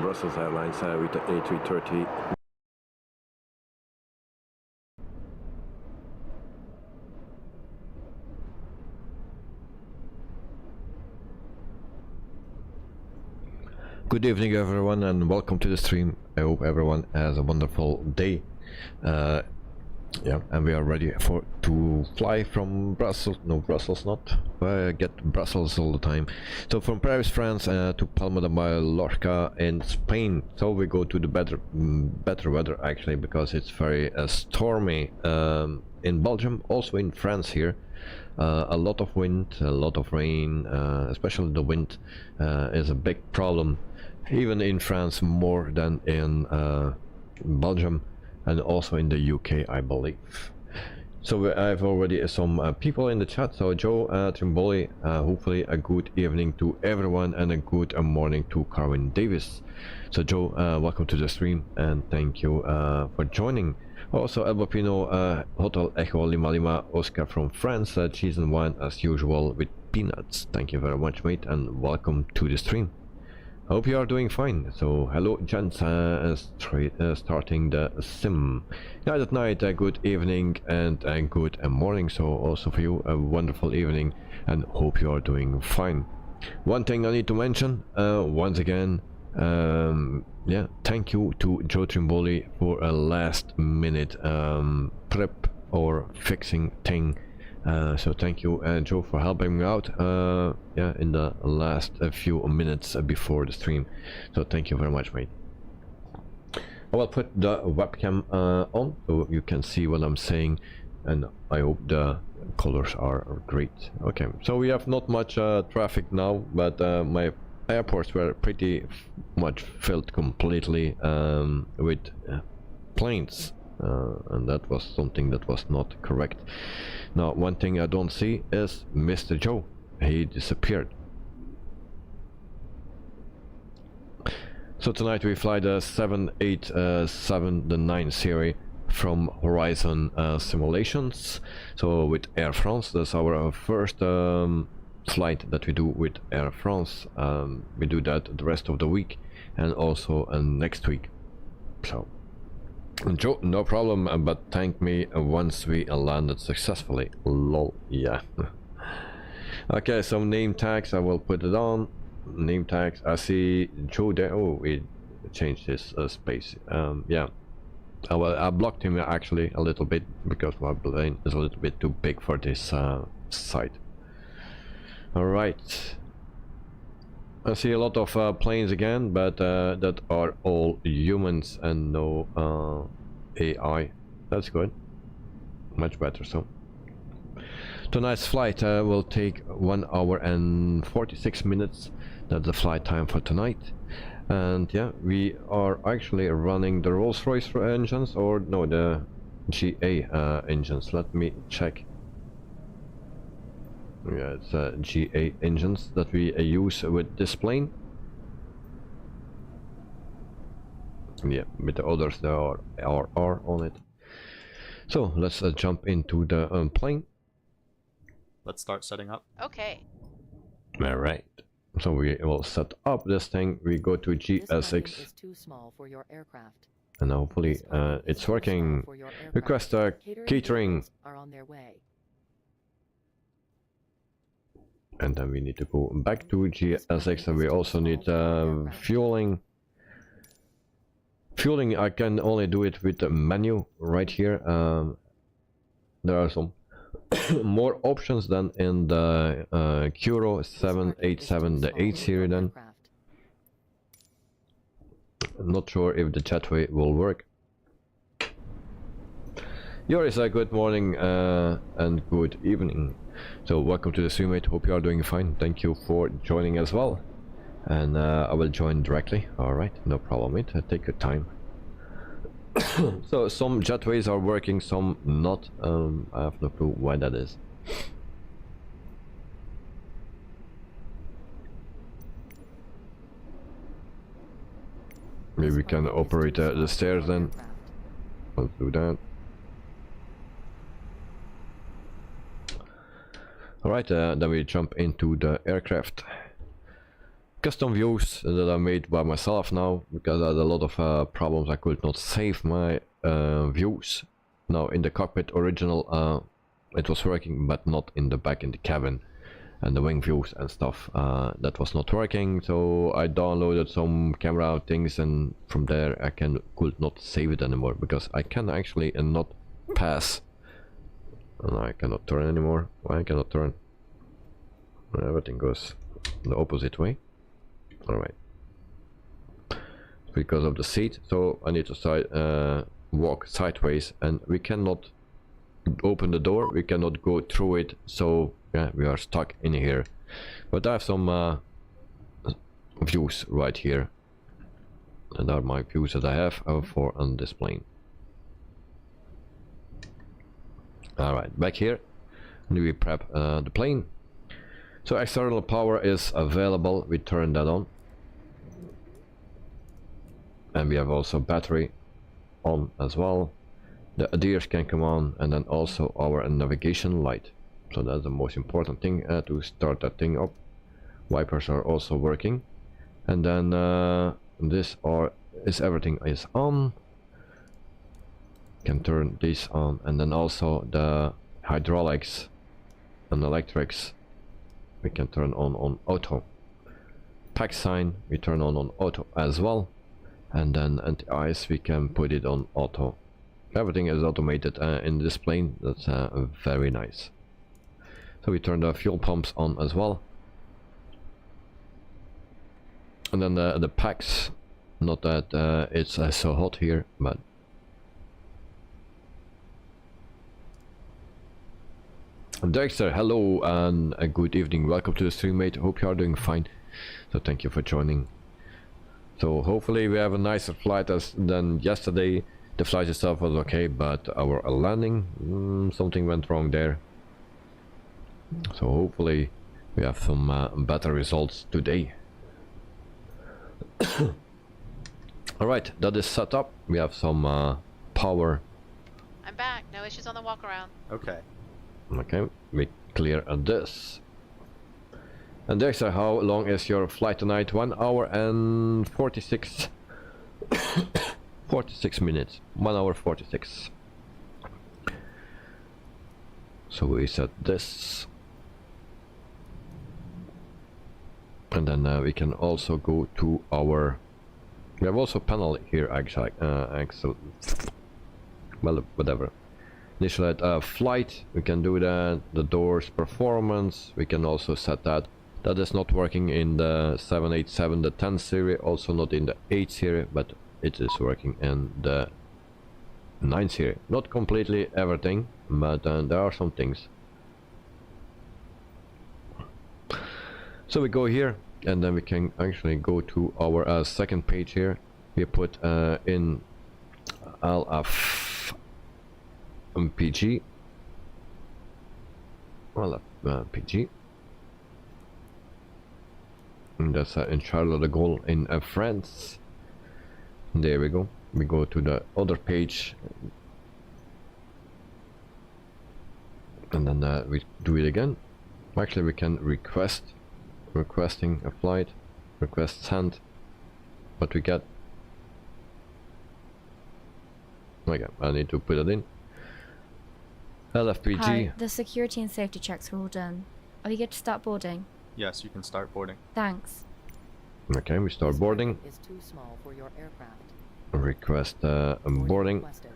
Brussels Airlines with the A330. Good evening everyone and welcome to the stream. I hope everyone has a wonderful day. Yeah, and we are ready to fly from Brussels. No, Brussels not. I get Brussels all the time. So from Paris, France to Palma de Mallorca in Spain. So we go to the better weather actually, because it's very stormy in Belgium, also in France here. A lot of wind, a lot of rain, especially the wind is a big problem. Even in France more than in Belgium. And also in the UK, I believe. So I have already some people in the chat. So Joe Trimboli, hopefully a good evening to everyone and a good morning to Carwin Davis. So Joe, welcome to the stream and thank you for joining. Also Elba Pino, Hotel Echo Lima Lima, Oscar from France, cheese and wine as usual with peanuts. Thank you very much, mate, and welcome to the stream. Hope you are doing fine. So hello gents, starting the sim. Night at night, a good evening and a good morning. So also for you a wonderful evening and hope you are doing fine. One thing I need to mention once again, yeah, thank you to Joe Trimboli for a last minute prep or fixing thing. So thank you Joe for helping me out yeah, in the last few minutes before the stream. So thank you very much, mate. I will put the webcam on so you can see what I'm saying, and I hope the colors are great. Okay, so we have not much traffic now, but my airports were pretty much filled completely with planes. And that was something that was not correct. Now one thing I don't see is Mr. Joe. He disappeared. So tonight we fly the 787, the 9 series from Horizon Simulations. So with Air France, that's our first flight that we do with Air France. We do that the rest of the week and also next week. So Joe, no problem, but thank me once we landed successfully. Lol, yeah. Okay, some name tags, I will put it on. Name tags, I see Joe there. Oh, we changed his space. Yeah. I blocked him actually a little bit because my plane is a little bit too big for this site. Alright. I see a lot of planes again, but that are all humans and no AI. That's good. Much better. So tonight's flight will take 1 hour and 46 minutes. That's the flight time for tonight. And yeah, we are actually running the Rolls-Royce engines, or no, the GA engines. Let me check. Yeah, it's GA engines that we use with this plane. Yeah, with the others there are RR on it. So let's jump into the plane. Let's start setting up. Okay. Alright. So we will set up this thing. We go to GSX. Is too small for your aircraft. And hopefully it's working. Request catering. Are on their way. And then we need to go back to GSX, and we also need fueling. Fueling, I can only do it with the menu right here. There are some more options than in the Curo 787, the 8 series then. I'm not sure if the jetway will work. Yoris, good morning and good evening. So welcome to the stream, mate. Hope you are doing fine. Thank you for joining as well. And I will join directly. Alright, no problem, mate. Take your time. So some jetways are working, some not. I have no clue why that is. Maybe we can operate the stairs then. Let's do that. Alright, then we jump into the aircraft. custom views that I made by myself now, because I had a lot of problems. I could not save my views. Now in the cockpit original it was working, but not in the back in the cabin and the wing views and stuff. That was not working, so I downloaded some camera things, and from there I could not save it anymore, because I can actually not pass. And I cannot turn anymore. Why I cannot turn? Everything goes the opposite way. Alright. Because of the seat, so I need to walk sideways, and we cannot open the door, we cannot go through it, so yeah, we are stuck in here. But I have some views right here, and are my views that I have for on this plane. Alright, back here, and we prep the plane. So external power is available, we turn that on. And we have also battery on as well. The ADIRs can come on, and then also our navigation light. So that's the most important thing to start that thing up. Wipers are also working, and then everything is on. Can turn this on, and then also the hydraulics and electrics we can turn on auto. Pack sign we turn on auto as well, and then anti-ice we can put it on auto. Everything is automated in this plane. That's very nice. So we turn the fuel pumps on as well, and then the packs. Not that it's so hot here, but Dexter, hello and a good evening. Welcome to the stream, mate. Hope you are doing fine. So thank you for joining. So hopefully we have a nicer flight than yesterday. The flight itself was okay, but our landing, something went wrong there. So hopefully we have some better results today. Alright, that is set up. We have some power. I'm back. No issues on the walk around. Okay. Okay, we clear this. And Dexter, how long is your flight tonight? 1 hour and 46 46 minutes. 1 hour 46. So we set this, and then we can also go to our, we have also panel here actually, well, whatever. Initial flight, we can do that. The doors performance, we can also set that. That is not working in the 787, the 10 series, also not in the 8 series, but it is working in the 9 series. Not completely everything, but there are some things. So we go here, and then we can actually go to our second page here. We put in LFPG, LFPG, and that's in Charles de Gaulle in France. There we go. We go to the other page, and then we do it again. Actually, we can requesting a flight, request send, what we get. Okay, I need to put it in. LFPG. Hi, the security and safety checks are all done. Are we good to start boarding? Yes, you can start boarding. Thanks. Okay, we start boarding. Is too small for your aircraft. Request boarding. Requested.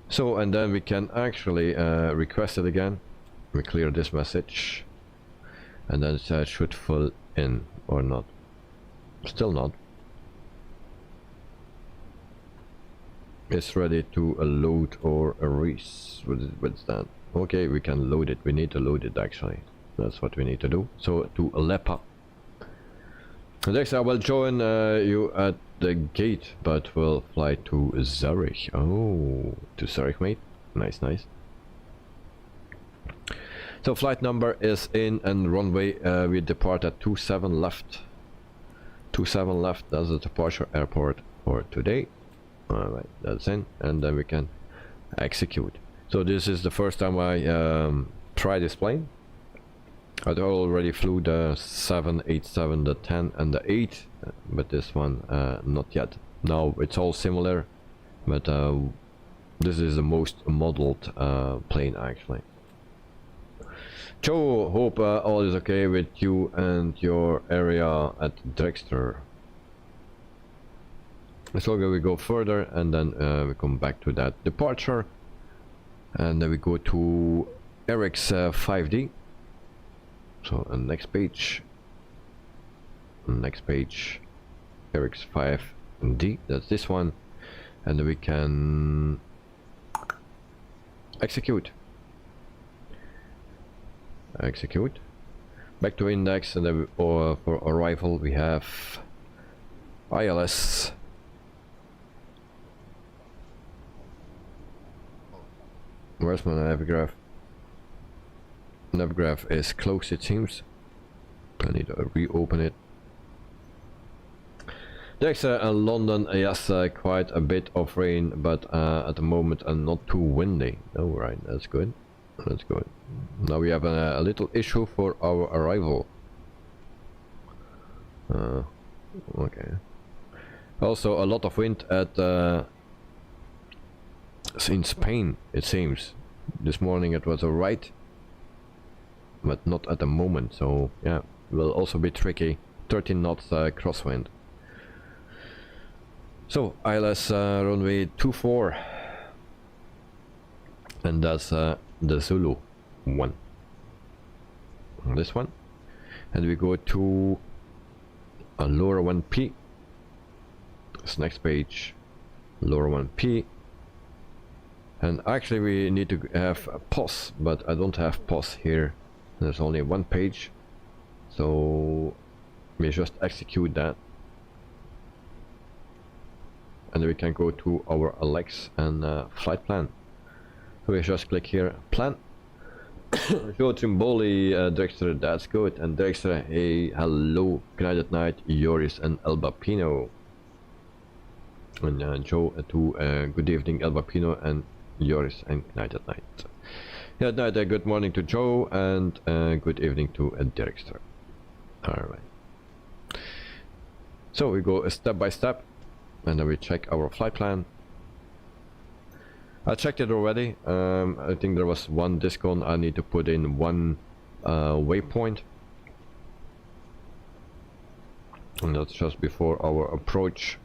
So, and then we can actually request it again. We clear this message, and then it should fill in or not. Still not. It's ready to load or erase. What's that? Okay, we can load it. We need to load it actually. That's what we need to do. So to LEPA. Next I will join you at the gate, but we'll fly to Zurich. Oh, to Zurich, mate. Nice, nice. So flight number is in, and runway we depart at 27 left. 27 left, that's the departure airport for today. Alright, that's in, and then we can execute. So this is the first time I try this plane. I already flew the 787, the 10 and the 8, but this one not yet. Now it's all similar, but this is the most modeled plane actually. Joe, hope all is okay with you and your area at Drexler. So we go further and then we come back to that departure, and then we go to Eric's 5D. So next page, Eric's 5D, that's this one, and then we can execute. Back to index, and then we, for arrival we have ILS. Where's my navgraph? Navgraph is closed, it seems. I need to reopen it. Dexter and London, yes, quite a bit of rain, but at the moment not too windy. Oh, right, that's good. That's good. Now we have a little issue for our arrival. Okay. Also a lot of wind at in Spain, it seems. This morning it was alright, but not at the moment, so yeah, will also be tricky. 13 knots crosswind. So ILS runway 24, and that's the Zulu 1. This one, and we go to a lower 1P. This next page, lower 1P. And actually we need to have a POS, but I don't have POS here. There's only one page, so we just execute that, and we can go to our Alex and flight plan. So we just click here, plan. Joe Trimboli, Dexter, that's good, and Dexter, hey, hello, good night, Joris and Elba Pino. And Joe to good evening, Elba Pino, and Joris, and night at night. Yeah, night, good morning to Joe, and good evening to Dexter. Alright. So we go step by step, and then we check our flight plan. I checked it already. I think there was one discount. I need to put in one waypoint, and that's just before our approach.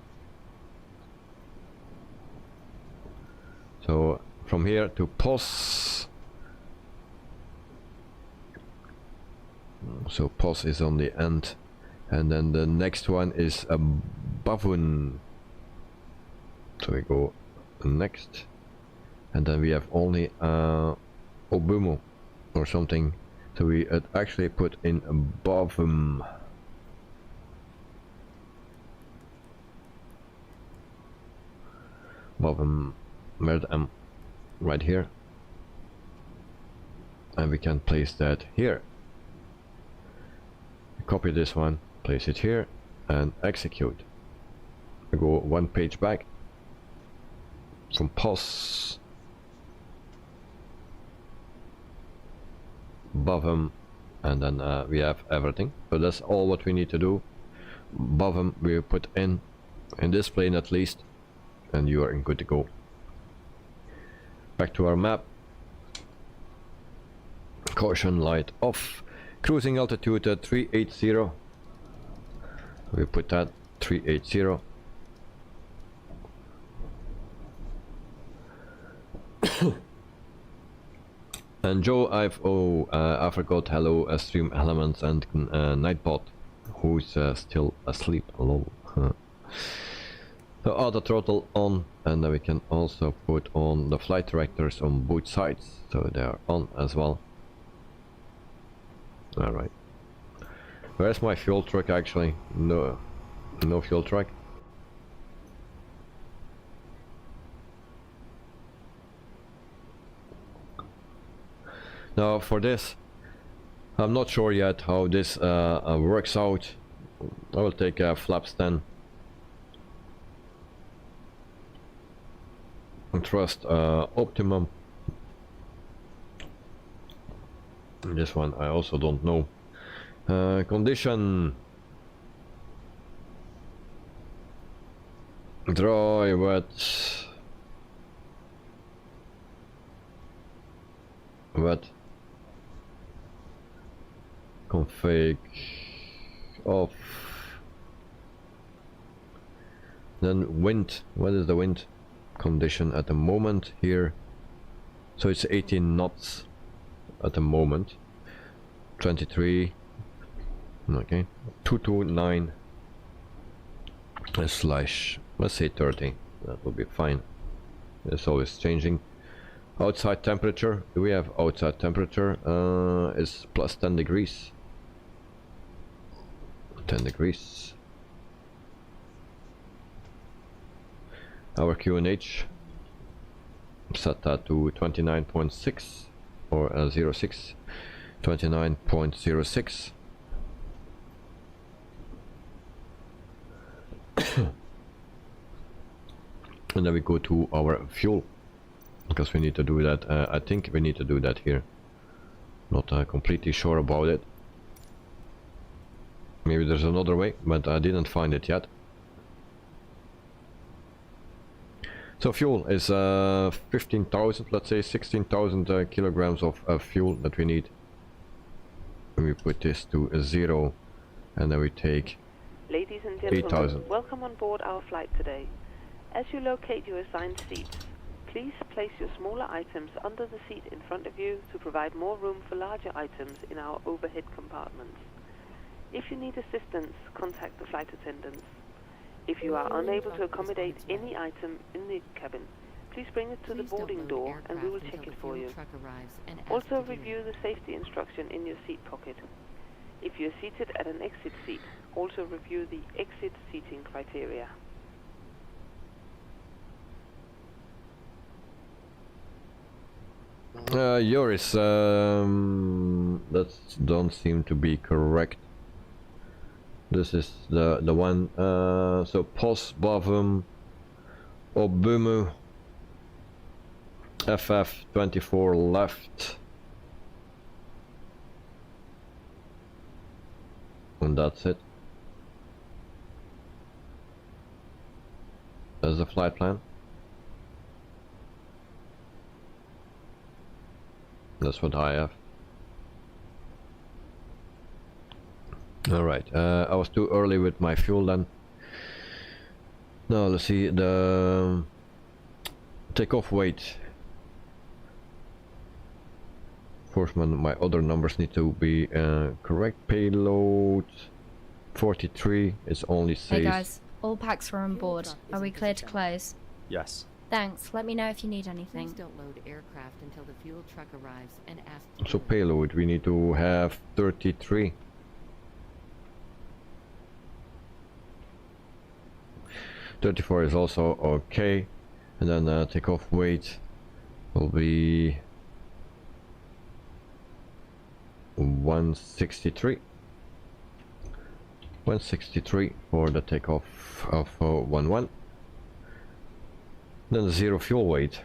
So from here to POS. So POS is on the end, and then the next one is a Bavun. So we go next, and then we have only Obumo or something. So we actually put in a Bavum. Bavum. Right here, and we can place that here. Copy this one, place it here, and execute. We go one page back from POS, bottom, and then we have everything. So that's all what we need to do. Bottom we put in this plane at least, and you are good to go. Back to our map. Caution light off. Cruising altitude 380. We put that 380. And Joe, I forgot. Hello, Stream Elements and Nightbot, who's still asleep. Lol. The auto throttle on, and then we can also put on the flight directors on both sides, so they are on as well. Alright. Where's my fuel truck actually? No fuel truck. Now for this, I'm not sure yet how this works out. I will take flaps 10. Thrust optimum. This one I also don't know. Condition. Dry, wet. Wet. Config. Off. Then wind. What is the wind condition at the moment here? So it's 18 knots at the moment. 23. Okay. 229 slash, let's say 30. That will be fine. It's always changing. Outside temperature. Do we have outside temperature? Is plus 10 degrees. 10 degrees. Our QNH set that to 29.6 or 06. 29.06. And then we go to our fuel, because we need to do that. I think we need to do that here. Not completely sure about it. Maybe there's another way, but I didn't find it yet. So fuel is 15,000, let's say 16,000 kilograms of fuel that we need. We put this to 0, and then we take Ladies and 8,000. gentlemen, welcome on board our flight today. As you locate your assigned seats, please place your smaller items under the seat in front of you to provide more room for larger items in our overhead compartments. If you need assistance, contact the flight attendants. If you are unable to accommodate any item in the cabin, please bring it to the boarding door and we will check it for you. Also review the safety instruction in your seat pocket. If you are seated at an exit seat, also review the exit seating criteria. Yours, that don't seem to be correct. This is the one. So pos bavum obumu FF24 left, and that's it. That's the flight plan. That's what I have. Alright, I was too early with my fuel then. Now let's see the takeoff weight. Of course, my other numbers need to be correct. Payload 43 is only says. Hey guys, all packs are on board. Are we clear to close? Yes. Thanks. Let me know if you need Please anything. don't load aircraft until the fuel truck arrives and ask. So payload, we need to have 33. $34 is also okay, and then takeoff weight will be 163. 163 for the takeoff of 11. Then 0 fuel weight.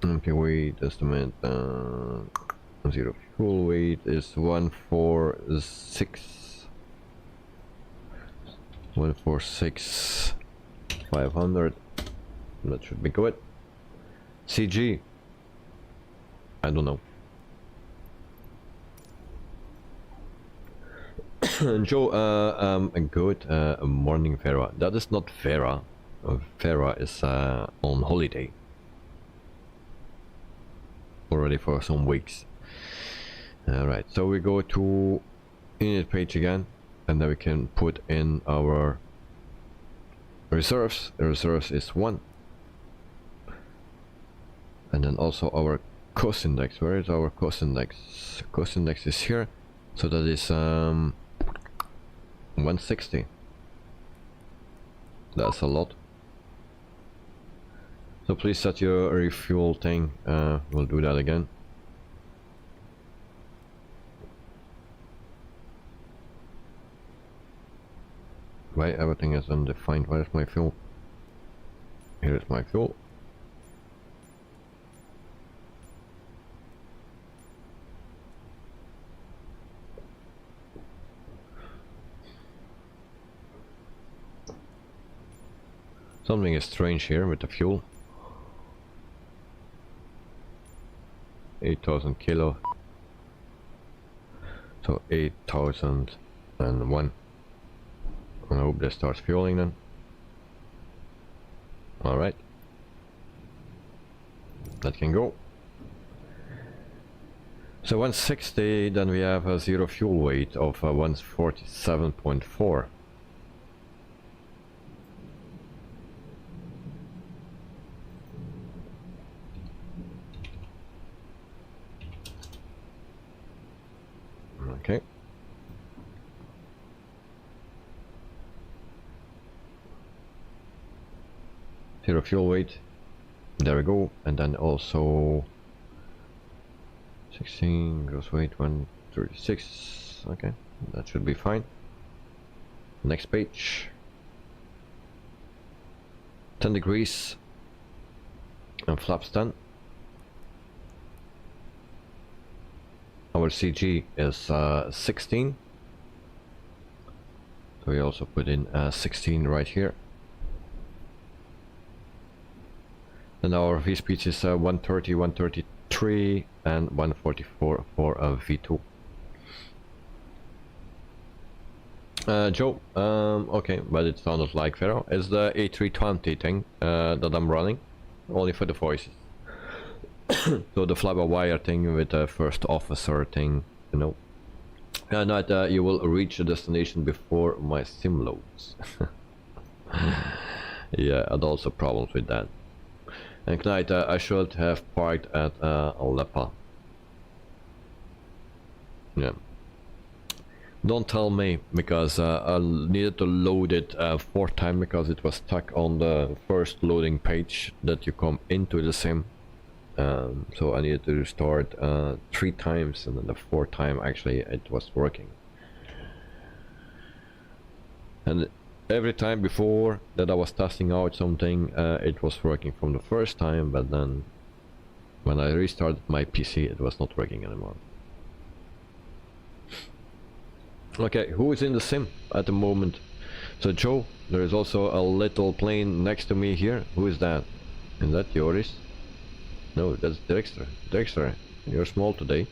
Okay, wait just a minute. 0 fuel weight is 146. 146 500. That should be good. CG, I don't know. Joe, good morning, Vera. That is not Vera. Vera is on holiday already for some weeks. Alright, so we go to init page again, and then we can put in our reserves. The reserves is 1. And then also our cost index. Where is our cost index? Cost index is here, so that is 160. That's a lot. So please set your refuel thing. We'll do that again. Why everything is undefined? Where is my fuel? Here is my fuel. Something is strange here with the fuel. 8,000 kilo. So 8,001. I hope that starts fueling then. Alright. That can go. So 160, then we have a zero fuel weight of 147.4. Okay. Zero fuel weight. There we go. And then also 16 gross weight 136. Okay, that should be fine. Next page. 10 degrees and flaps 10. Our CG is 16. So we also put in 16 right here. And our V-speed is 130, 133 and 144 for a V2. Joe, okay, but it sounded like Vero. It's the A320 thing that I'm running, only for the voices. So the fly-by-wire thing with the first officer thing, you know. Not you will reach the destination before my sim loads. Yeah, and also problems with that. And tonight I should have parked at LEPA. Yeah. Don't tell me, because I needed to load it 4 times because it was stuck on the first loading page that you come into the sim. So I needed to restart 3 times, and then the 4th time actually it was working. And every time before that I was testing out something, it was working from the first time, but then when I restarted my PC it was not working anymore. Okay, who is in the sim at the moment? So Joe, there is also a little plane next to me here. Who is that? Is that yours? No, that's Dexter. Dexter, you're small today.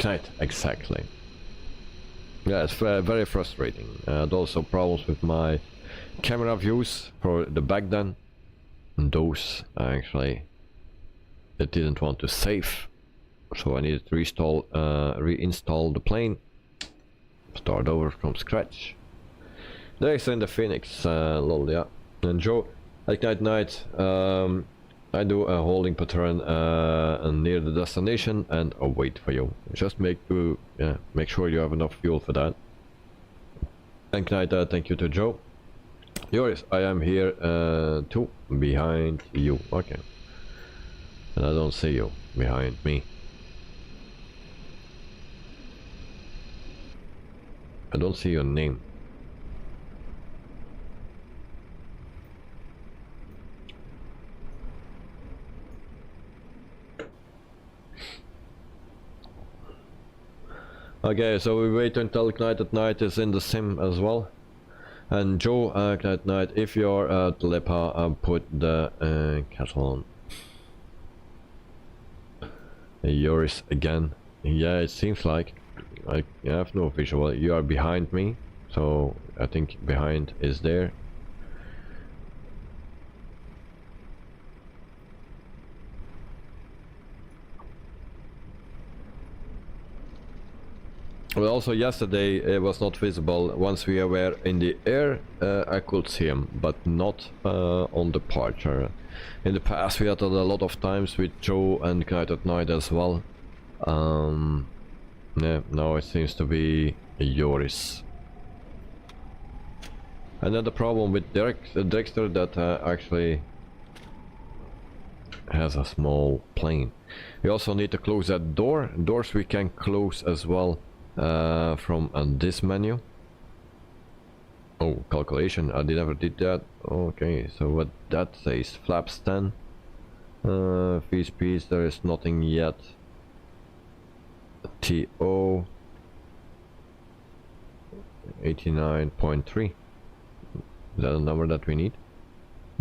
Knight, exactly. Yeah, it's very frustrating. And also problems with my camera views for the back then. And those actually it didn't want to save, so I needed to reinstall the plane, start over from scratch. There's in the Phoenix, lol, yeah. And Joe, like night, I do a holding pattern near the destination and I'll wait for you. Just make sure you have enough fuel for that. And night, thank you to Joe. Yours, I am here too, behind you. Okay. And I don't see you behind me. I don't see your name. Okay, so we wait until Knight at Night is in the sim as well. And Joe, Knight at Night, if you're at LEPA, put the kettle on. Yours again. Yeah, it seems like I have no visual. You are behind me, so I think behind is there. Well, also yesterday it was not visible. Once we were in the air, I could see him, but not on departure. In the past we had a lot of times with Joe and Knight at Night as well. Yeah, now it seems to be Joris. Another problem with Dexter that actually has a small plane. We also need to close that door. Doors we can close as well from this menu. Oh, calculation, I never did that. Okay, so what that says, flaps 10, V speeds, there is nothing yet. TO, 89.3. Is that a number that we need?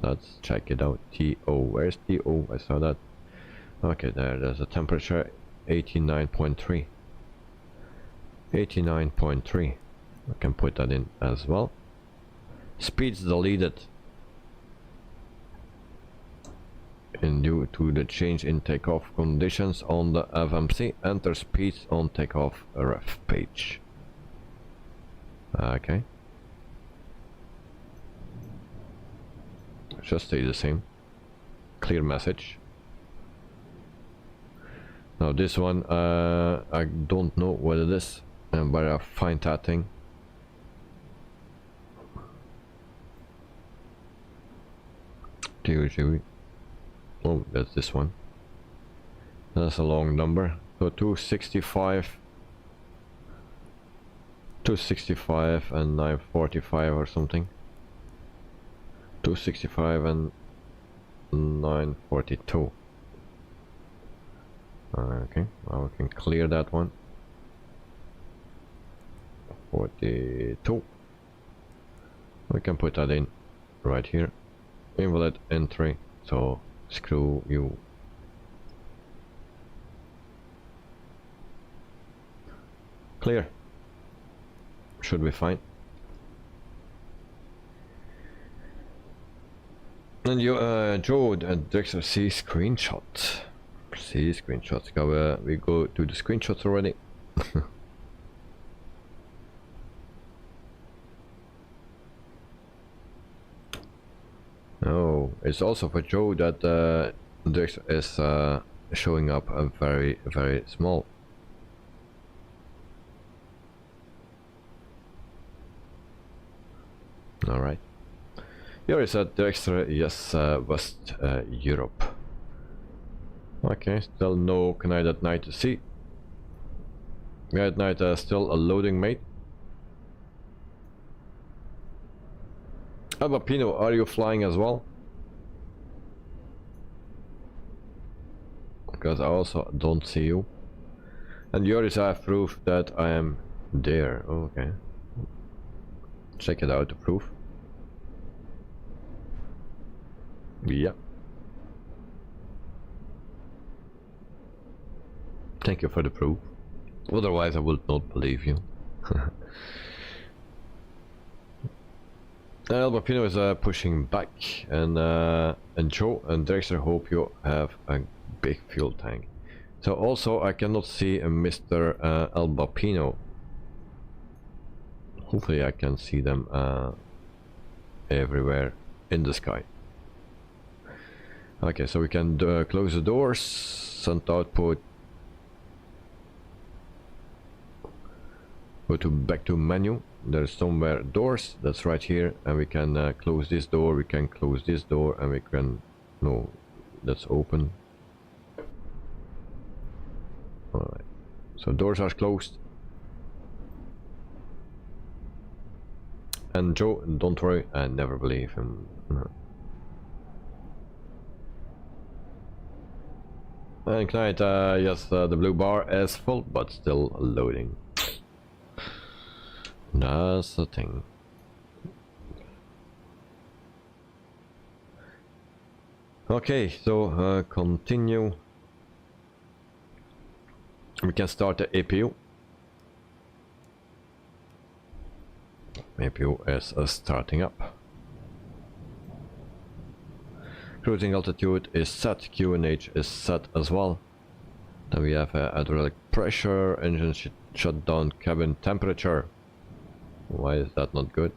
Let's check it out. TO, where's TO? I saw that. Okay, there's a temperature 89.3. 89.3. I can put that in as well. Speeds deleted. And due to the change in takeoff conditions on the FMC, enter speeds on takeoff ref page. Okay. Just stay the same. Clear message. Now this one, I don't know what it is, but I find that thing. Oh, that's this one. That's a long number. So 265 and 945 or something. 265 and 942. Okay, now we can clear that one. 42. We can put that in right here. Invalid entry. So screw you. Clear. Should be fine. And you, Joe and Dexter, see screenshot. See screenshots. We go to the screenshots already. Oh, it's also for Joe that Dexter is showing up a very, very small. All right. Here is Dexter, yes, West Europe. Okay, still no Canada at night to see. Canada at night still a loading, mate. Abapino, are you flying as well? Because I also don't see you. And Yoris, I have proof that I am there. Okay. Check it out, the proof. Yeah. Thank you for the proof. Otherwise I would not believe you. Albapino is pushing back, and Joe and Dexter, hope you have a big fuel tank. So also I cannot see Mr. Albapino. Hopefully I can see them everywhere in the sky. Okay, so we can close the doors, send output, go to back to menu. There's somewhere doors, that's right here, and we can close this door, we can close this door, and we can, no, that's open. Alright, so doors are closed. And Joe, don't worry, I never believe him. And Knight, yes, the blue bar is full, but still loading. That's the thing. Okay, so continue. We can start the APU. APU is starting up. Cruising altitude is set, QNH is set as well. Then we have hydraulic pressure, engine shut down, cabin temperature. Why is that not good?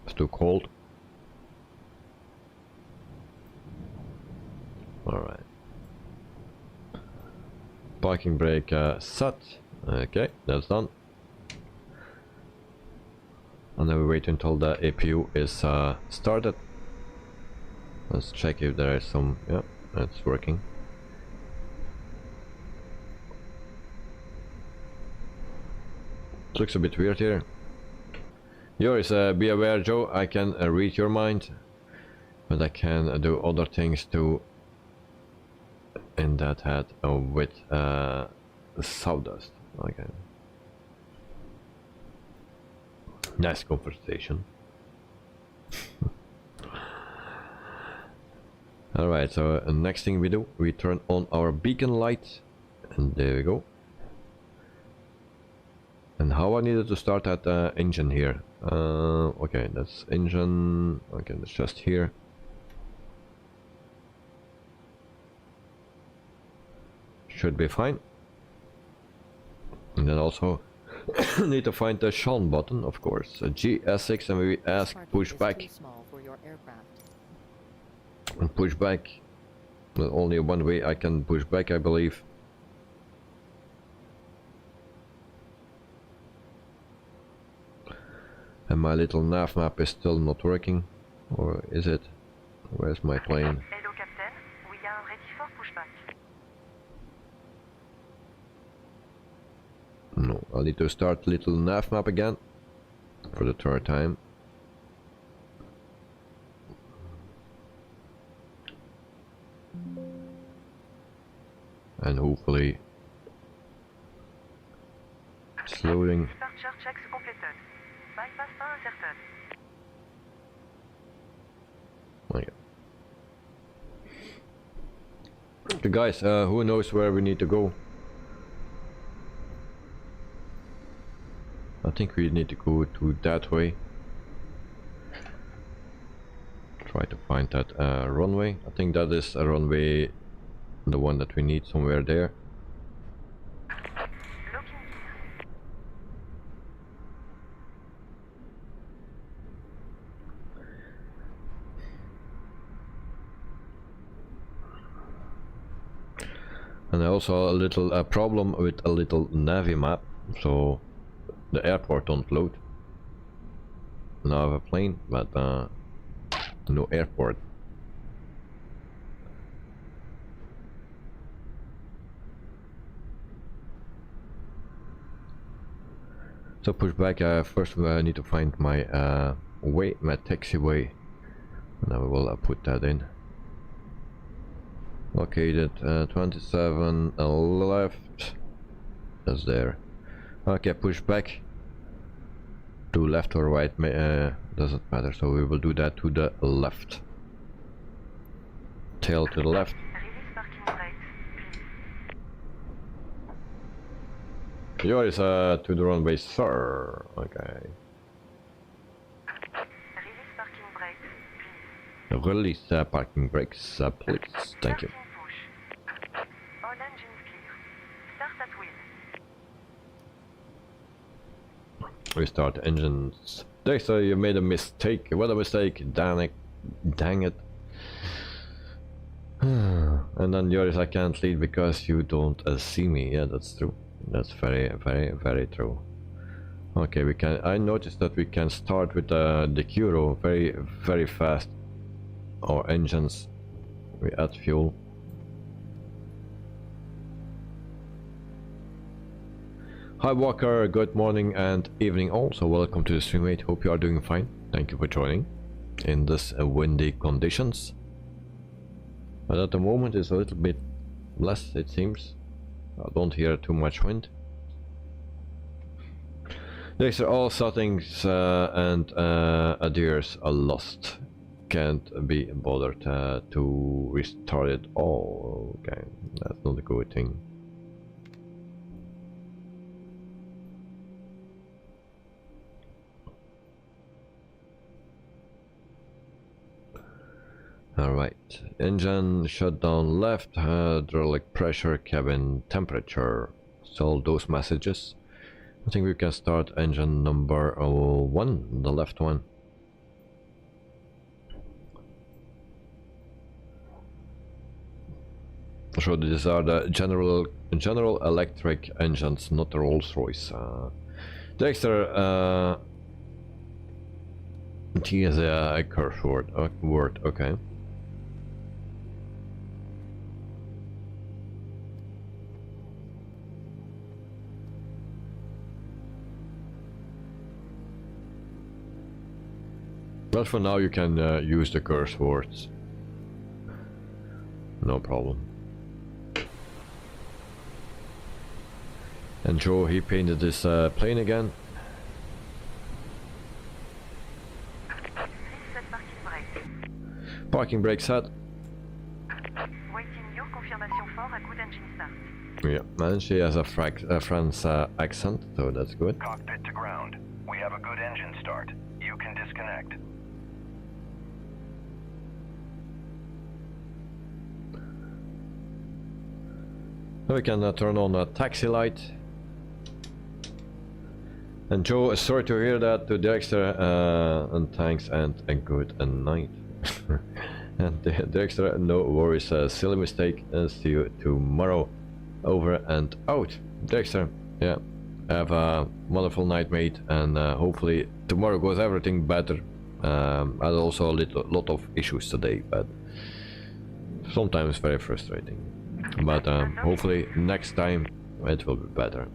It's too cold. Alright. Parking brake set. Okay, that's done. And then we wait until the APU is started. Let's check if there is some. Yeah, it's working. It looks a bit weird here. Yours, be aware, Joe, I can read your mind, but I can do other things too in that head with sawdust. Okay. Nice conversation. Alright, so next thing we do, we turn on our beacon light, and there we go. And how I needed to start that engine here. Okay, that's engine. Okay, that's just here. Should be fine. And then also need to find the Sean button, of course. A GS6, and we ask push back. And push back. Well, only one way I can push back, I believe. And my little nav map is still not working. Or is it? Where's my plane? Hello, Captain. We are ready for pushback. No, I need to start little nav map again. For the third time. And hopefully it's loading. Departure checks completed. Bypass pas incertain. Oh, yeah. Okay, guys, who knows where we need to go? I think we need to go to that way. Try to find that runway. I think that is a runway, the one that we need somewhere there. And also a little problem with a little Navi map, so the airport don't load. Now I have a plane, but no airport. So push back. First I need to find my way, my taxiway, and I will put that in. Located 27 left. That's there. Okay, push back. To left or right doesn't matter. So we will do that to the left. Tail to the left. Release parking brakes, please. Yours to the runway, sir. Okay. Release parking brakes, please. Release parking brakes, please. Thank you. 13 push. All engines clear. Start at wheel. Restart engines. Dexter, you made a mistake. What a mistake. Dang it. And then yours, I can't lead because you don't see me. Yeah, that's true. That's very true. Okay, we can. I noticed that we can start with the Curo very fast. Our engines. We add fuel. Hi Walker, good morning and evening also. Welcome to the stream, mate. Hope you are doing fine. Thank you for joining in this windy conditions. But at the moment it's a little bit less, it seems. I don't hear too much wind. These are all settings and adheres are lost. Can't be bothered to restart it all. Okay, that's not a good thing. Alright, engine shutdown left, hydraulic pressure, cabin temperature. So all those messages. I think we can start engine number 1, the left one. So these are the General Electric engines, not the Rolls-Royce. Dexter, T is a curse word, okay. But for now you can use the curse words. No problem. And Joe, he painted this plane again. Parking brake set. Waiting your confirmation for a good engine start. Yeah, and she has a French accent, so that's good. Cockpit to ground. We have a good engine start. You can disconnect. We can turn on a taxi light. And Joe, sorry to hear that to Dexter, and thanks and a good night. And Dexter, no worries, silly mistake, and see you tomorrow. Over and out. Dexter, yeah, have a wonderful night, mate, and hopefully tomorrow goes everything better. I had also a lot of issues today, but sometimes very frustrating. But hopefully next time it will be better.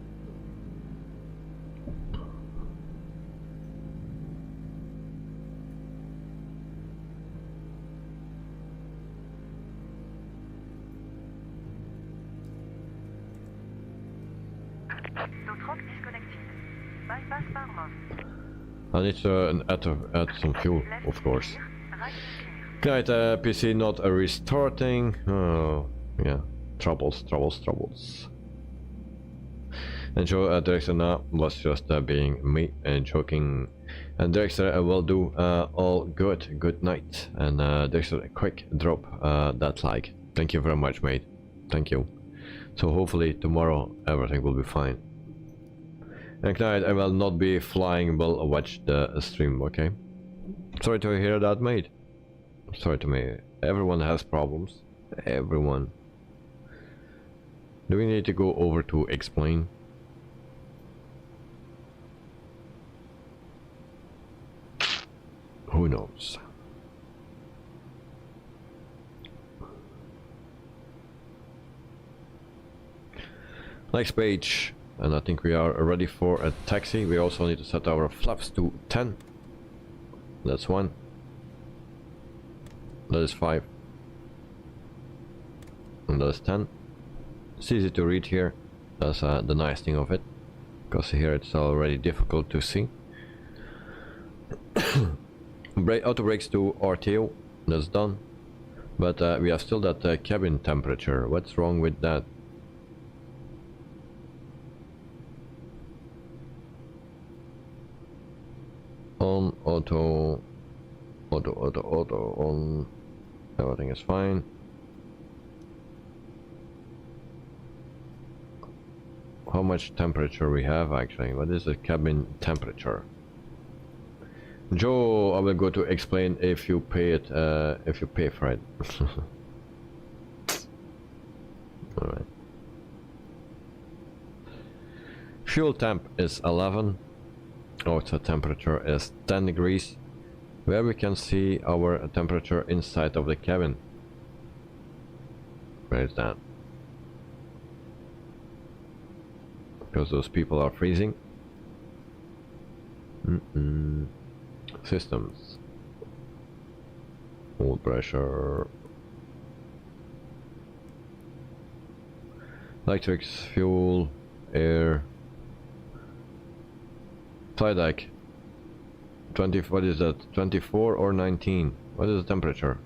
Bypass Palma. I need to add some fuel, of course. Right, PC not restarting. Oh, yeah, troubles. And Joe, Dexter now was just being me and joking. And Dexter will do all good. Good night. And Dexter, quick drop that like. Thank you very much, mate. Thank you. So hopefully tomorrow everything will be fine. And tonight I will not be flying, will watch the stream, okay? Sorry to hear that, mate. Sorry to me. Everyone has problems. Everyone. Do we need to go over to explain? Who knows? Next page. And I think we are ready for a taxi. We also need to set our flaps to 10. That's 1. That is 5. And that is 10. It's easy to read here. That's the nice thing of it. Because here it's already difficult to see. Auto brakes to RTO. That's done. But we have still that cabin temperature. What's wrong with that? On auto on, everything is fine. How much temperature we have actually? What is the cabin temperature? Joe, I will go to explain if you pay it, if you pay for it. All right. Fuel temp is 11. Outside temperature is 10 degrees, where we can see our temperature inside of the cabin. Where is that? Because those people are freezing. Systems. Full pressure. Electrics, fuel, air. Flight deck. 20, what is that? 24 or 19? What is the temperature?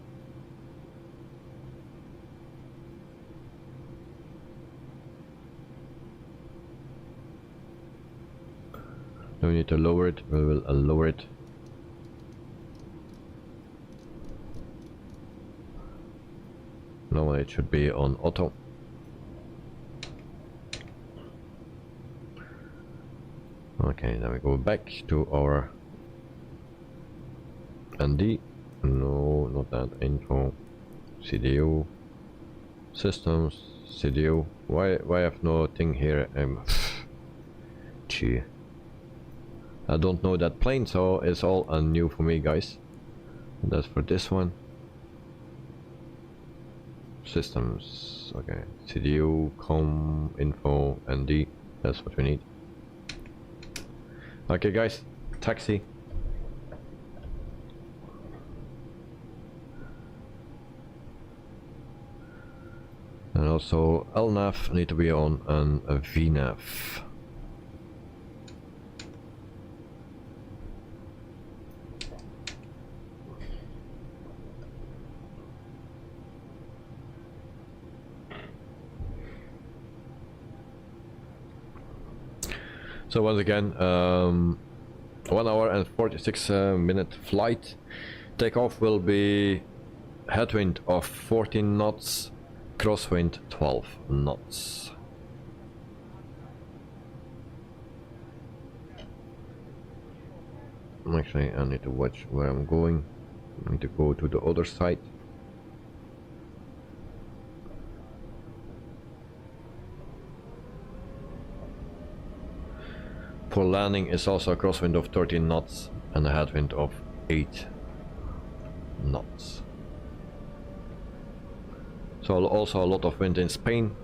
Do we need to lower it? We will lower it. Normally it should be on auto. Okay, then we go back to our ND. No, not that. Info. CDU. Systems. CDU. Why I have no thing here? Gee. I don't know that plane, so it's all new for me, guys. And that's for this one. Systems. Okay. CDU, com, info, ND. That's what we need. Okay, guys. Taxi. And also LNAV need to be on and a VNAV. So once again, 1 hour and 46 minute flight. Takeoff will be headwind of 14 knots, crosswind 12 knots. Actually, I need to watch where I'm going. I need to go to the other side. For landing is also a crosswind of 13 knots and a headwind of 8 knots. So also a lot of wind in Spain.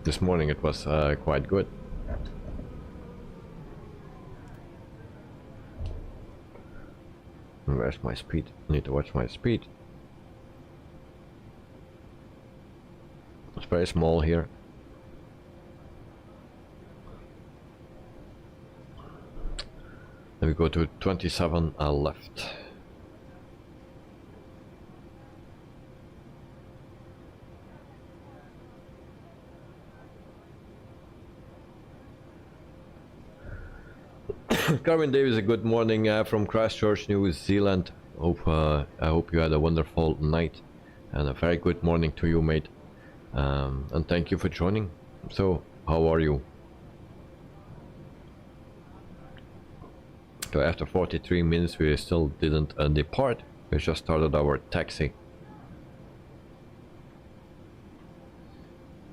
This morning it was quite good. Where's my speed? I need to watch my speed. It's very small here. Then we go to 27 left. Carmen Davis, a good morning from Christchurch, New Zealand. I hope you had a wonderful night and a very good morning to you, mate. And thank you for joining. So, how are you? So after 43 minutes we still didn't depart. We just started our taxi.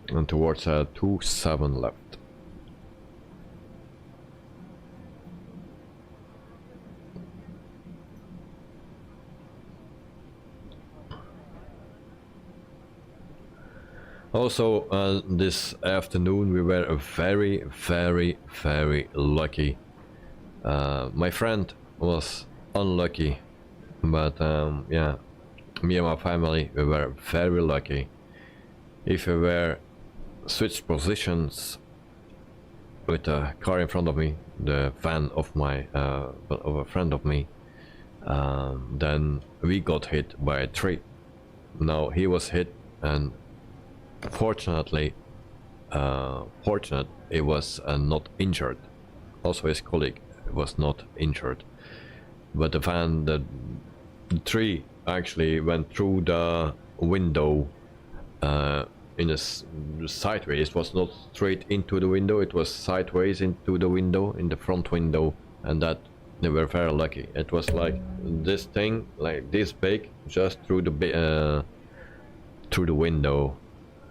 And towards 27 left. Also, this afternoon we were very lucky. My friend was unlucky, but yeah, me and my family, we were very lucky. If we were switched positions with a car in front of me, the van of my of a friend of me, then we got hit by a tree. Now he was hit, and fortunately, he was not injured. Also his colleague was not injured, but the van, the tree actually went through the window in a sideways. It was not straight into the window, it was sideways into the window, in the front window, and that they were very lucky. It was like this thing, like this big, just through the window.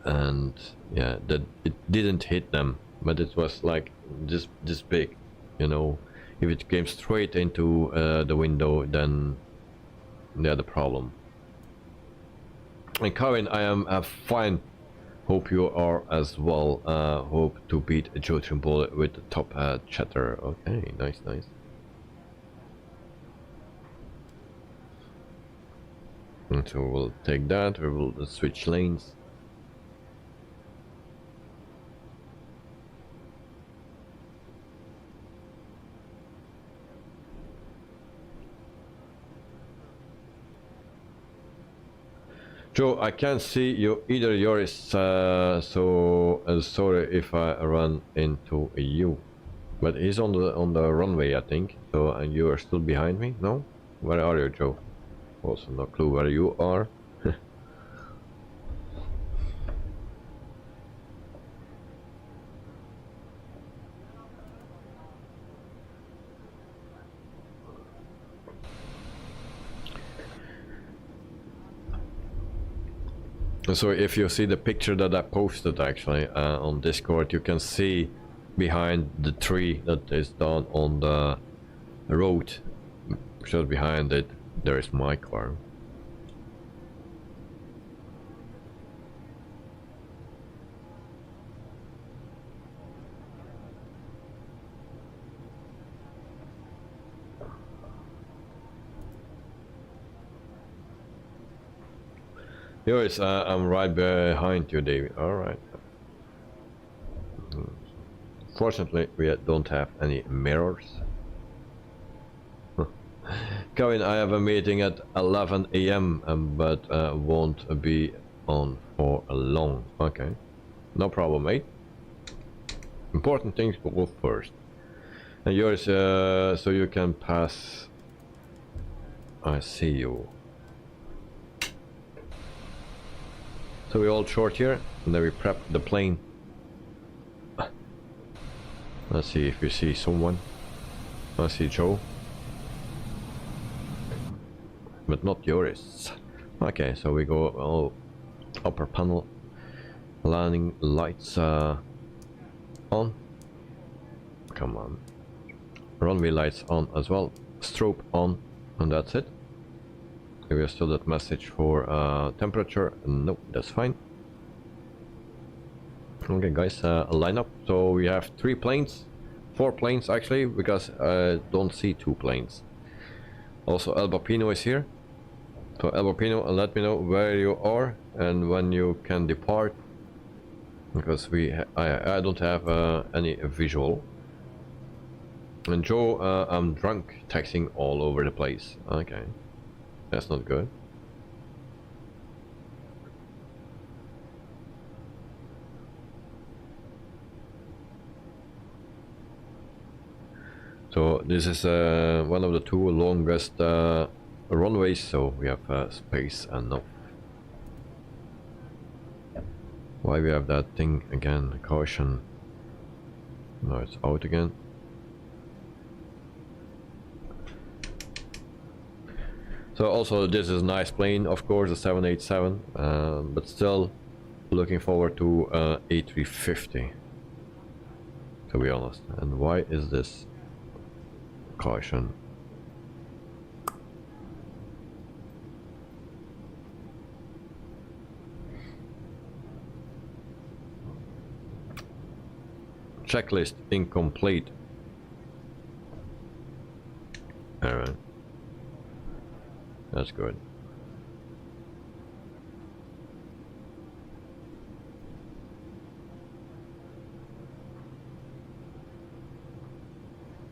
And yeah, that it didn't hit them, but it was like this big, you know. If it came straight into the window, then they had a problem. And Karen, I am fine. Hope you are as well. Hope to beat a Joe Trimble with the top chatter. Okay, nice. And so we'll take that. We will switch lanes. Joe, I can't see you either. Yours, so sorry if I run into you. But he's on the runway, I think. So, and you are still behind me? No? Where are you, Joe? Also no clue where you are. So if you see the picture that I posted actually on Discord, you can see behind the tree that is down on the road, just behind it, there is my car. Yours, I'm right behind you, David. Alright. Fortunately, we don't have any mirrors. Kevin, I have a meeting at 11 AM, but won't be on for long. Okay. No problem, mate. Important things go first. And yours, so you can pass. I see you. So we all short here, and then we prep the plane. Let's see if you see someone. I see Joe. But not yours. Okay, so we go all upper panel. Landing lights on. Come on. Runway lights on as well. Strobe on, and that's it. We have still that message for temperature. No, that's fine. Okay, guys, line up. So we have 3 planes, 4 planes actually, because I don't see 2 planes. Also, El Bapino is here. So El Bapino, let me know where you are and when you can depart, because I don't have any visual. And Joe, I'm drunk, texting all over the place. Okay, that's not good. So this is one of the 2 longest runways, so we have space enough. Why we have that thing again? Caution. No, it's out again. So also this is a nice plane, of course, the 787, but still looking forward to A350, to be honest. And why is this? Caution. Checklist incomplete. Alright. That's good.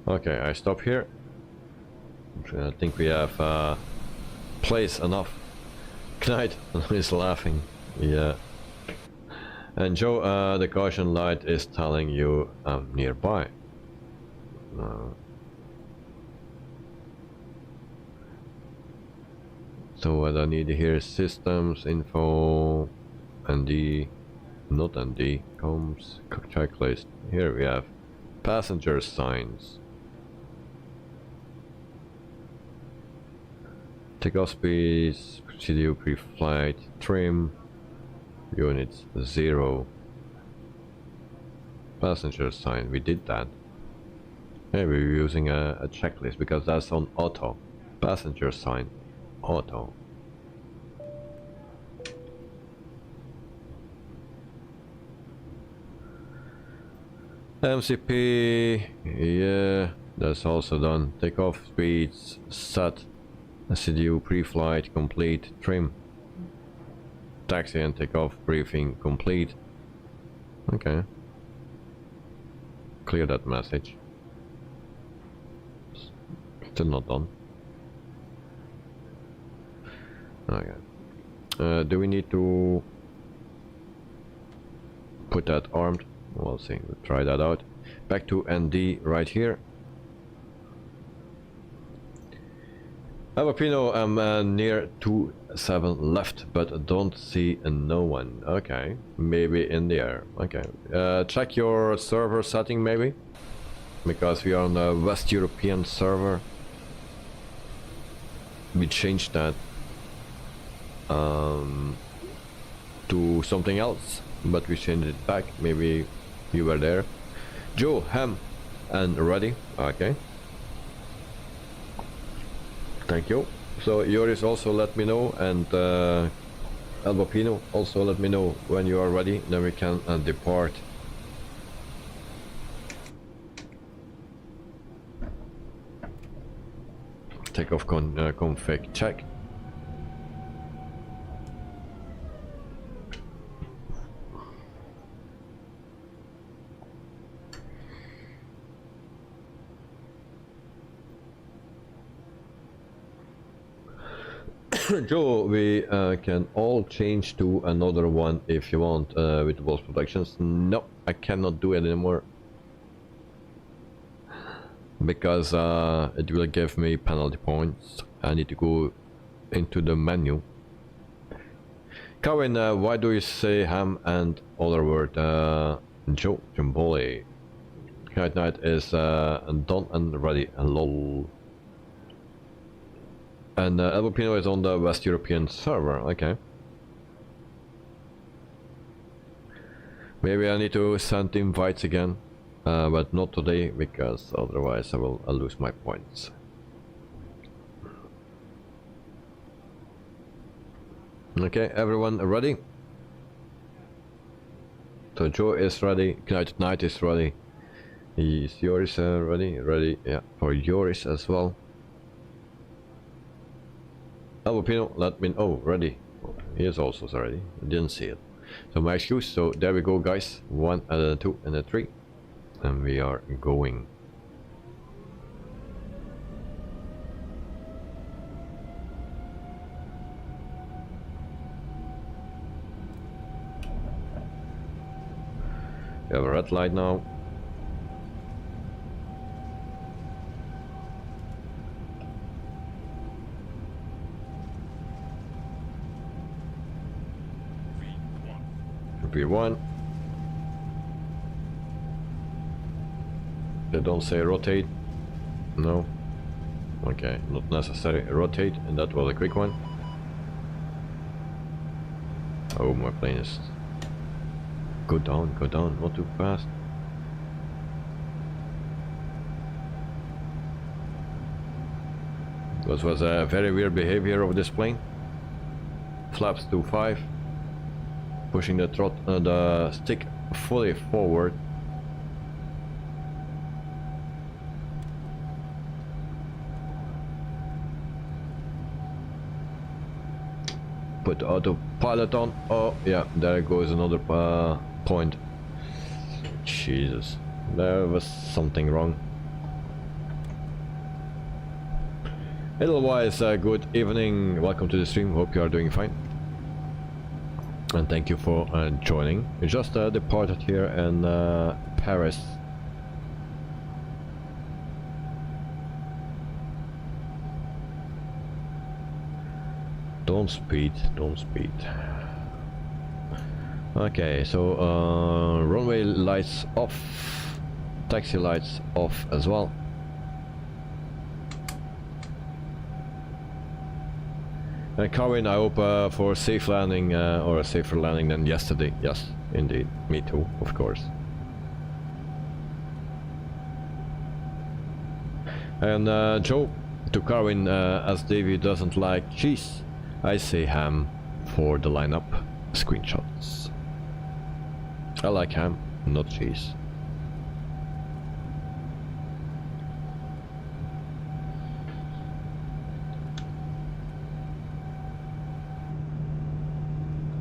Okay, I stop here. I think we have place enough. Knight is laughing. Yeah. And Joe, the caution light is telling you I'm nearby. So what I need here is systems info, ND, not ND, comms, checklist. Here we have passenger signs. Takeoff speeds, CDU pre-flight, trim, units 0. Passenger sign, we did that. Hey, we're using a checklist because that's on auto. Passenger sign, auto. MCP, yeah, that's also done. Takeoff speeds set. CDU pre-flight complete. Trim. Taxi and takeoff briefing complete. Okay. Clear that message. Still not done. Okay. Do we need to put that armed? We'll see. We'll try that out. Back to ND right here. Abapino, I'm near 27 left, but don't see no one. Okay, maybe in the air. Okay, check your server setting maybe, because we are on a West European server. We changed that to something else, but we changed it back. Maybe you were there. Joe, Ham, and ready. Okay. Thank you. So Joris, also let me know, and Albapino, also let me know when you are ready, then we can depart. Takeoff config check. Joe, we can all change to another one if you want with Wittebols Productions. No, I cannot do it anymore. because it will give me penalty points. I need to go into the menu. Kevin, why do you say ham and other word? Joe Jamboli. Night is done and ready. Lol. And Albopino is on the West European server. Okay. Maybe I need to send invites again, but not today because otherwise I'll lose my points. Okay, everyone ready? So Joe is ready. Night is ready. Is yours ready? Ready? Yeah, for yours as well. Albopino, let me know. Ready? He is also ready. I didn't see it. So my excuse. So there we go, guys. 1 and a 2 and a 3, and we are going. We have a red light now. V1. They don't say rotate. No. Okay, not necessary. Rotate, and that was a quick one. Oh, my plane is... Go down, not too fast. This was a very weird behavior of this plane. Flaps to 5. Pushing the stick fully forward. Put the autopilot on. Oh yeah, there goes another point. Jesus, there was something wrong. Otherwise, good evening. Welcome to the stream. Hope you are doing fine. And thank you for joining. We just departed here in Paris. Don't speed, don't speed. Okay, so runway lights off, taxi lights off as well. And Karin, I hope for a safe landing or a safer landing than yesterday. Yes, indeed. Me too, of course. And Joe, to Karin, as Davey doesn't like cheese, I say ham for the lineup screenshots. I like ham, not cheese.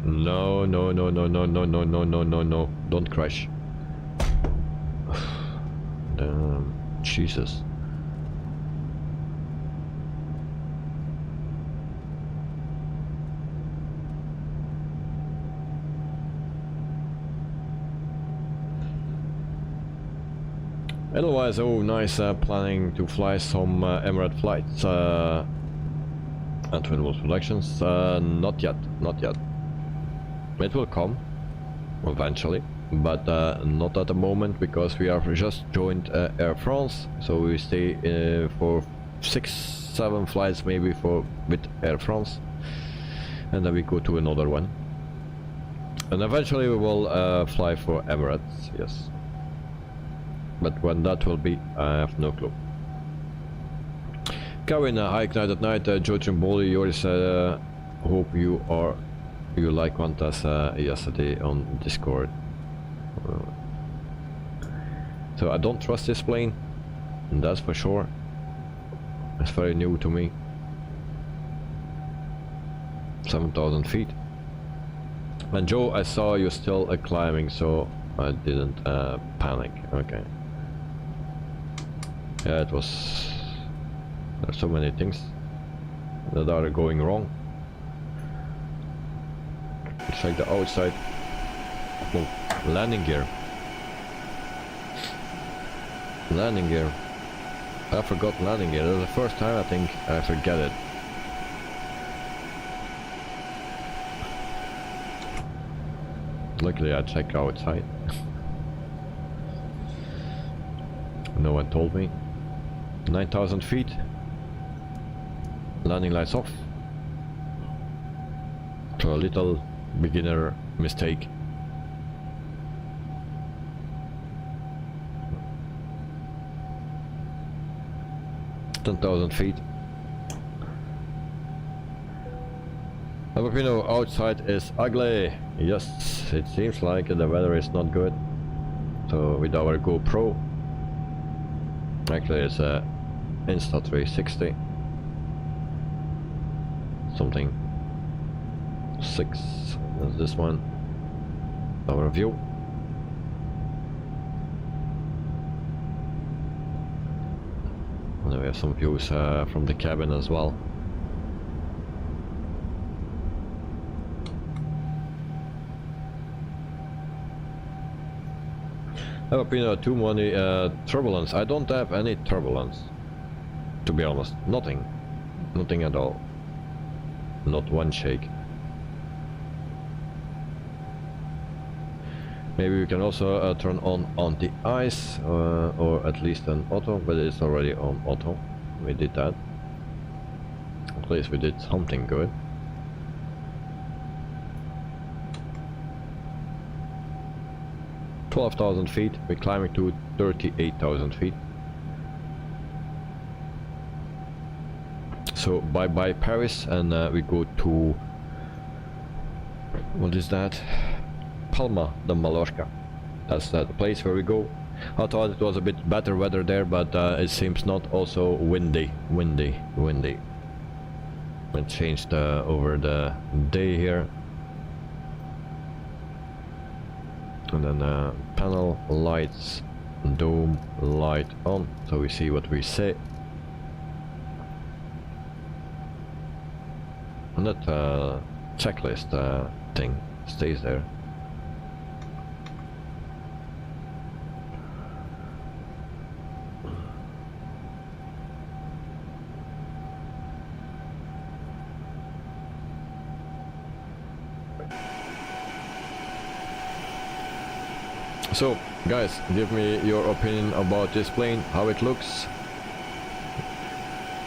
No, no, no, no, no, no, no, no, no, no, no. Don't crash. Damn. Jesus. Otherwise, oh, nice planning to fly some Emirates flights at Wittebols Productions. Not yet, not yet. It will come eventually, but not at the moment because we have just joined Air France, so we stay for 6-7 flights maybe with Air France, and then we go to another one, and eventually we will fly for Emirates, yes. But when that will be, I have no clue. Kevin, hi, Night at Night, Joe Chimboli, yours, hope you like Qantas yesterday on Discord. So I don't trust this plane, and that's for sure. It's very new to me. 7,000 feet. And Joe, I saw you still climbing, so I didn't panic. Okay. Yeah, it was... There's so many things that are going wrong. Check the outside. Oh, landing gear. Landing gear. I forgot landing it. It was the first time I think I forget it. Luckily I checked outside. No one told me. 9,000 feet. Landing lights off. So a little beginner mistake. $10,000 feet. Filipino outside is ugly. Yes, it seems like the weather is not good. So with our GoPro, actually it's a Insta360 something 6 is this one. Our view. And then we have some views from the cabin as well. I have been too many turbulence. I don't have any turbulence, to be honest. Nothing at all. Not one shake. Maybe we can also turn on the ice, or at least an auto, but it's already on auto. We did that. At least we did something good. $12,000 feet. We're climbing to 38,000 feet. So bye bye Paris, and we go to, what is that? Palma de Mallorca. That's the place where we go. I thought it was a bit better weather there, but it seems not. Also windy. It changed over the day here. And then panel lights, dome light on, so we see what we say. And that checklist thing stays there. So, guys, give me your opinion about this plane, how it looks.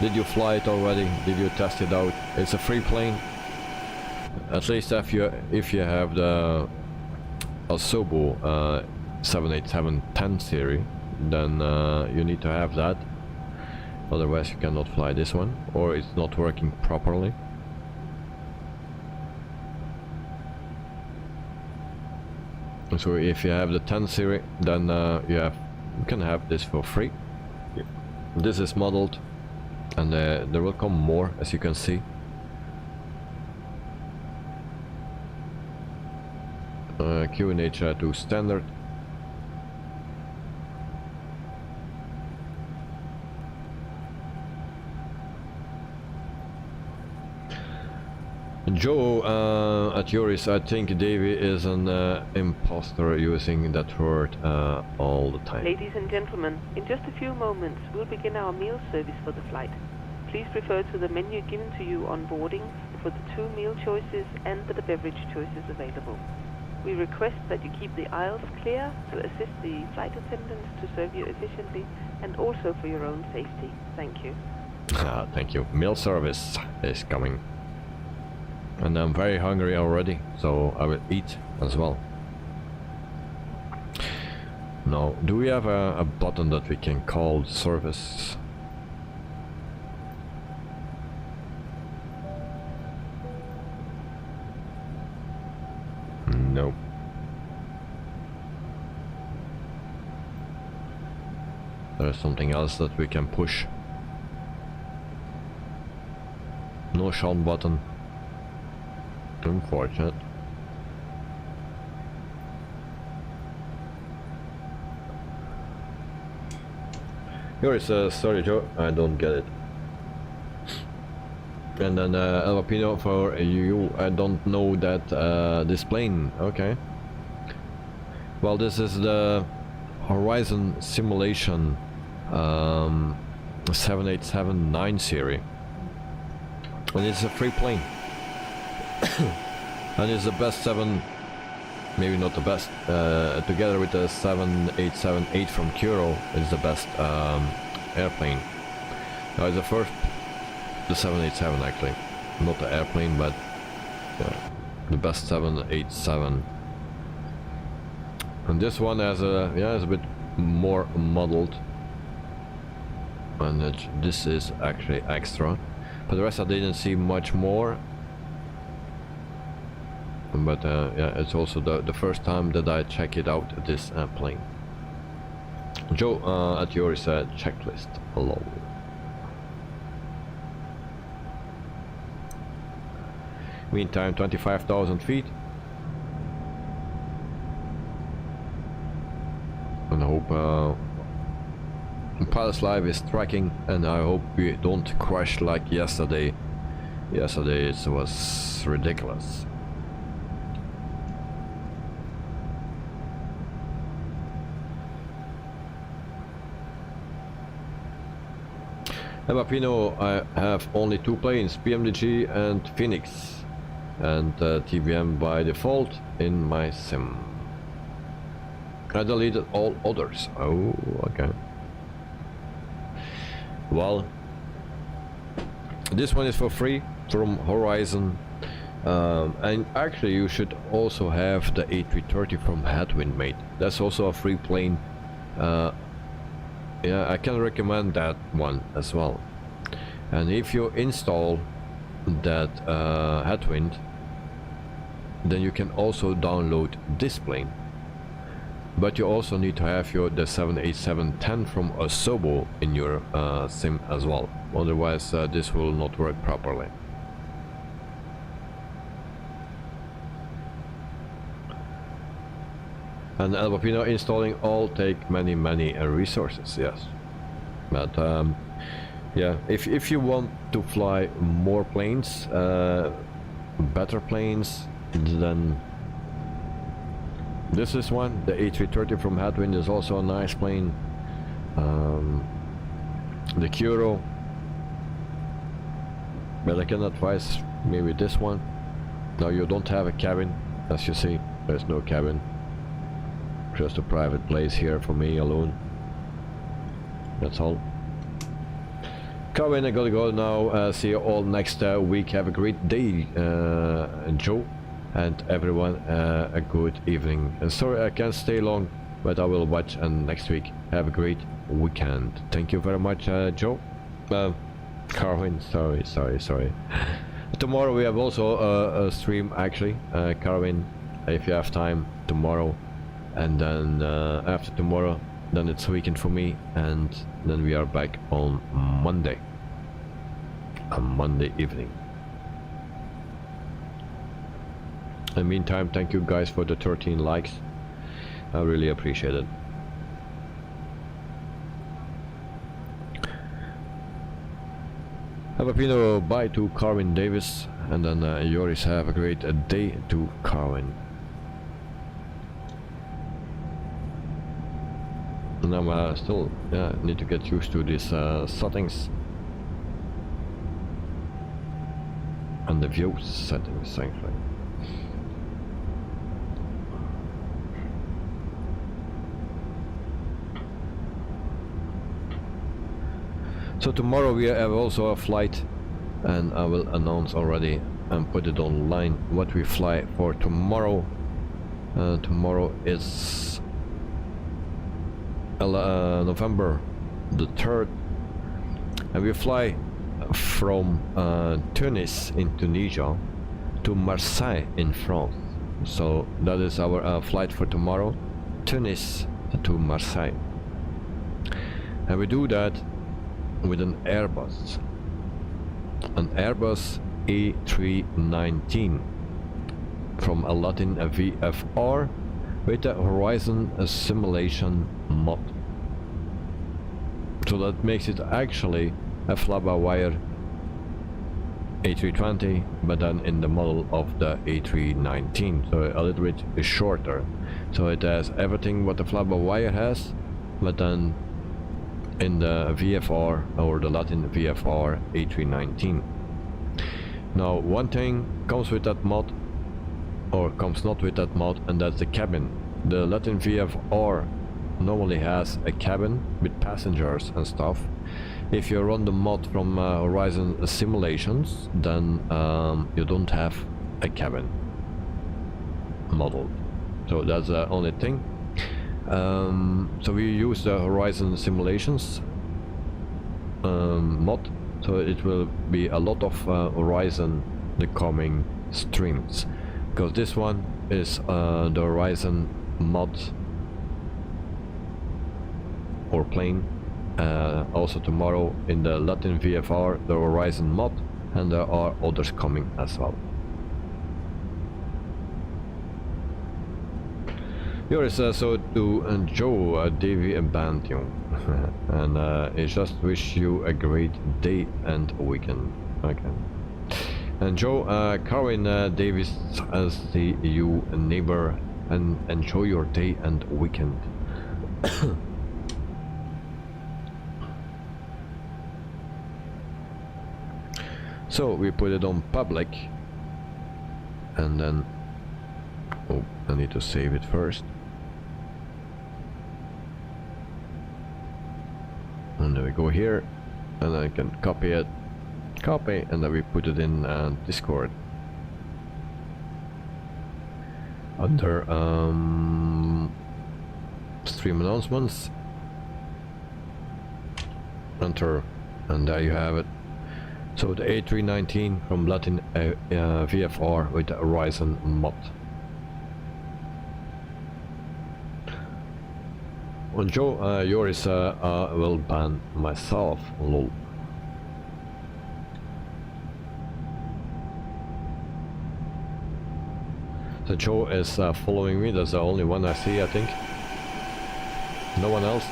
Did you fly it already? Did you test it out? It's a free plane. At least if you have the Asobo 787-10 series, then you need to have that. Otherwise you cannot fly this one, or it's not working properly. So if you have the 10 series, then you can have this for free. This is modeled, and there will come more, as you can see. QNH to standard. Joe at Yoris, I think Davey is an imposter using that word all the time. Ladies and gentlemen, in just a few moments we'll begin our meal service for the flight. Please refer to the menu given to you on boarding for the 2 meal choices and the beverage choices available. We request that you keep the aisles clear to assist the flight attendants to serve you efficiently, and also for your own safety. Thank you. Thank you. Meal service is coming. And I'm very hungry already, so I will eat as well. Now, do we have a button that we can call service? No. There's something else that we can push. No shout button. Unfortunate. Yours, sorry Joe, I don't get it. And then El Pino for you, I don't know that this plane, okay. Well, this is the Horizon Simulation 787-9 series, and it's a free plane. And it's the best maybe not the best, together with the 787-8 from Kuro, it's the best airplane. Now it's the 787 actually, not the airplane, but the best 787. And this one has is a bit more modeled, and this is actually extra. For the rest I didn't see much more. But yeah, it's also the first time that I check it out, this plane. Joe, at yours checklist. Hello. Meantime, 25,000 feet. And I hope Palace Live is tracking, and I hope we don't crash like yesterday. Yesterday it was ridiculous. Pino, I have only 2 planes, PMDG and Phoenix, and TBM by default in my sim. I deleted all others. Oh, okay. Well, this one is for free from Horizon, and actually you should also have the A330 from Headwind mate. That's also a free plane. Yeah, I can recommend that one as well. And if you install that Headwind, then you can also download this plane. But you also need to have the 787-10 from Asobo in your sim as well. Otherwise this will not work properly. And Albapino installing all take many resources, yes. But yeah, if you want to fly more planes, better planes, then this is one. The A330 from Headwind is also a nice plane. The Kuro, but I can advise maybe this one. Now you don't have a cabin, as you see, there's no cabin. Just a private place here for me alone. That's all. Carwin, I gotta go now. See you all next week. Have a great day, Joe, and everyone. A good evening. And sorry I can't stay long, but I will watch next week. Have a great weekend. Thank you very much, Joe. Carwin, sorry. Tomorrow we have also a stream actually, Carwin, if you have time tomorrow. And then after tomorrow, then it's weekend for me, and then we are back on Monday, evening. In the meantime, thank you guys for the 13 likes. I really appreciate it. Have a Pino bye to Carwin Davis, and then Joris, have a great day to Carwin. And I'm still need to get used to these settings and the view settings actually. So tomorrow we have also a flight, and I will announce already and put it online what we fly for tomorrow. Tomorrow is November the 3rd, and we fly from Tunis in Tunisia to Marseille in France. So that is our flight for tomorrow, Tunis to Marseille, and we do that with an Airbus A319 from a Latin VFR with a Horizon simulation mod. So that makes it actually a fly-by-wire A320, but then in the model of the A319, so a little bit shorter. So it has everything what the fly-by-wire has, but then in the VFR, or the Latin VFR A319. Now, one thing comes with that mod, or comes not with that mod, and that's the cabin. The Latin VFR normally has a cabin with passengers and stuff. If you run the mod from Horizon Simulations, then you don't have a cabin model. So that's the only thing. So we use the Horizon Simulations mod, so it will be a lot of Horizon the coming streams, because this one is the Horizon mod or plane. Also tomorrow in the Latin VFR the Horizon mod, and there are others coming as well. Yours so to Joe, Davy and Bantium, and I just wish you a great day and weekend. Okay. And Joe, Carwin Davis as the you neighbor, and enjoy your day and weekend. So we put it on public, and then, oh, I need to save it first. And then we go here, and I can copy it, and then we put it in Discord under stream announcements. Enter, and there you have it. So the A319 from Latin VFR with the Horizon mod. Well, Joe, yours will ban myself, lol. So Joe is following me, that's the only one I see, I think. No one else.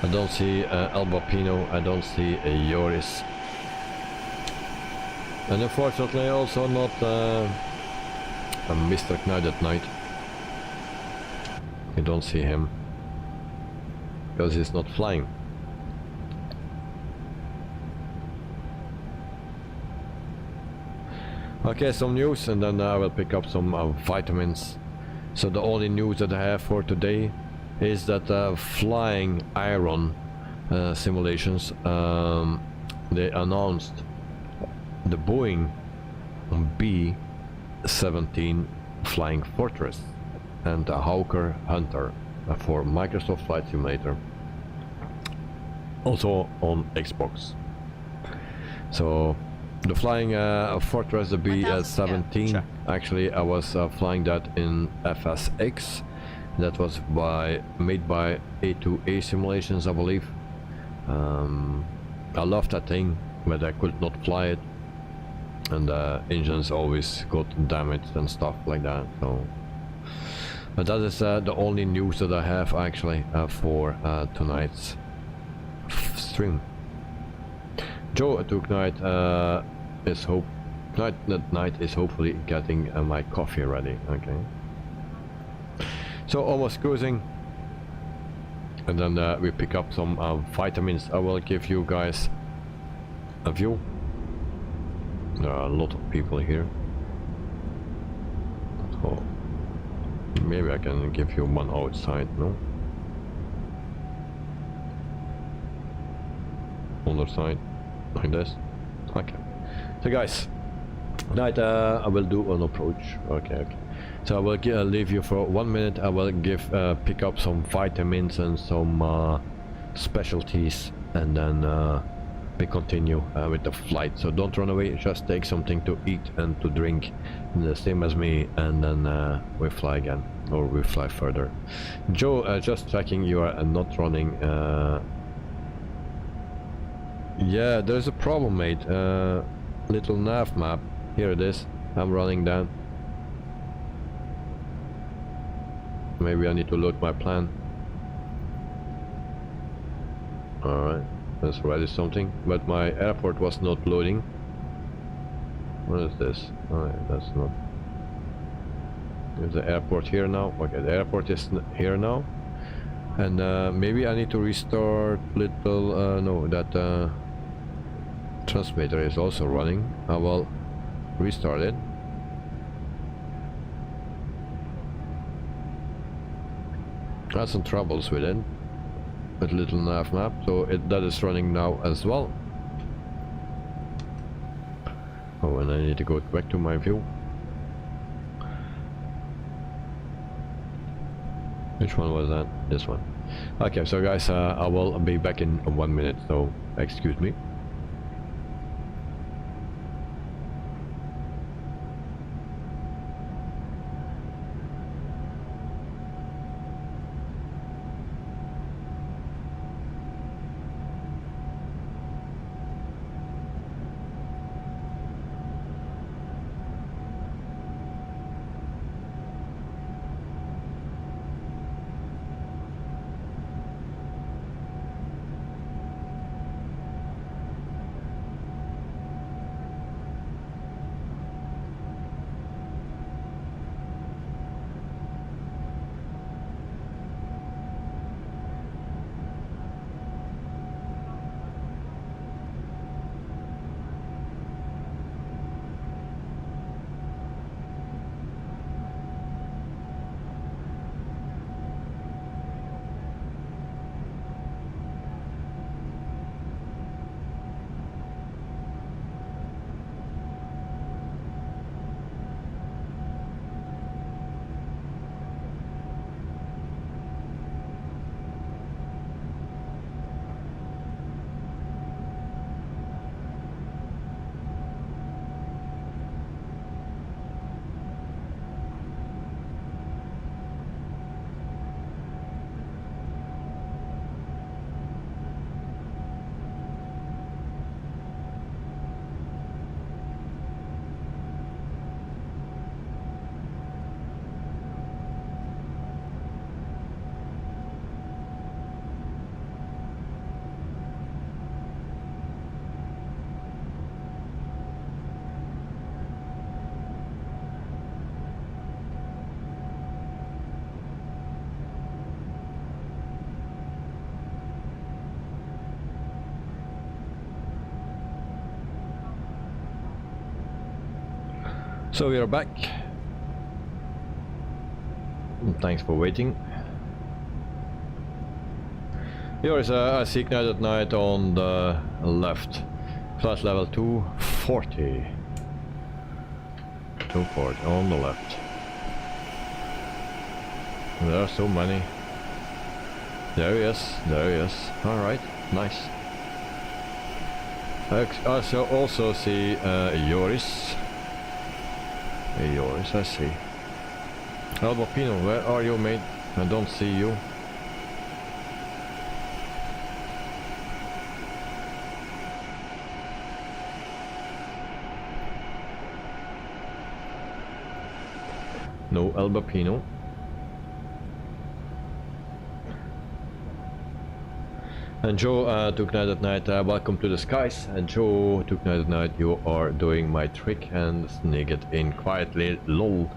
I don't see Alba Pino, I don't see Joris. And unfortunately also not Mr. Knight at night. You don't see him, because he's not flying. Okay, some news, and then I will pick up some vitamins. So the only news that I have for today is that Flying Iron simulations, they announced the Boeing B-17 Flying Fortress and the Hawker Hunter for Microsoft Flight Simulator, also on Xbox. So the Flying Fortress, the B-17, actually I was flying that in FSX. That was made by A2A Simulations, I believe. I love that thing, but I could not fly it, and the engines always got damaged and stuff like that. So, but that is the only news that I have actually for tonight's stream. Joe tonight night is hopefully getting my coffee ready. Okay. So almost cruising, and then we pick up some vitamins. I will give you guys a view. There are a lot of people here, so maybe I can give you one outside, no? Other side, like this. Okay. So guys, tonight I will do an approach. Okay. So I will leave you for 1 minute. I will pick up some vitamins and some specialties, and then we continue with the flight. So don't run away, just take something to eat and to drink, the same as me, and then we fly again, or we fly further. Joe, just checking you are not running. Yeah, there's a problem, mate. Little nav map, here it is. I'm running down. Maybe I need to load my plan. Alright, that's already something, but my airport was not loading. What is this? Oh, yeah, that's not. Is the airport here now? Okay, the airport is here now. And maybe I need to restart little, no, that transmitter is also running. I will restart it. I had some troubles with it, with little nav map, so that is running now as well. Oh, and I need to go back to my view. Which one was that? This one. Okay, so guys, I will be back in 1 minute, so excuse me. So we are back. Thanks for waiting. Here is a sea ignite at night on the left. Flight level 240. 240 on the left. There are so many. There he is, there he is. Alright, nice. I also see Joris. Hey Joris, I see. Albopino, where are you, mate? I don't see you. No Albopino. And Joe took night at night, welcome to the skies. And Joe took night at night, you are doing my trick and sneak it in quietly, lol.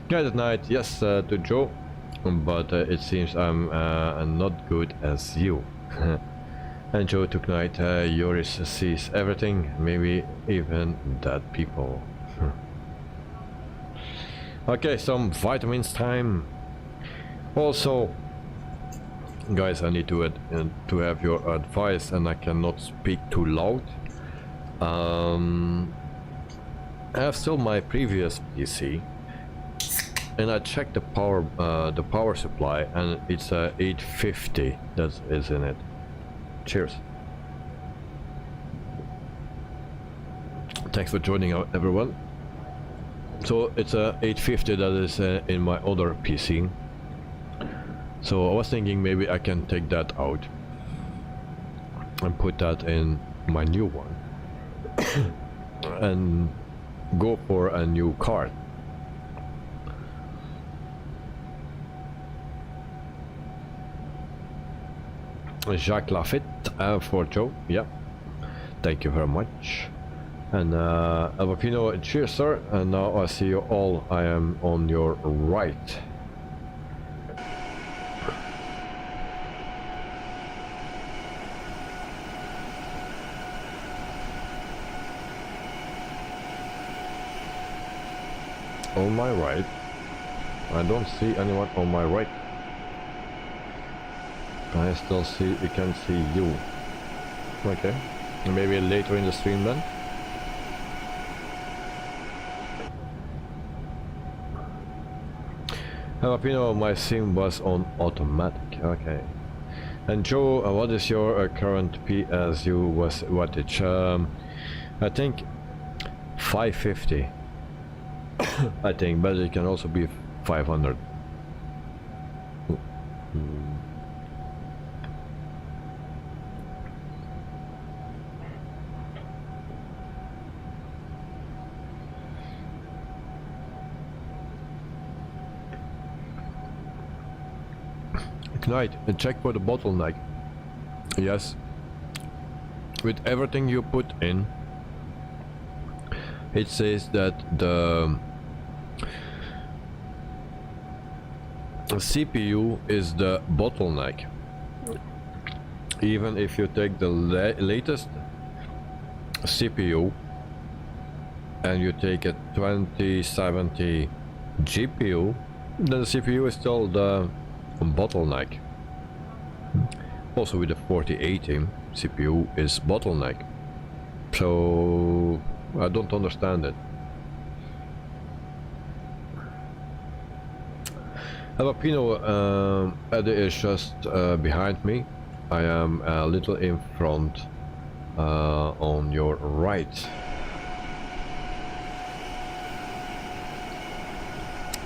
Night at night, yes, to Joe, but it seems I'm not good as you. And Joe took night, Joris sees everything, maybe even dead people. Okay, some vitamins time. Also, guys, I need to have your advice, and I cannot speak too loud. I have still my previous PC, and I checked the power supply, and it's a 850 that is in it. Cheers. Thanks for joining out, everyone. So it's a 850 that is in my other PC. So I was thinking maybe I can take that out and put that in my new one and go for a new card. Jacques Lafitte for Joe, yeah, thank you very much. And Albopino, cheers sir, and now I see you all. I am on your right. on my right. I don't see anyone on my right. I still see, we can see you. Okay, maybe later in the stream then. Jalapeno, my sim was on automatic. Okay. And Joe, what is your current PSU wattage? I think 550. I think, but it can also be 500. Ignite and check for the bottleneck. Yes. With everything you put in, it says that the CPU is the bottleneck. Even if you take the latest CPU and you take a 2070 GPU, then the CPU is still the bottleneck. Also with the 4080 CPU is bottleneck. So I don't understand it. Jalapeno, Eddie is just behind me. I am a little in front on your right.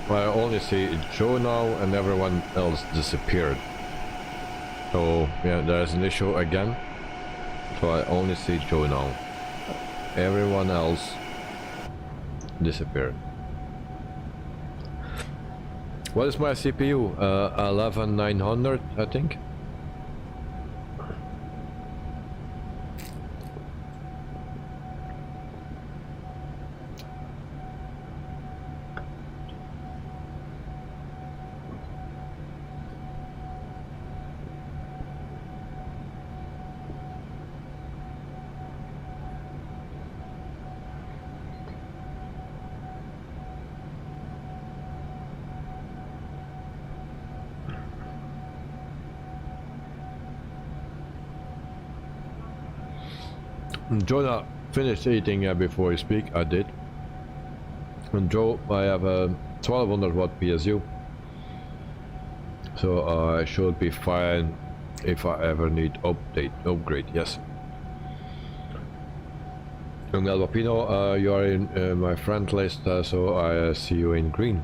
I only see Joe now and everyone else disappeared. So yeah, there's an issue again. So I only see Joe now. Everyone else disappeared. What is my CPU? 11900, I think. Jonah finished eating before you speak. I did. And Joe, I have a 1200 watt PSU, so I should be fine if I ever need upgrade. Yes. Young Jalapeno, you are in my friend list, so I see you in green.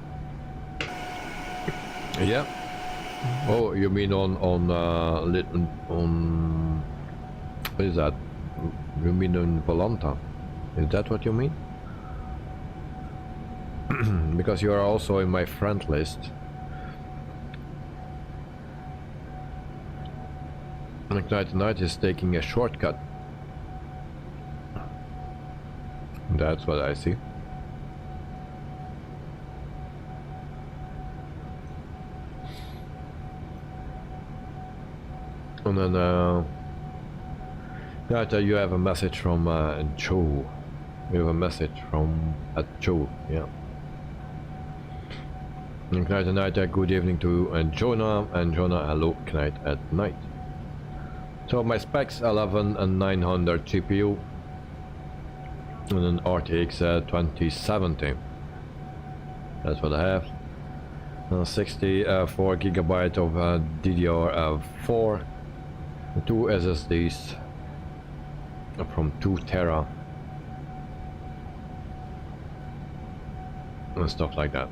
Yeah. Oh, you mean on what is that? You mean in Volanta? Is that what you mean? Because you are also in my friend list. Ignite Tonight is taking a shortcut. That's what I see. And then yeah, you have a message from Joe. You have a message from Joe, yeah. Ignite Tonight, good evening to you and Jonah, hello, Ignite at night. So my specs, 11900 GPU and an RTX 2070. That's what I have. 64 gigabyte of DDR4, 2 SSDs from 2 Tera and stuff like that.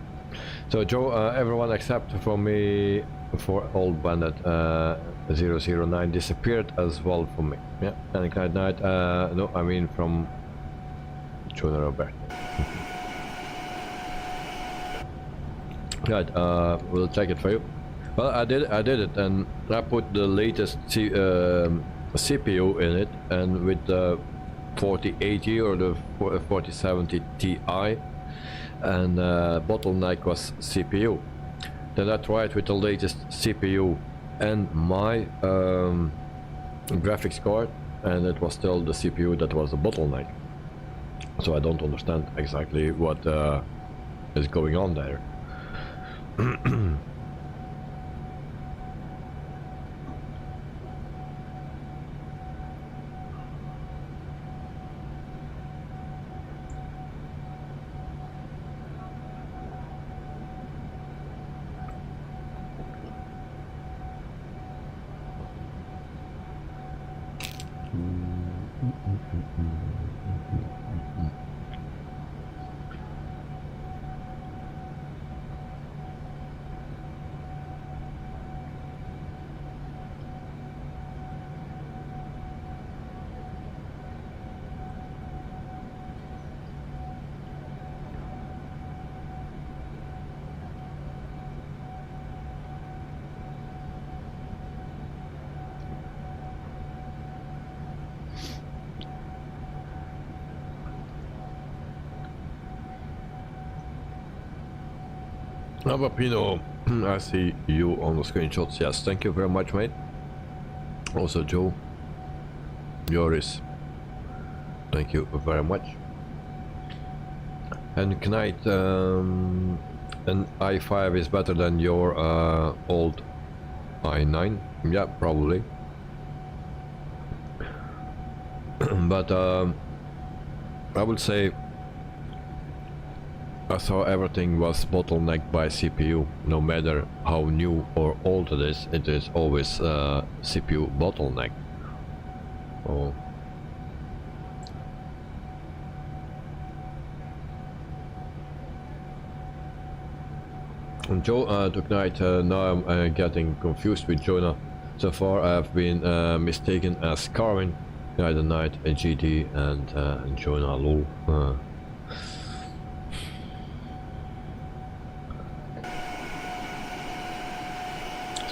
So Joe, everyone except for me, for old bandit 009 disappeared as well for me. Yeah, and Ignite Night, no, I mean from Jonah Robert. Right, we'll check it for you. Well, I did it, and I put the latest CPU in it, and with the 4080 or the 4070 Ti, and bottleneck was CPU. Then I tried with the latest CPU and my graphics card, and it was still the CPU that was the bottleneck. So I don't understand exactly what is going on there. Pino, I see you on the screenshots. Yes, thank you very much, mate. Also, Joe, Joris, thank you very much. And Knight, an i5 is better than your old i9. Yeah, probably. But I would say I saw everything was bottlenecked by CPU. No matter how new or old it is always CPU bottleneck. Oh. And Joe took night. Now I'm getting confused with Jonah. So far I've been mistaken as Carvin, the Knight, GT, and Jonah lol.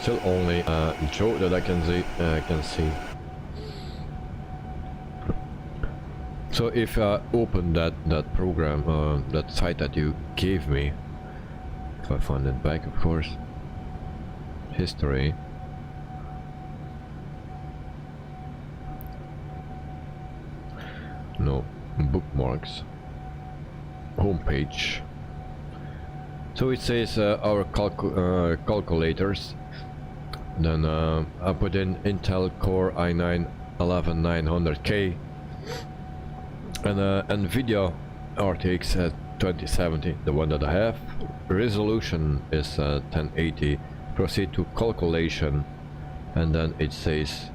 Still only Joe that I can see. So if I open that program, that site that you gave me, if I find it back, of course, history. No, bookmarks, homepage. So it says our calculators. Then I put in Intel Core i9 11900K and NVIDIA RTX 2070, the one that I have. Resolution is 1080. Proceed to calculation, and then it says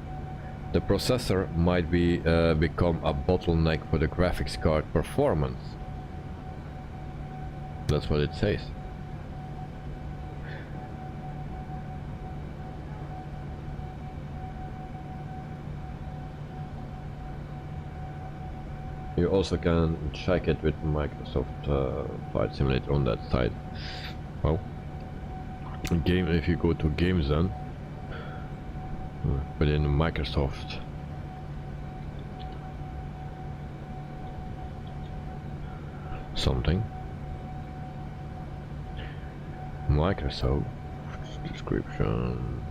the processor might be become a bottleneck for the graphics card performance. That's what it says. You also can check it with Microsoft Flight Simulator on that site. Well, game, if you go to games then, within Microsoft. Something. Microsoft description.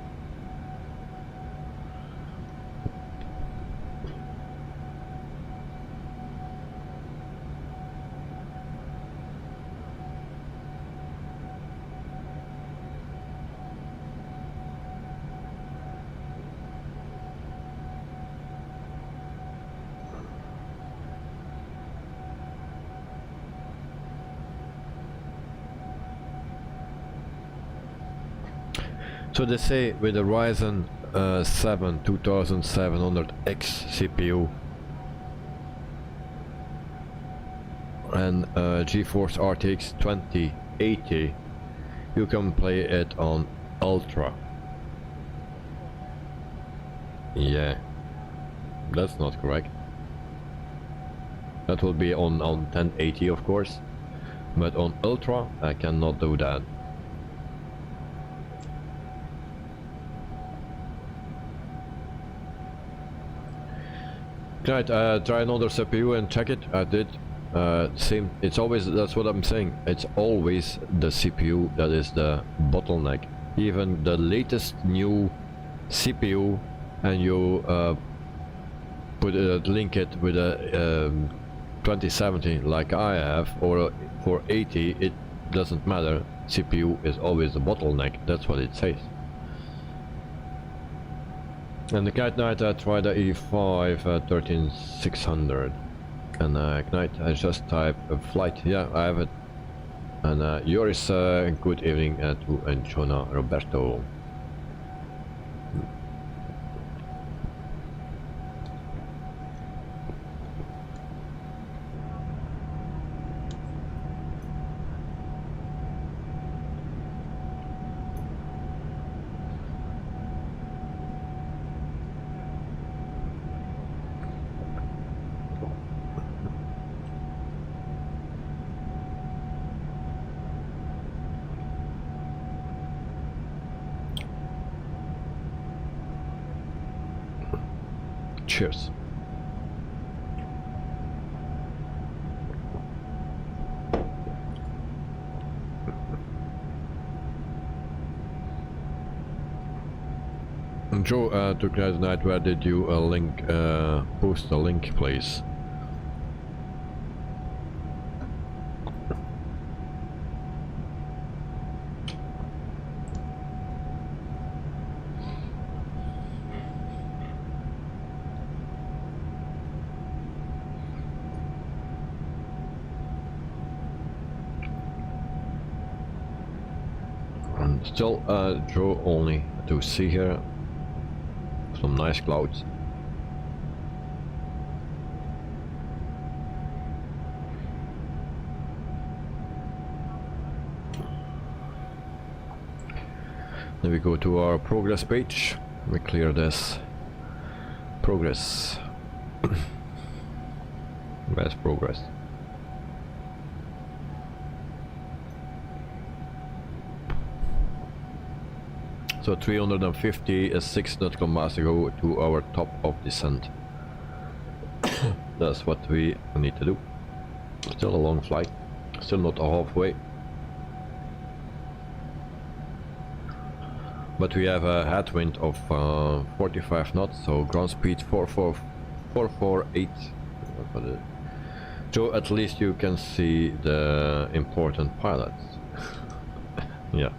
So they say with the Ryzen 7 2700X CPU and GeForce RTX 2080, you can play it on Ultra. Yeah, that's not correct. That will be on 1080 of course, but on Ultra I cannot do that. Right, try another CPU and check it. I did. Same. It's always, that's what I'm saying. It's always the CPU that is the bottleneck. Even the latest new CPU, and you link it with a 2070 like I have, or for 80, doesn't matter. CPU is always the bottleneck. That's what it says. And the Cat Knight I tried the E5 13600. And Knight, I just type a flight. Yeah, I have it. And yours, good evening to Jonah Roberto. Cheers. Joe, to Cat Knight, where did you post the link, please? And still, Joe, only to see here some nice clouds. Then we go to our progress page. We clear this. Progress. Where's progress? So 350 is 6 knot commas to go to our top of descent. That's what we need to do. Still a long flight. Still not halfway. But we have a headwind of 45 knots, so ground speed 448. So at least you can see the important pilots. Yeah.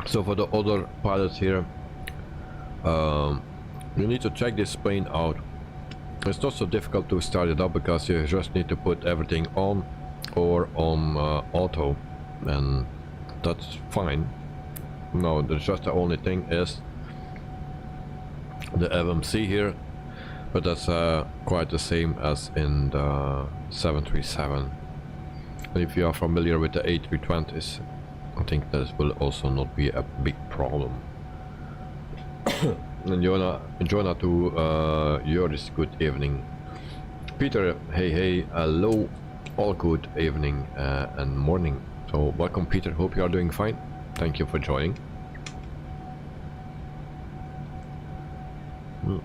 So for the other pilots here, you need to check this plane out. It's not so difficult to start it up because you just need to put everything on or on auto, and that's fine. No, there's just the only thing is the FMC here, but that's quite the same as in the 737. And if you are familiar with the A320s, I think this will also not be a big problem. And Jonah to yours, good evening. Peter, hey, hello, all good evening and morning. So welcome Peter, hope you are doing fine. Thank you for joining. Oh.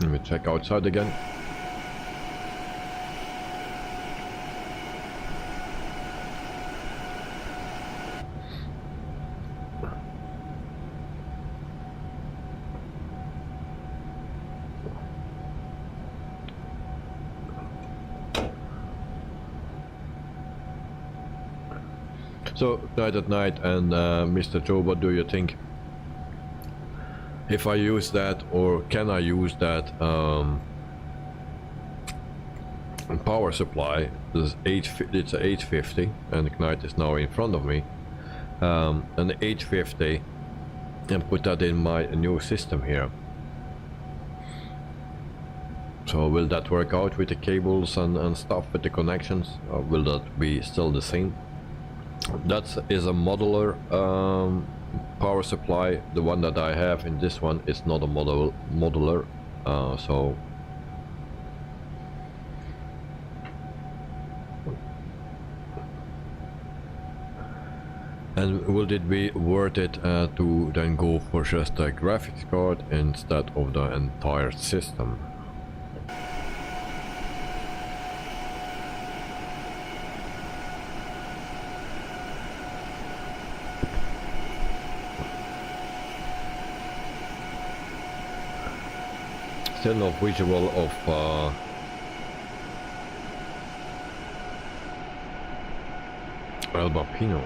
Let me check outside again. So, night at night, and Mr. Joe, what do you think? If I use that, or can I use that power supply? This it's a 850, and Ignite is now in front of me. An 850, and put that in my new system here. So will that work out with the cables and stuff, with the connections, or will that be still the same? That is a modular power supply. The one that I have in this one is not a modular, so and will it be worth it to then go for just a graphics card instead of the entire system? Still no visual of El Bapino.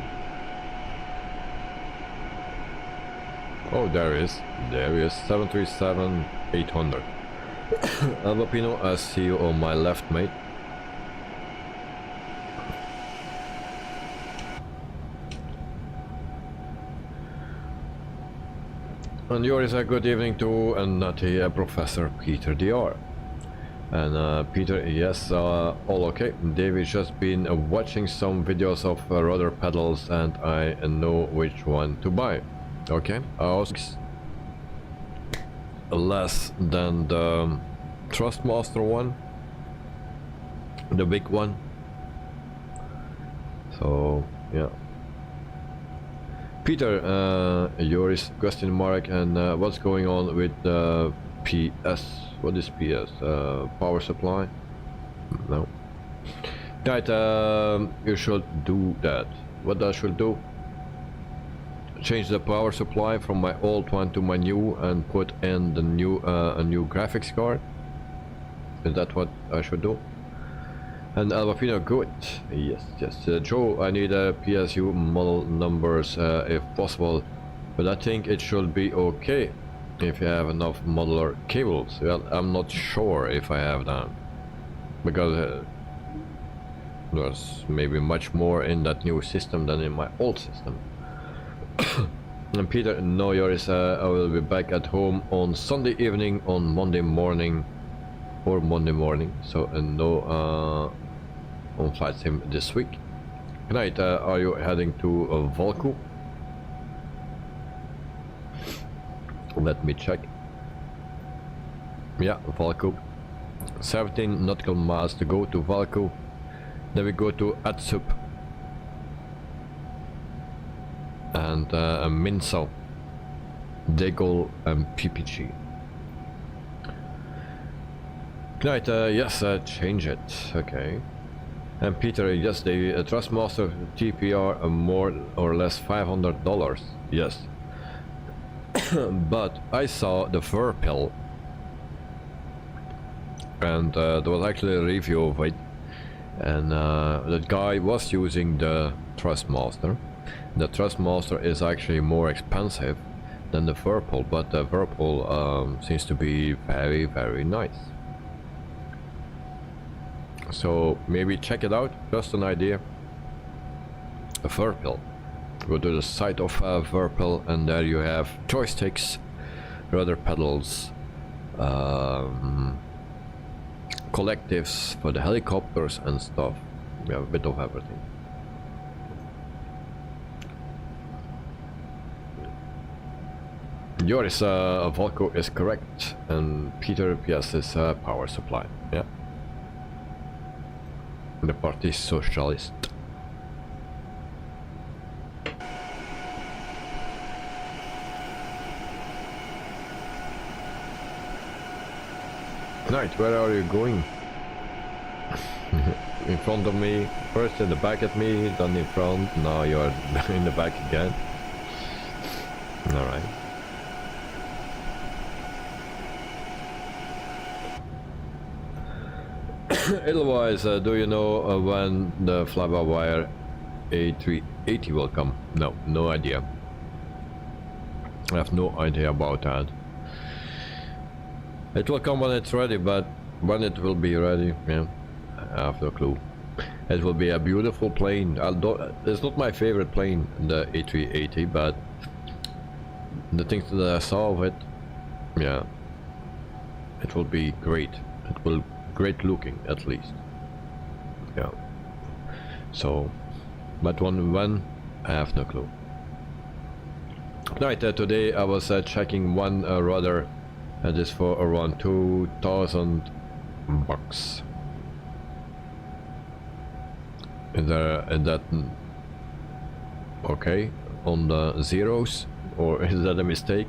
Oh, there is 737-800. El Bapino, I see you on my left, mate. And yours a good evening to Nutty Professor Peter DR. And Peter, yes, all okay. David's just been watching some videos of rudder pedals, and I know which one to buy. Okay, less than the Trustmaster one, the big one. So yeah. Peter, yours question mark, and what's going on with PS? What is PS? Power supply? No. Right, you should do that. What I should do? Change the power supply from my old one to my new, and put in the new a new graphics card. Is that what I should do? And Albafino, good. Yes, yes. Joe, I need PSU model numbers if possible, but I think it should be okay if you have enough modular cables. Well, I'm not sure if I have them, because there's maybe much more in that new system than in my old system. And Peter, no yours, I will be back at home on Sunday evening, on Monday morning, or Monday morning, so no on flight sim this week. Good night. Are you heading to Valku? Let me check. Yeah, Valku. 17 nautical miles to go to Valku. Then we go to Atsup and Minso, Degol, and PPG. Good night. Yes, change it. Okay. And Peter, yes, the Trustmaster TPR more or less $500. Yes. But I saw the Verpil, and there was actually a review of it, and that guy was using the Trustmaster. The Trustmaster is actually more expensive than the Verpil, but the Verpil seems to be very, very nice. So maybe check it out, just an idea. Verpil. Go to the site of Verpil, and there you have joysticks, rudder pedals, collectives for the helicopters and stuff. We have a bit of everything. Yours, Volko is correct, and Peter, yes, is power supply. Yeah. The Party Socialist. Knight, where are you going? In front of me, first in the back at me, then in front, now you're in the back again. Alright. Otherwise, do you know when the fly-by-wire A380 will come? No, no idea. I have no idea about that. It will come when it's ready, but when it will be ready, yeah, I have no clue. It will be a beautiful plane. It's not my favorite plane, the A380, but the things that I saw of it, yeah, it will be great. It will great looking, at least. Yeah. So, but when I have no clue. Right, today I was checking one rudder. This for around 2,000 bucks. Is that okay on the zeros, or is that a mistake?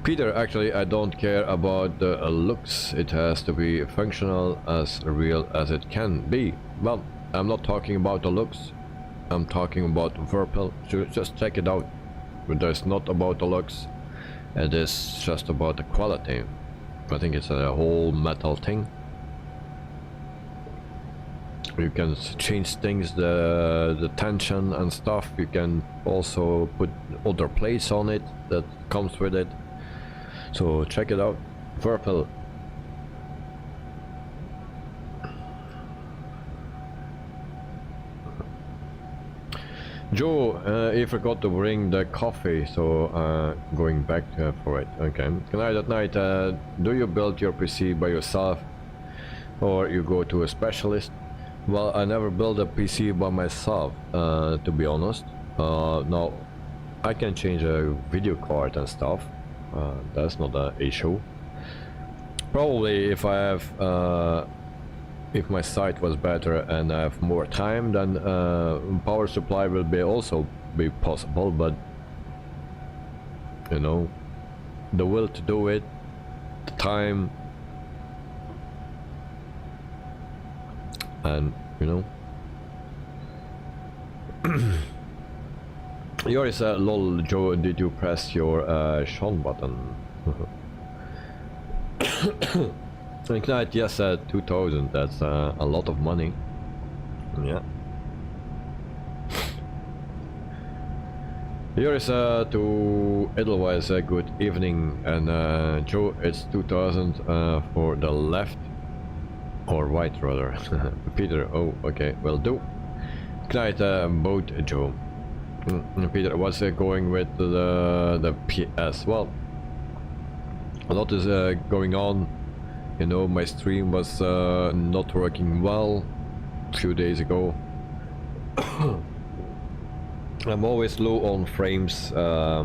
Peter, actually I don't care about the looks. It has to be functional, as real as it can be. Well, I'm not talking about the looks. I'm talking about Whirlpool. So just check it out. It's not about the looks. It is just about the quality. I think it's a whole metal thing. You can change things, the tension and stuff. You can also put other plates on it that comes with it. So check it out. Whirlpool. Joe, he forgot to bring the coffee, so going back for it. Okay. Good night. At night, do you build your PC by yourself, or you go to a specialist? Well, I never build a PC by myself, to be honest. Now, I can change a video card and stuff. That's not an issue. Probably if I have if my site was better and I have more time, then power supply will also be possible, but you know, the will to do it, the time, and you know. Yours lol, Joe, did you press your Sean button? Ignite, yes, 2,000, that's a lot of money. Yeah. Here is to Edelweiss, good evening, and Joe, it's 2,000 for the left, or right rather. Peter, oh, okay, will do. Ignite, both Joe. Peter, what's going with the PS? Well, a lot is going on. You know, my stream was not working well a few days ago. I'm always low on frames. I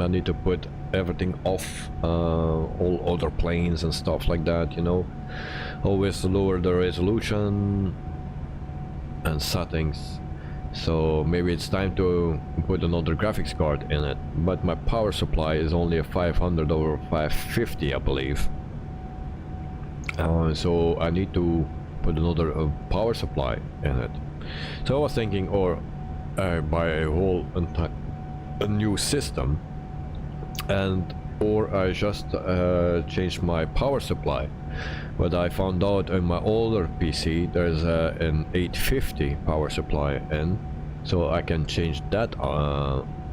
need to put everything off, all other planes and stuff like that, you know. Always lower the resolution and settings. So maybe it's time to put another graphics card in it. But my power supply is only a 500 over 550, I believe. So I need to put another power supply in it. So I was thinking, or buy a whole a new system, and or I just change my power supply. But I found out in my older PC there's an 850 power supply in, so I can change that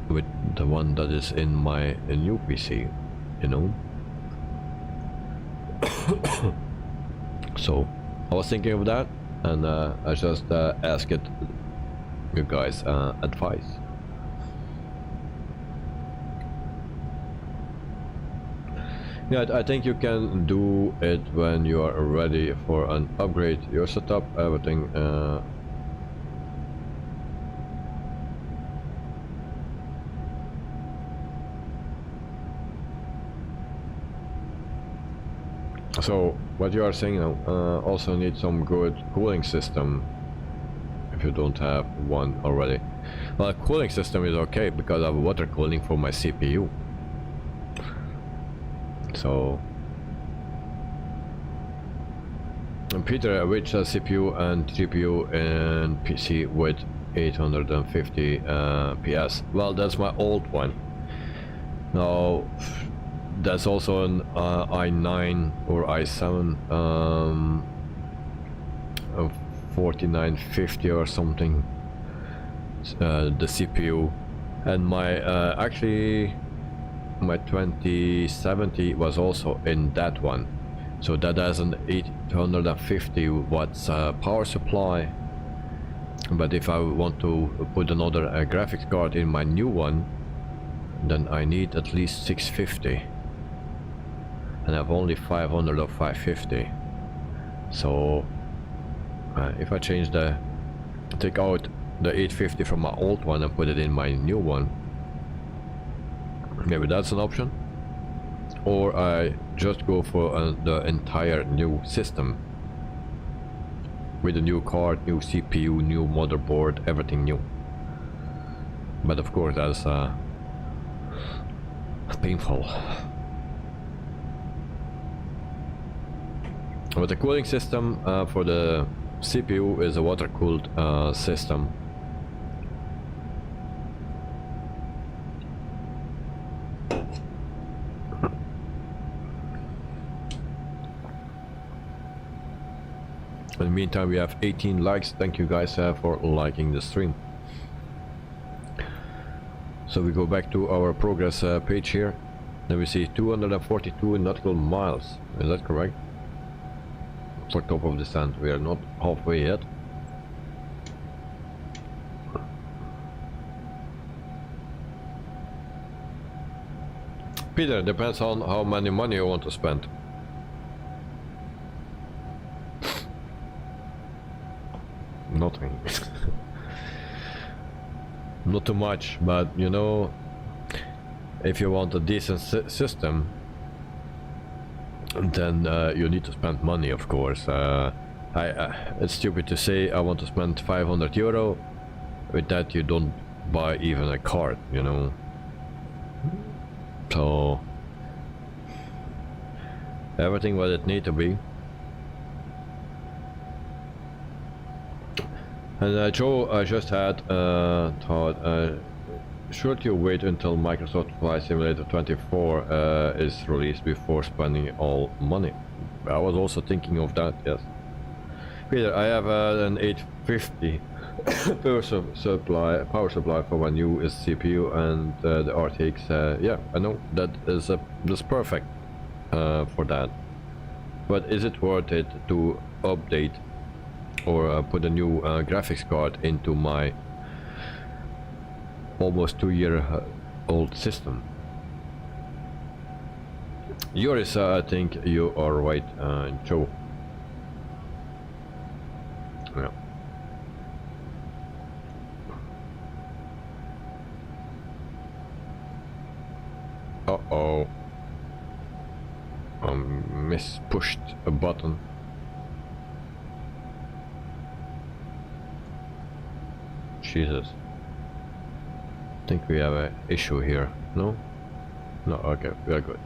with the one that is in my new PC, you know. So I was thinking of that, and I just asked you guys advice. Yeah, I think you can do it when you are ready for an upgrade. Your setup, everything. So what you are saying now, also need some good cooling system if you don't have one already. Well, a cooling system is okay because I have water cooling for my CPU. So Peter, which CPU and GPU in PC with 850 PS? Well, that's my old one. Now, that's also an i9 or i7 4950 or something, the CPU, and my actually my 2070 was also in that one, so that has an 850 watts power supply. But if I want to put another graphics card in my new one, then I need at least 650, and I have only 500 or 550. So if I take out the 850 from my old one and put it in my new one, maybe that's an option. Or I just go for the entire new system with a new card, new CPU, new motherboard, everything new. But of course that's painful. But the cooling system for the CPU is a water-cooled system. In the meantime, we have 18 likes. Thank you guys for liking the stream. So we go back to our progress page here. Then we see 242 nautical miles. Is that correct? For top of the stand. We are not halfway yet. Peter, depends on how many money you want to spend. Nothing. Not too much, but you know, if you want a decent system, then you need to spend money, of course. It's stupid to say I want to spend 500 euro. With that you don't buy even a card, you know. So everything what it need to be. And Joe, I just had thought, should you wait until Microsoft Flight Simulator 24 is released before spending all money? I was also thinking of that, yes. Peter, I have an 850 power supply for my new CPU and the RTX. Yeah, I know that is that's perfect for that. But is it worth it to update or put a new graphics card into my almost 2-year-old system? Yoris, I think you are right, Joe. Yeah. Uh-oh. Mispushed a button. Jesus. I think we have an issue here. No? No, okay, we are good.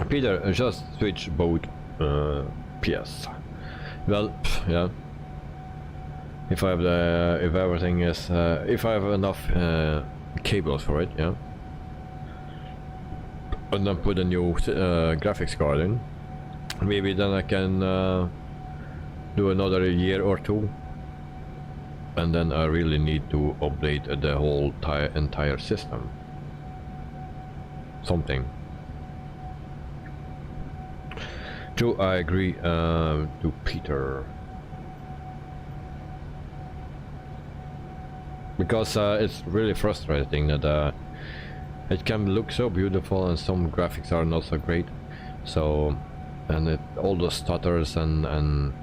Peter, just switch both PS. Well, yeah. If I have the, if everything is, if I have enough cables for it, yeah. And then put a new graphics card in. Maybe then I can do another year or two, and then I really need to update the whole entire system. Joe, I agree to Peter. Because it's really frustrating that it can look so beautiful and some graphics are not so great. So, and it all the stutters and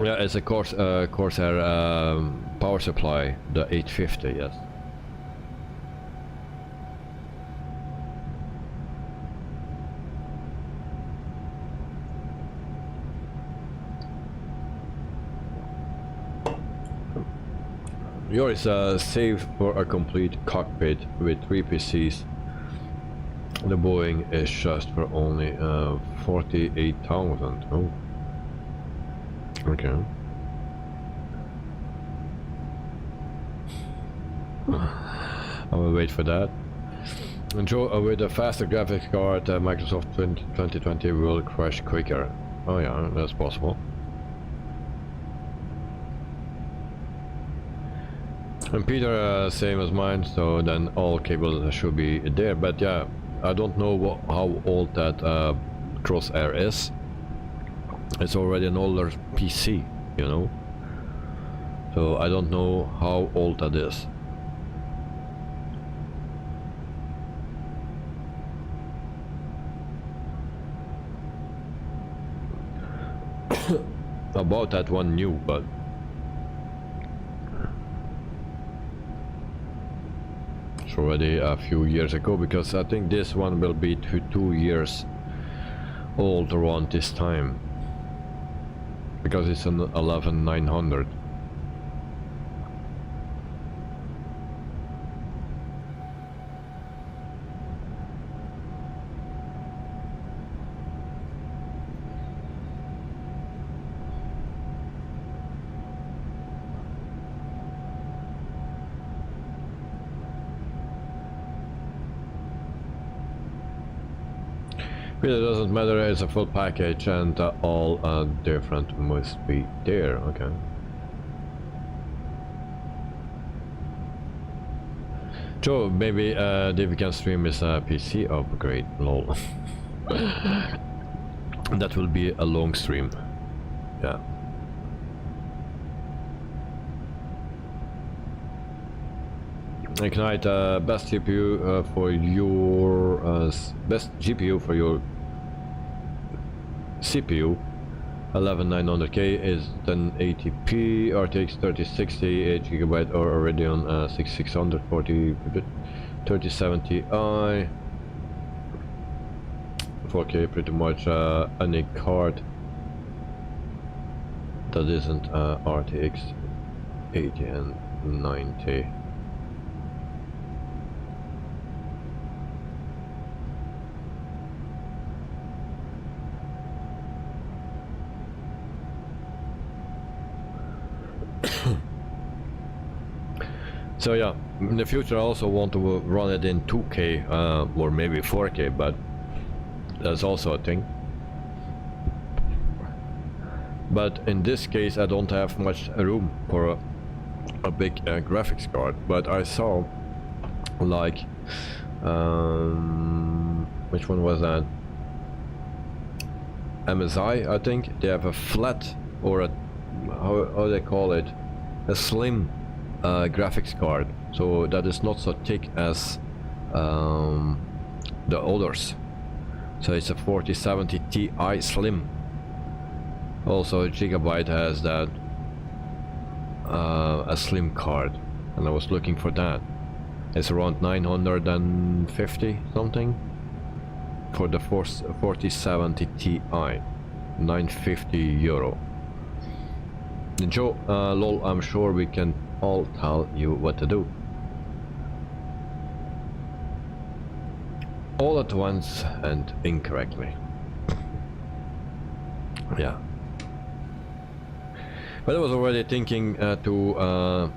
yeah, it's a Corsair power supply, the 850, yes. Yours is save for a complete cockpit with 3 PCs. The Boeing is just for only 48,000. Oh. Okay. I will wait for that. And Joe, with a faster graphics card, Microsoft 2020 will crash quicker. Oh yeah, that's possible. And Peter, same as mine, so then all cables should be there. But yeah, I don't know how old that Crosshair is. It's already an older PC, you know. So I don't know how old that is. About that one new, but it's already a few years ago, because I think this one will be 2 years old around this time, because it's an 11900. Really doesn't matter, it's a full package, and all different must be there. Okay. Joe, maybe David can stream his PC upgrade. Lol. That will be a long stream. Yeah. Ignite best GPU for your best GPU for your CPU. 11900K is 1080p RTX 3060 8GB or Radeon 6600 3070i. 4K pretty much any card that isn't RTX 80 and 90. So yeah, in the future I also want to run it in 2K or maybe 4K, but that's also a thing. But in this case I don't have much room for a big graphics card, but I saw like which one was that? MSI, I think they have a flat, or a how they call it, a slim graphics card, so that is not so thick as the others. So it's a 4070 Ti Slim. Also Gigabyte has that a slim card, and I was looking for that. It's around 950 something for the 4070 Ti, 950 euro. Joe, lol, I'm sure we can all tell you what to do. All at once and incorrectly. Yeah. But I was already thinking to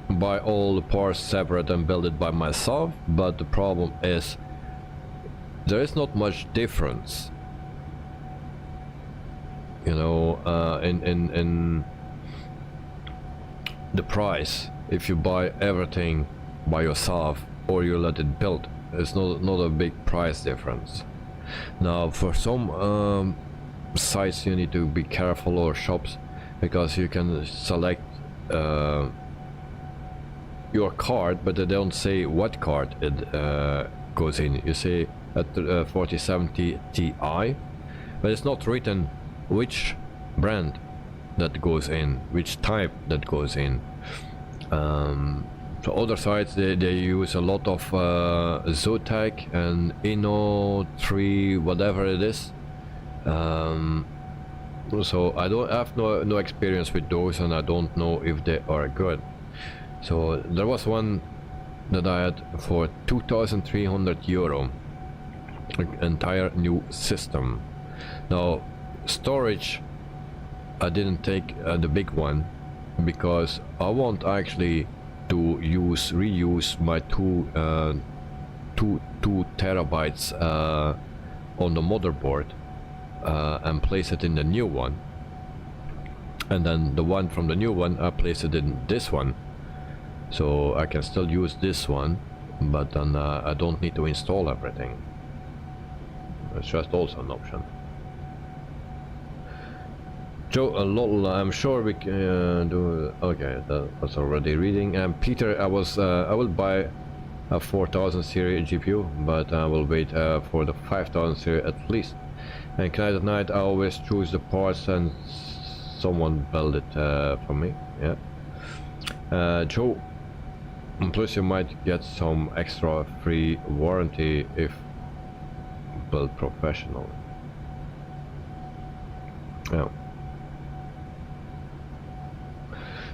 buy all the parts separate and build it by myself, but the problem is there is not much difference, you know, in the price if you buy everything by yourself or you let it build. It's not a big price difference. Now for some sites you need to be careful, or shops, because you can select your card, but they don't say what card it goes in. You say at 4070 Ti, but it's not written which brand that goes in, which type that goes in. So other sites they use a lot of Zotac and Inno 3 whatever it is. So I don't have no experience with those, and I don't know if they are good. So there was one that I had for 2,300 euro, entire new system. Now storage, I didn't take the big one because I want actually to reuse my two terabytes on the motherboard and place it in the new one, and then the one from the new one I place it in this one, so I can still use this one, but then I don't need to install everything. It's just also an option. Joe, lol, I'm sure we can do. Okay, that's already reading. And Peter, I will buy a 4000 series GPU, but I will wait for the 5000 series at least. And at night I always choose the parts and someone build it for me. Yeah. Joe, plus you might get some extra free warranty if built professionally. Yeah.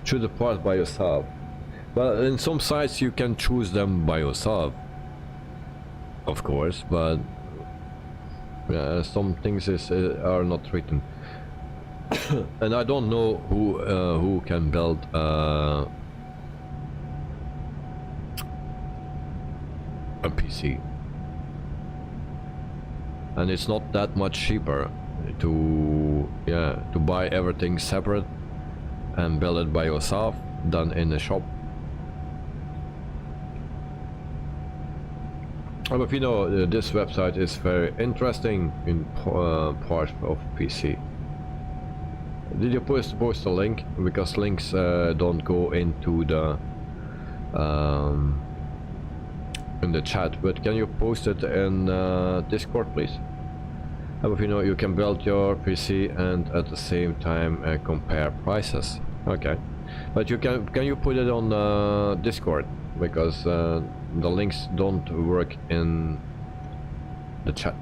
Choose the parts by yourself. Well, in some sites you can choose them by yourself, of course, but some things are not written. And I don't know who can build a PC, and it's not that much cheaper to buy everything separate and build it by yourself than in a shop. But you know, this website is very interesting in part of PC. Did you post a link? Because links don't go into the in the chat, but can you post it in Discord, please? But you know, you can build your PC and at the same time compare prices. Okay, but can you put it on Discord, because the links don't work in the chat.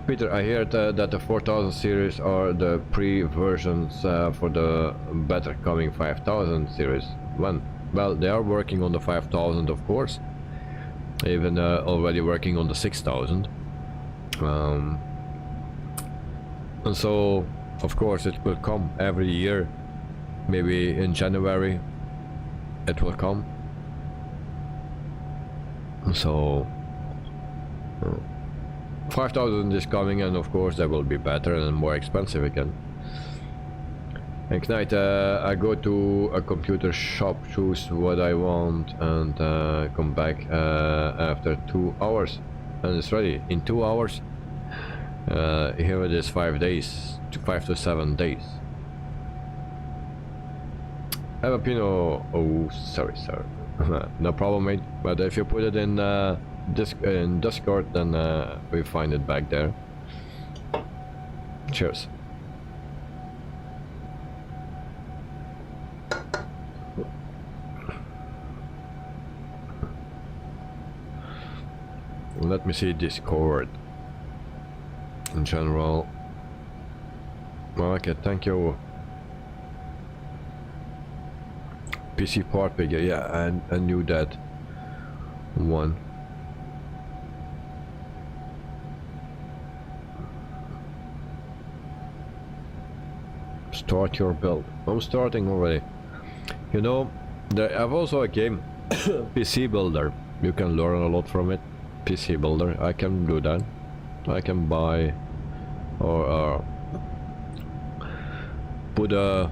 Peter, I heard that the 4000 series are the pre-versions for the better coming 5000 series. Well, they are working on the 5000, of course, even already working on the 6000. And so of course it will come every year. Maybe in January it will come. So 5000 is coming, and of course they will be better and more expensive again. And tonight I go to a computer shop, choose what I want, and come back after 2 hours, and it's ready in 2 hours. Here it is 5 days, 5 to 7 days. Have a Pino. Oh, sorry. No problem, mate. But if you put it in Discord, then we find it back there. Cheers. Let me see Discord. In general. Okay, thank you. PC part figure, yeah, I knew that one. Start your build. I'm starting already. You know, I have also a game, PC Builder. You can learn a lot from it. PC Builder, I can do that. I can buy or put a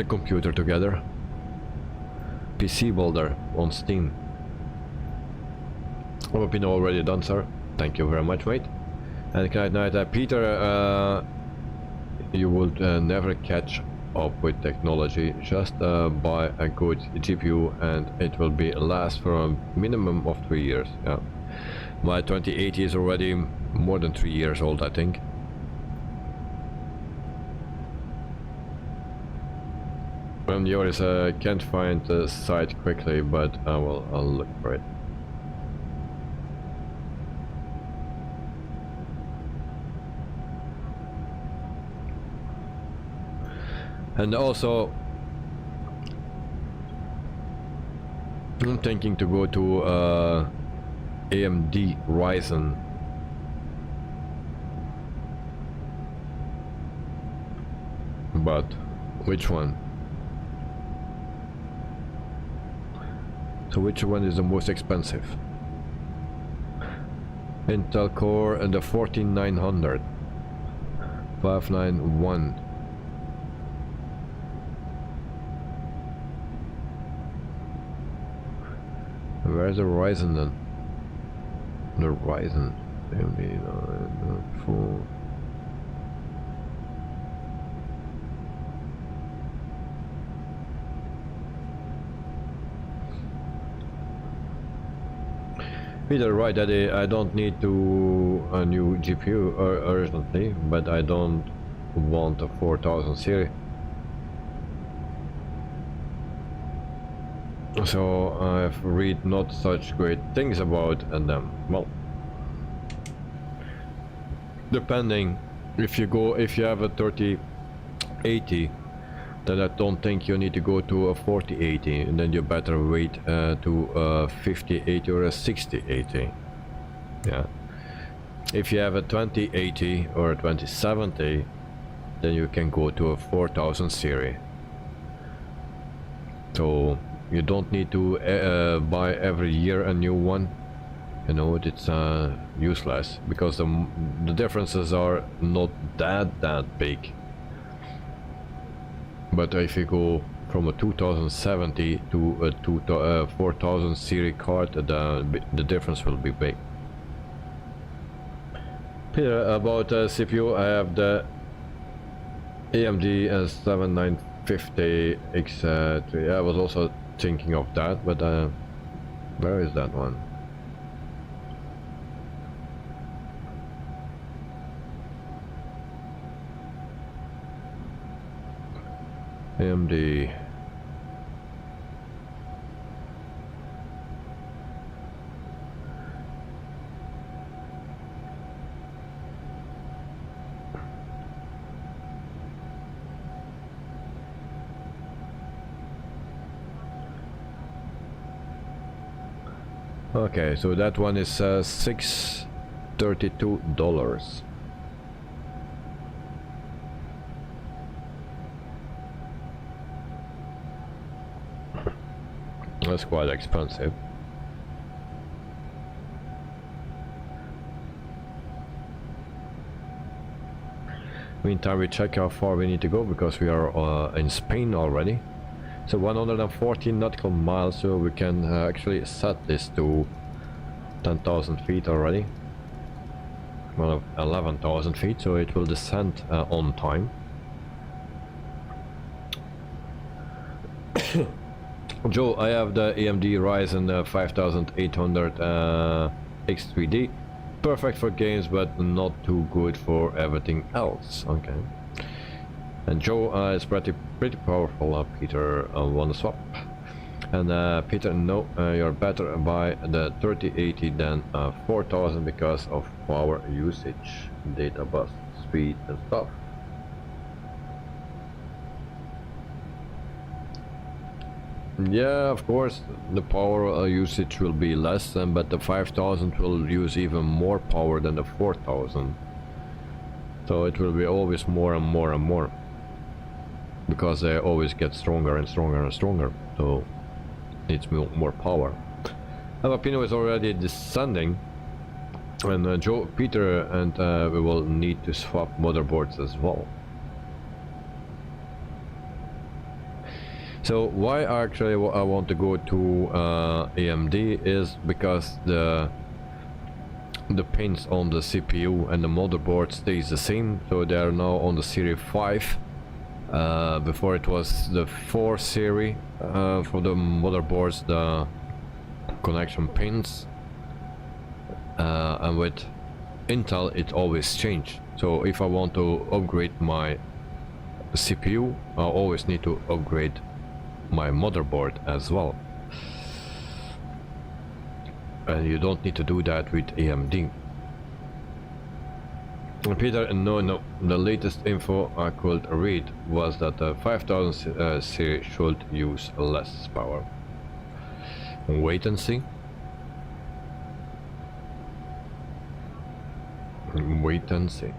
computer together. PC Builder on Steam. I've been already done, sir. Thank you very much, mate. And good night, Peter. You will never catch up with technology. Just buy a good GPU and it will be last for a minimum of 3 years. Yeah, my 2080 is already more than 3 years old, I think. And yours can't find the site quickly, but I'll look for it. And also I'm thinking to go to AMD Ryzen. But which one? So which one is the most expensive? Intel Core and the 14900 591. Where's the Ryzen then? The Ryzen. Full. Peter, right, that I don't need to a new GPU urgently, but I don't want a 4000 series. So I've read not such great things about them. Well, depending if you have a 3080, then I don't think you need to go to a 4080, and then you better wait to a 5080 or a 6080. Yeah. If you have a 2080 or a 2070, then you can go to a 4000 series. So you don't need to buy every year a new one. You know, it's useless because the differences are not that big. But if you go from a 2070 to a 4000 series card, the difference will be big. Peter, about CPU, I have the AMD S7950X3. I was also thinking of that, but where is that one? AMD. Okay, so that one is $632. That's quite expensive. Meantime, we check how far we need to go because we are in Spain already. So 114 nautical miles, so we can actually set this to 10,000 feet already. Well, 11,000 feet, so it will descend on time. Joe, I have the AMD Ryzen 5800 X3D. Perfect for games, but not too good for everything else. Okay. And Joe is pretty powerful. Peter, wanna swap? And Peter, no, you're better buy the 3080 than 4000 because of power usage, data bus speed and stuff. Yeah, of course, the power usage will be less, but the 5000 will use even more power than the 4000. So it will be always more and more and more. Because they always get stronger and stronger and stronger. So it needs more power. Jalapeno is already descending. And Joe, Peter, and we will need to swap motherboards as well. So why actually I want to go to AMD is because the pins on the CPU and the motherboard stays the same, so they are now on the series 5. Before it was the 4 series for the motherboards, the connection pins, and with Intel it always changed. So if I want to upgrade my CPU, I always need to upgrade my motherboard as well, and you don't need to do that with AMD. Peter, no. The latest info I could read was that the 5000 series should use less power. Wait and see. Wait and see.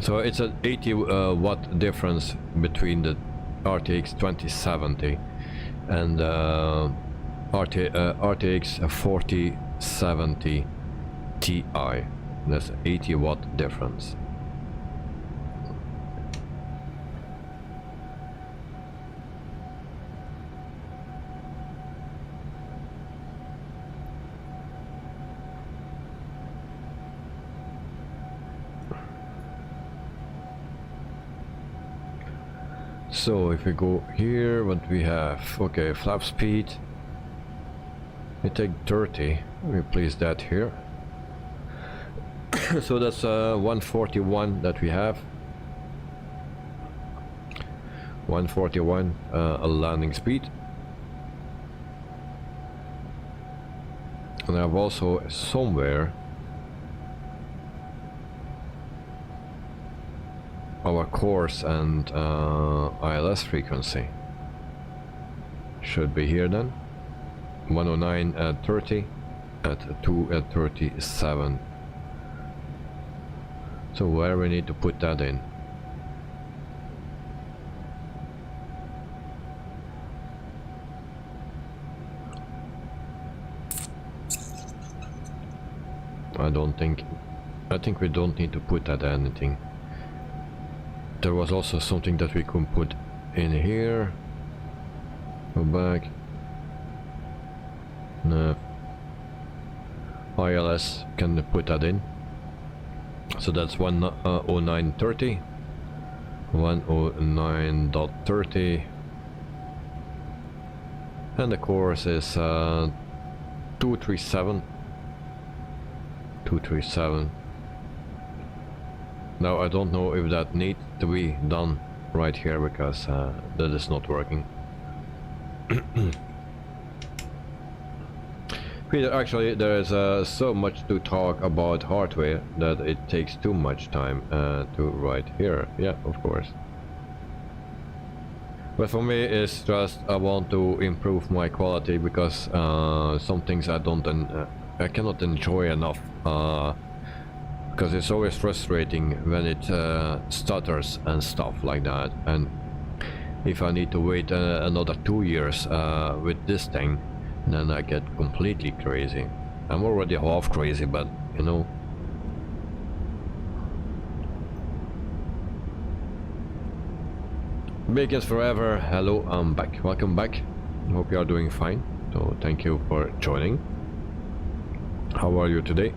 So it's an 80 watt difference between the RTX 2070 and RTX 4070 Ti. That's 80 watt difference. So if we go here, what we have? Okay, flap speed. We take 30. We place that here. So that's 141 that we have. 141 a landing speed. And I have also somewhere our course and ILS frequency. Should be here then. 109 at 30, at 2 at 37. So where we need to put that in? I think we don't need to put that anything. There was also something that we could put in here. Go back. No. ILS can put that in. So that's 109.30. 109.30. And the course is 237. 237. Now I don't know if that needs to be done right here because that is not working. Peter, actually there is so much to talk about hardware that it takes too much time to write here. Yeah, of course. But for me it's just I want to improve my quality because some things I cannot enjoy enough. Because it's always frustrating when it stutters and stuff like that, and if I need to wait another 2 years with this thing, then I get completely crazy. I'm already half crazy, but you know. Bacons forever. Hello, I'm back. Welcome back. Hope you are doing fine. So thank you for joining. How are you today?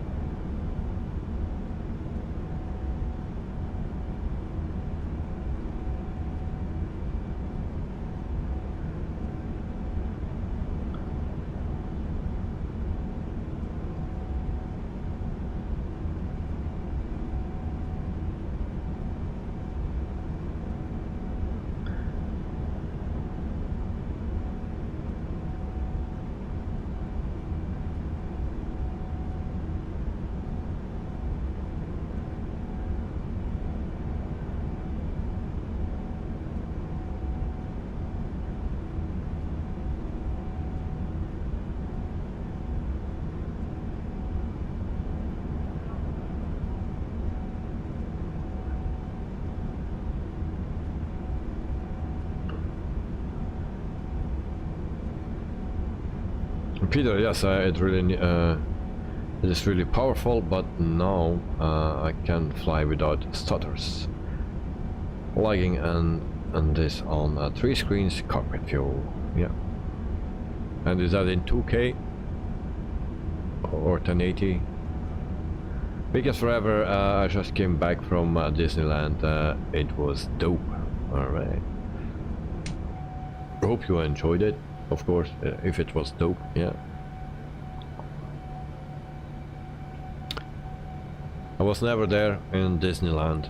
Peter, yes, it is really powerful, but now I can fly without stutters. Lagging and this on 3 screens cockpit view. Yeah. And is that in 2K or 1080? Because forever, I just came back from Disneyland. It was dope. All right. Hope you enjoyed it. Of course, if it was dope, yeah. I was never there in Disneyland.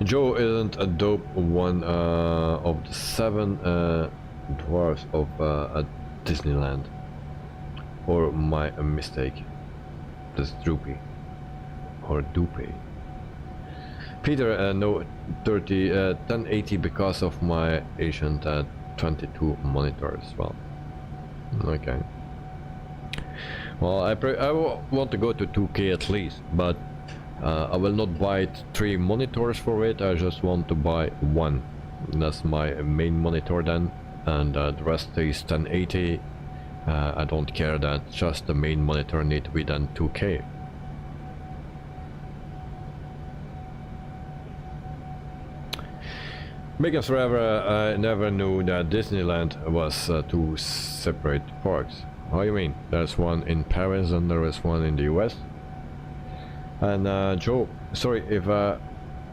Joe isn't a dope one of the 7 dwarfs of at Disneyland. Or my mistake. This droopy. Or doopy. Peter, no 1080 because of my ancient 22 monitor as well. Okay. Well, I want to go to 2K at least, but I will not buy 3 monitors for it. I just want to buy one. That's my main monitor then, and the rest is 1080. I don't care that just the main monitor need to be then 2K. Because forever I never knew that Disneyland was 2 separate parks. How you mean? There's one in Paris and there is one in the US. And Joe, sorry if I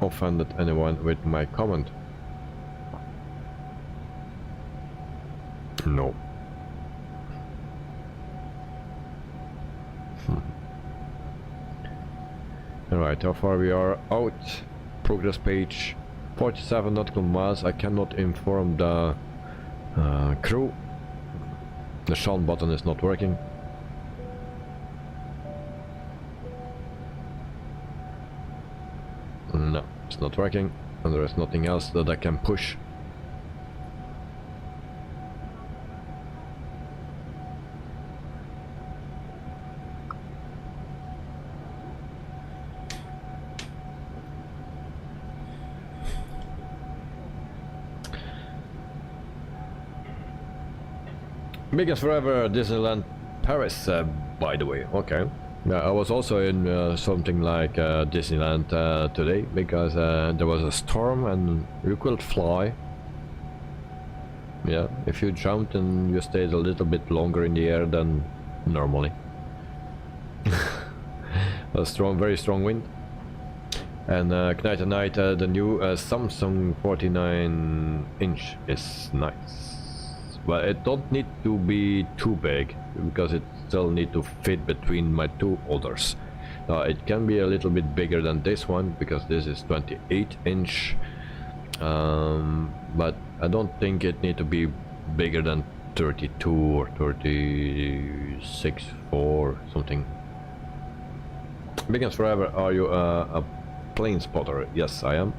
offended anyone with my comment. No. Alright, how far we are out? Progress page 47 nautical miles. I cannot inform the crew. The Sean button is not working. No, it's not working, and there is nothing else that I can push. Biggest forever Disneyland Paris, by the way. Okay. Yeah, I was also in something like Disneyland today because there was a storm and you could fly. Yeah, if you jumped and you stayed a little bit longer in the air than normally. A strong, very strong wind. And Knight and Night, the new Samsung 49-inch is nice. Well, it don't need to be too big because it still need to fit between my 2 others. It can be a little bit bigger than this one because this is 28-inch, but I don't think it need to be bigger than 32 or 36 or something. Begins forever. Are you a plane spotter? Yes, I am.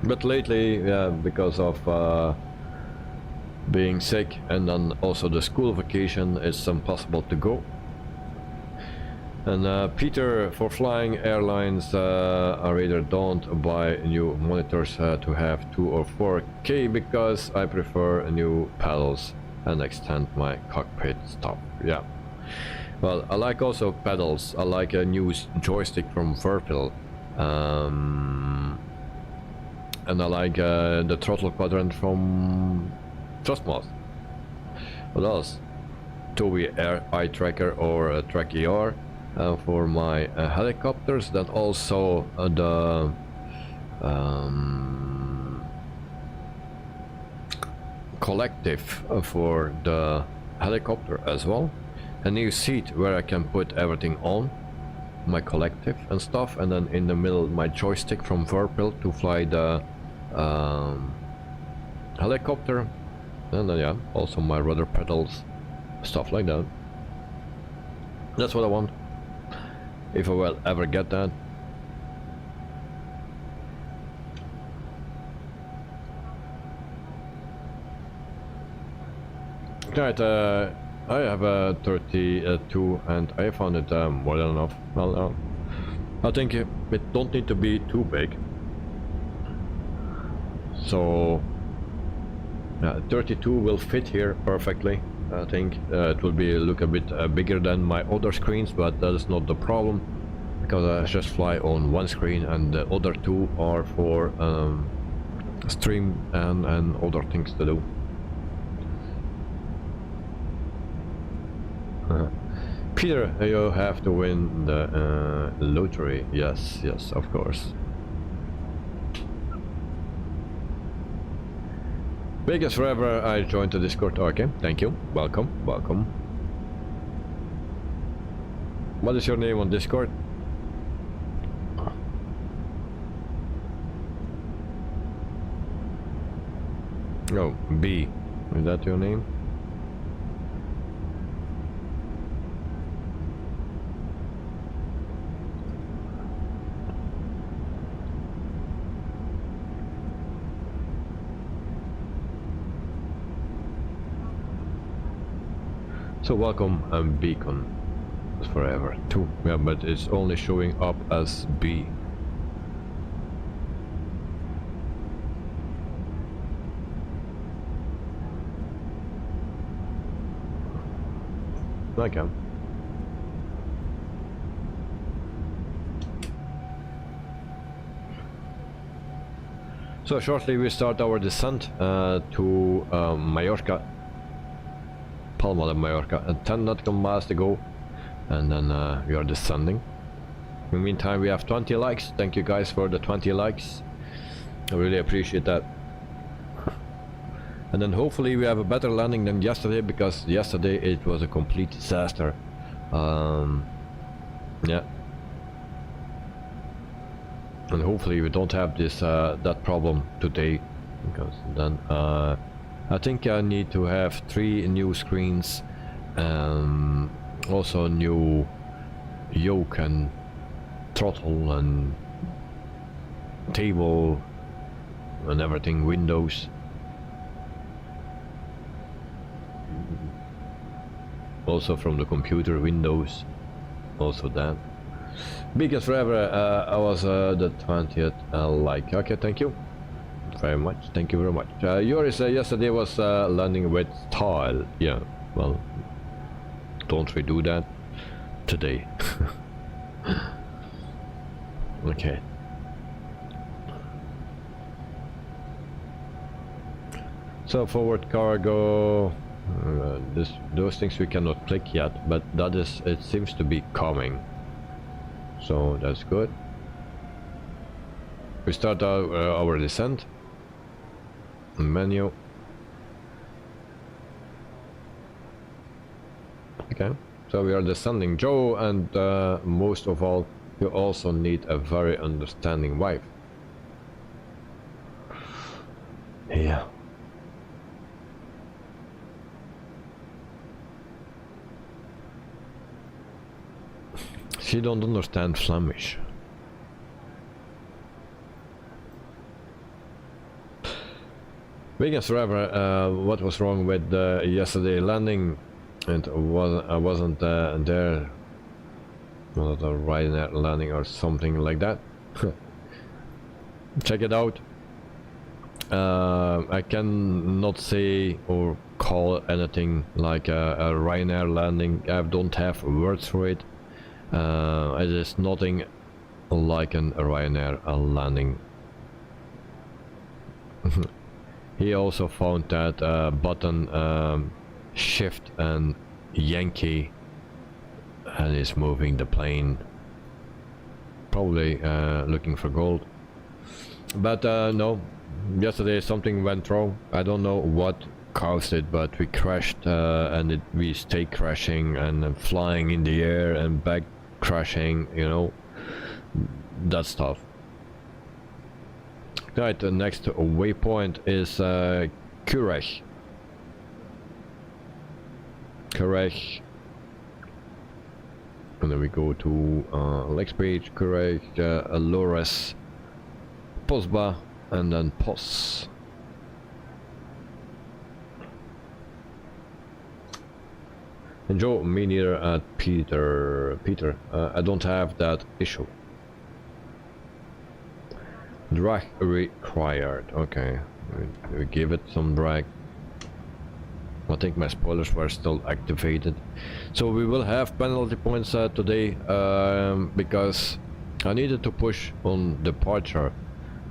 But lately, yeah, because of being sick and then also the school vacation, it's impossible to go. And Peter, for flying airlines, I rather don't buy new monitors to have 2 or 4K because I prefer new pedals and extend my cockpit stuff. Yeah. Well, I like also pedals. I like a new joystick from Whirlpool. And I like the throttle quadrant from Trustmaster. What else? TB eye tracker or track ER for my helicopters. Then also the collective for the helicopter as well. A new seat where I can put everything on. My collective and stuff, and then in the middle my joystick from Whirlpool to fly the helicopter, and then yeah, also my rudder pedals, stuff like that. That's what I want, if I will ever get that. Right, I have a 32 and I found it more than enough. Well, I think it don't need to be too big. So 32 will fit here perfectly. I think it will be look a bit bigger than my other screens, but that is not the problem because I just fly on one screen and the other 2 are for stream and other things to do. Peter, you have to win the lottery. Yes, yes, of course. Biggest forever, I joined the Discord. Okay, thank you. Welcome, welcome. What is your name on Discord? Oh, B. Is that your name? So welcome Beacon forever too. Yeah, but it's only showing up as B. Okay. So shortly we start our descent to Mallorca. Palma de Mallorca, and 10 nautical miles to go, and then we are descending. In the meantime, we have 20 likes. Thank you guys for the 20 likes. I really appreciate that. And then hopefully we have a better landing than yesterday, because yesterday it was a complete disaster. Yeah. And hopefully we don't have this that problem today, because then I think I need to have 3 new screens, also new yoke and throttle and table and everything, windows. Also from the computer, windows, also that. Because forever, I was the 20th like. Okay, thank you very much, thank you very much. Yours yesterday was landing with style. Yeah, well, don't redo that today. Okay. So forward cargo, those things we cannot click yet, but that is, it seems to be coming, so that's good. We start our descent. Menu. Okay, so we are descending, Joe, and most of all, you also need a very understanding wife. Yeah. She don't understand Flemish. Vegas forever. What was wrong with yesterday landing? And I wasn't there. Was it a Ryanair landing or something like that? Check it out. I cannot say or call anything like a Ryanair landing. I don't have words for it. It is nothing like a Ryanair landing. He also found that button shift and Yankee, and is moving the plane, probably looking for gold. But no, yesterday something went wrong. I don't know what caused it, but we crashed, and we stay crashing and flying in the air and back crashing, you know, that stuff. Right, the next waypoint is Curech. And then we go to next page, Curech, Lores, Posba, and then Pos. And Joe, me neither. At Peter, I don't have that issue. Drag required. Okay, we give it some drag. I think my spoilers were still activated, so we will have penalty points today, because I needed to push on departure.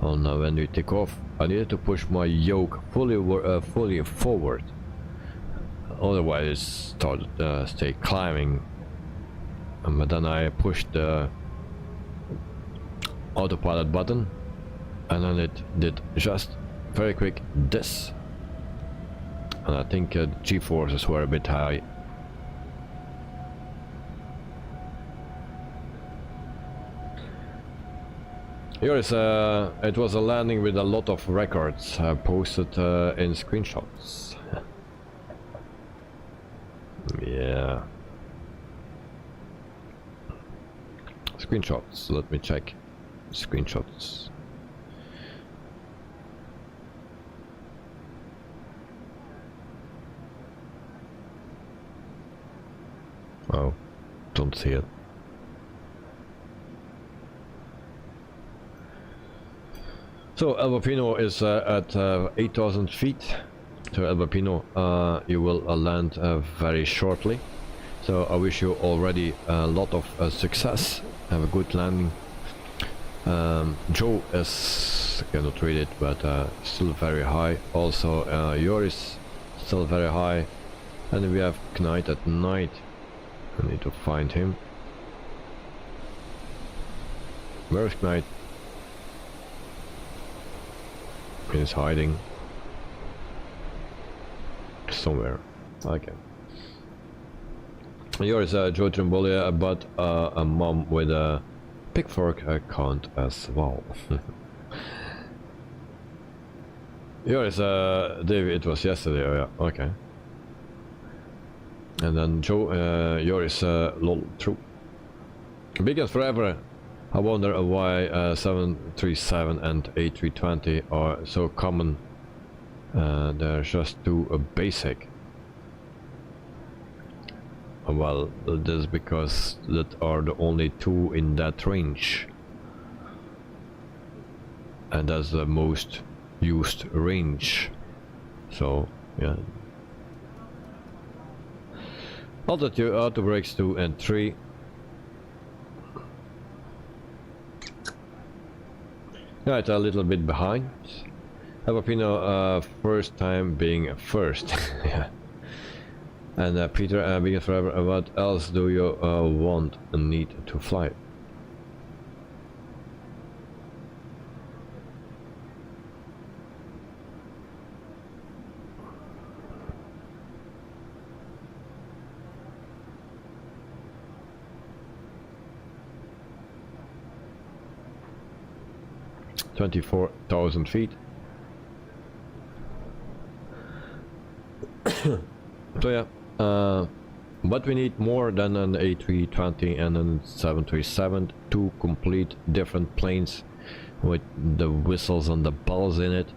On when we take off, I needed to push my yoke fully forward. Otherwise, it started stay climbing. But then I pushed the autopilot button, and then it did just very quick this, and I think GeForces were a bit high. Here is it was a landing with a lot of records posted in screenshots. Yeah. Screenshots, let me check. Screenshots. Oh, don't see it. So El Bapino is at 8,000 feet. So El Bapino, you will land very shortly. So I wish you already a lot of success. Have a good landing. Joe is cannot read it, but still very high. Also Joris still very high. And we have Knight at night. I need to find him. Where's Knight? He's hiding somewhere. Okay. Here is Joe Trimbolia, but a mom with a Pickfork account as well. Here is David. It was yesterday. Oh, yeah. Okay. And then Joe. Here is lol true. Begins forever. I wonder why 737 and A320 are so common. They're just too basic. Well, this is because that are the only two in that range. And that's the most used range. So, yeah. Altitude, auto brakes 2 and 3. Yeah, it's a little bit behind. Avapino, first time being first. Yeah. And Peter, being forever, what else do you want and need to fly? $24,000 feet. So yeah, but we need more than an A320 and a 737, two complete different planes with the whistles and the bells in it.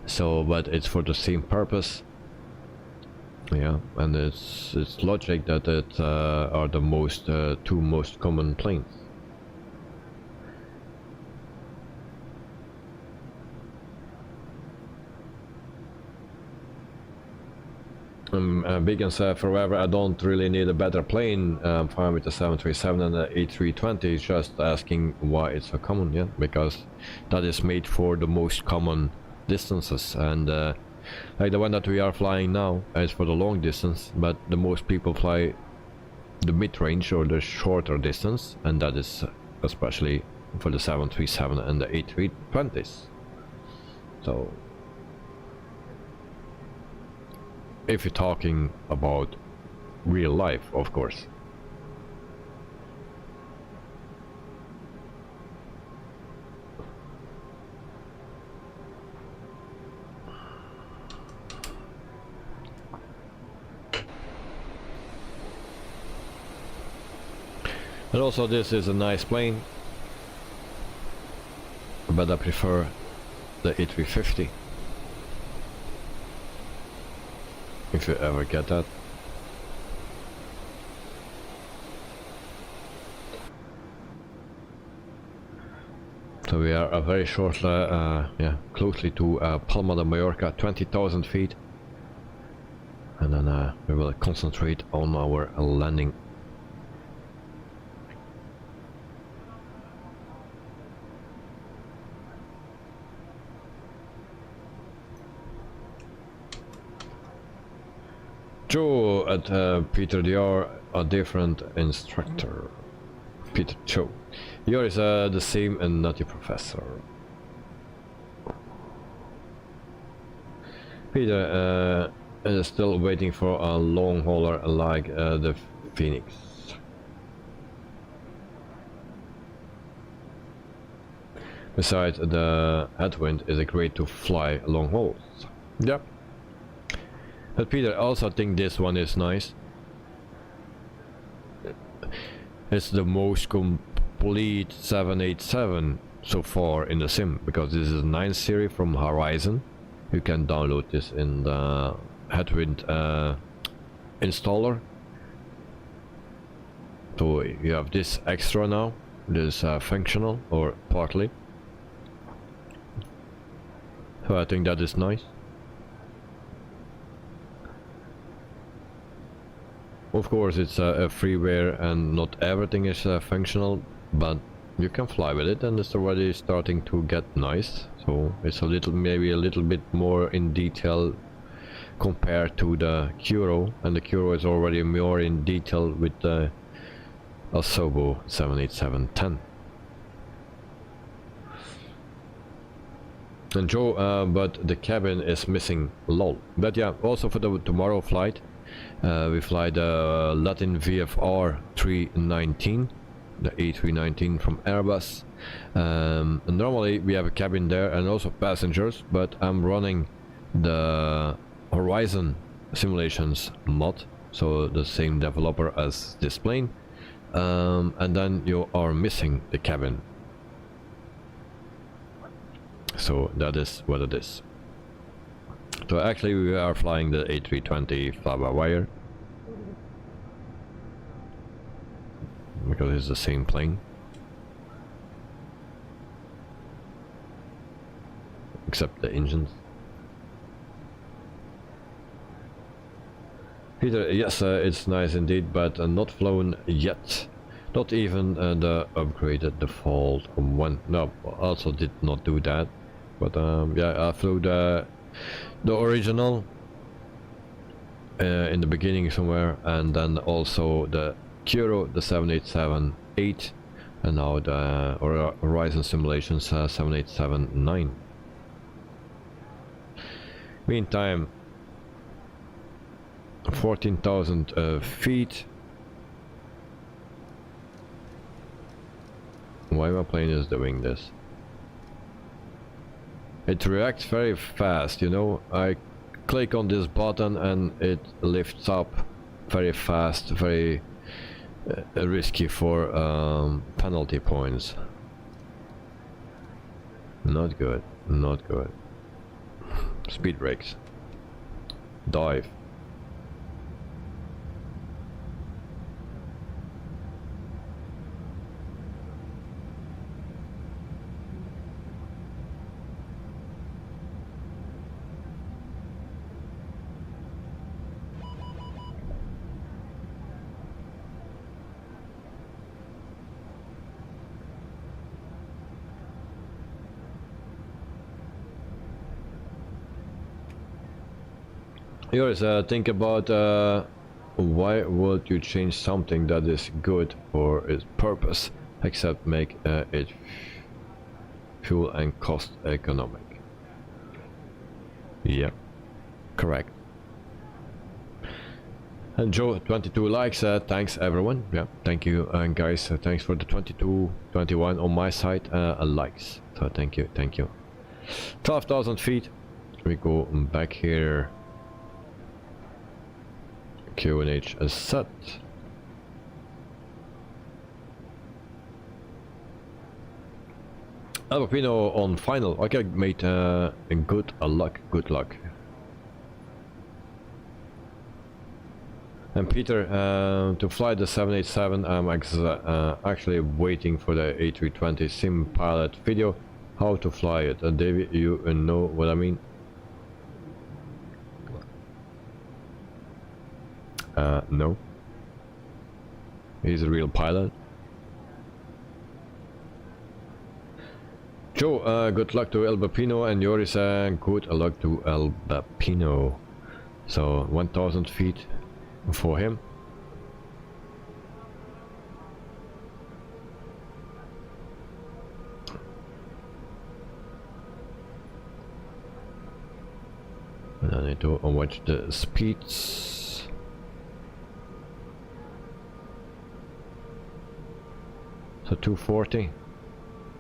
So, but it's for the same purpose. Yeah, and it's logic that it are the most two most common planes. Big and said forever, I don't really need a better plane. I'm fine with the 737 and the A320. Just asking why it's so common. Yeah, because that is made for the most common distances, and like the one that we are flying now is for the long distance, but the most people fly the mid-range or the shorter distance, and that is especially for the 737 and the A320s. So if you're talking about real life, of course. And also this is a nice plane, but I prefer the A350. If you ever get that. So we are very short, yeah, closely to Palma de Mallorca, 20,000 feet. And then we will concentrate on our landing. Joe at Peter Dior, a different instructor. Peter Joe. Dior is the same and not your professor. Peter, still waiting for a long hauler like the Phoenix. Besides, the headwind is a great to fly long hauls. Yep. But Peter, I also think this one is nice. It's the most complete 787 so far in the sim, because this is a 9 series from Horizon. You can download this in the Headwind installer. So you have this extra now, this functional or partly. So I think that is nice. Of course, it's a freeware and not everything is functional, but you can fly with it, and it's already starting to get nice. So it's a little, maybe a little bit more in detail compared to the Kuro, and the Kuro is already more in detail with the Asobo 787-10. And Joe, but the cabin is missing, lol. But yeah, also for the tomorrow flight, we fly the Latin VFR 319, the A319 from Airbus. And normally we have a cabin there and also passengers, but I'm running the Horizon Simulations mod, so the same developer as this plane, and then you are missing the cabin. So that is what it is. So actually we are flying the A320 fly-by-wire, because it's the same plane, except the engines. Peter, yes, it's nice indeed, but not flown yet. Not even the upgraded default one. No, also did not do that. But yeah, I flew the original in the beginning somewhere, and then also the Kuro, the 787-8, and now the Horizon Simulations 787-9. Meantime, 14,000 feet. Why my plane is doing this? It reacts very fast, you know. I click on this button and it lifts up very fast, very risky for penalty points. Not good, not good. Speed brakes. Dive. Yours, think about why would you change something that is good for its purpose, except make it fuel and cost economic. Yeah, correct. And Joe, 22 likes, thanks everyone. Yeah, thank you, and guys, thanks for the 22, 21 on my side likes. So thank you, thank you. 12,000 feet. We go back here. QNH is set. Alpino on final. Okay, mate. Good luck. Good luck. And Peter, to fly the 787, I'm actually waiting for the A320 sim pilot video. How to fly it? David, you know what I mean? No. He's a real pilot. Joe, good luck to El Bapino, and Yoris, good luck to El Bapino. So 1,000 feet for him. And then need to watch the speeds. So 240,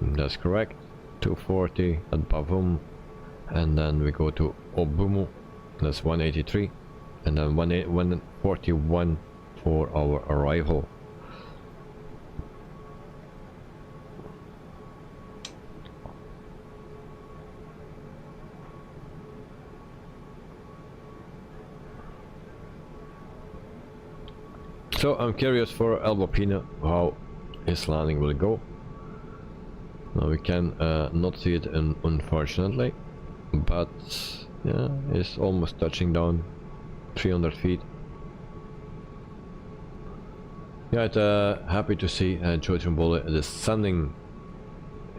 that's correct. 240 at Bavum, and then we go to Obumu, that's 183, and then 141 for our arrival. So I'm curious for Albapina how his landing will go. Now we can not see it unfortunately, but yeah, it's almost touching down 300 feet. Yeah, happy to see Joe Trimbole descending.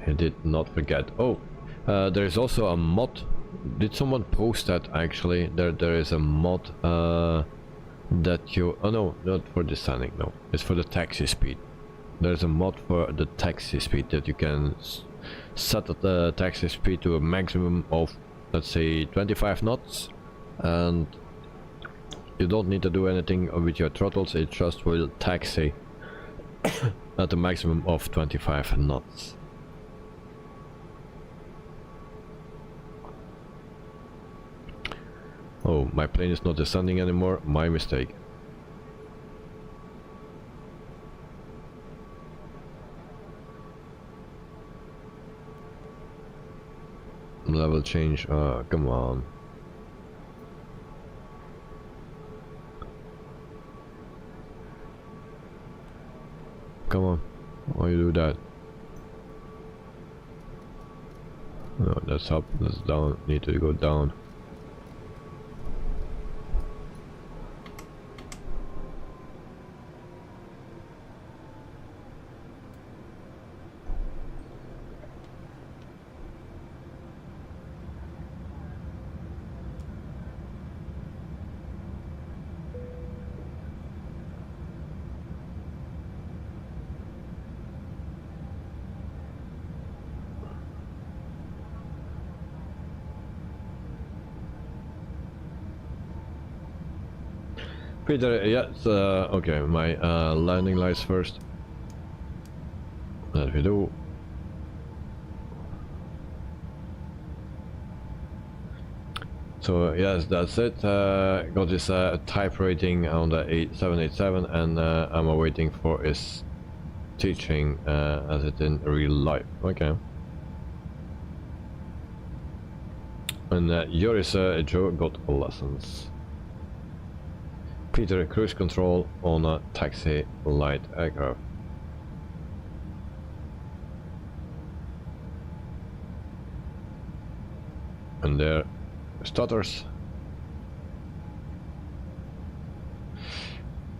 He did not forget. Oh, there is also a mod. Did someone post that actually? There is a mod that you... Oh no, not for descending, no. It's for the taxi speed. There's a mod for the taxi speed that you can set the taxi speed to a maximum of, let's say, 25 knots, and you don't need to do anything with your throttles, it just will taxi at a maximum of 25 knots. Oh, my plane is not descending anymore, my mistake. Level change, come on. Come on, why you do that? No, that's up, that's down, need to go down. Peter, yes, okay, my landing lights first. That we do. So yes, that's it. Got this type rating on the 787, and I'm awaiting for his teaching as it in real life. Okay. And Joris Joe got lessons. Peter, cruise control on a taxi light aircraft. And there stutters.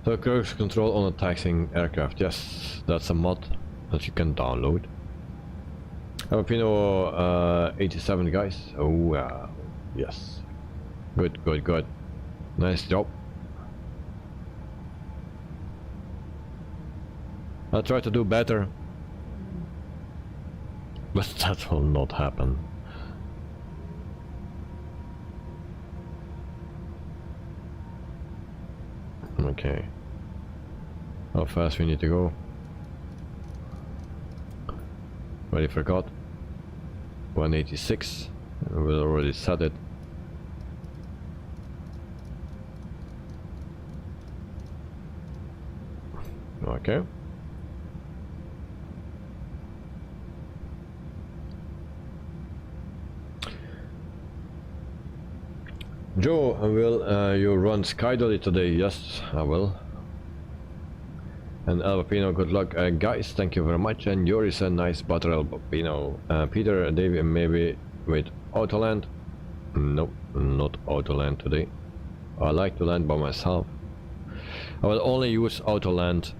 So cruise control on a taxiing aircraft, yes, that's a mod that you can download. Alpino 87 guys, oh yes, good, good, good, nice job. I'll try to do better, but that will not happen. Okay, how fast we need to go? Already forgot. 186, we already set it. Okay. Joe, will you run Skydolly today? Yes, I will. And Albapino, good luck. Guys, thank you very much. And Yoris, a nice butter Albapino. Peter, David, maybe with Autoland? Nope, not Autoland today. I like to land by myself. I will only use Autoland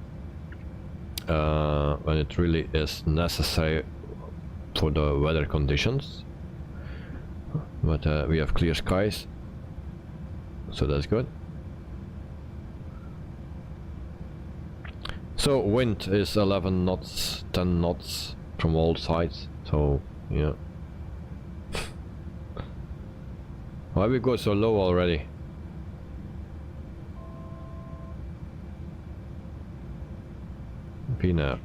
when it really is necessary for the weather conditions. But we have clear skies, so that's good. So wind is 11 knots, 10 knots from all sides, so yeah. Why we go so low already? Pina.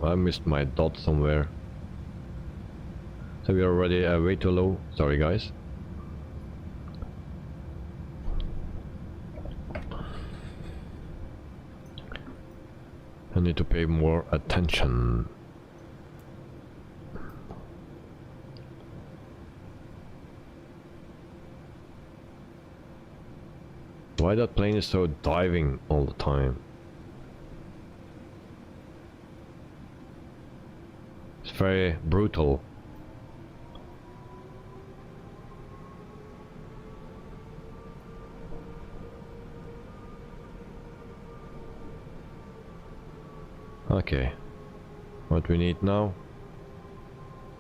I missed my dot somewhere. So we are already way too low. Sorry guys. I need to pay more attention. Why that plane is so diving all the time? It's very brutal. Okay, what we need now?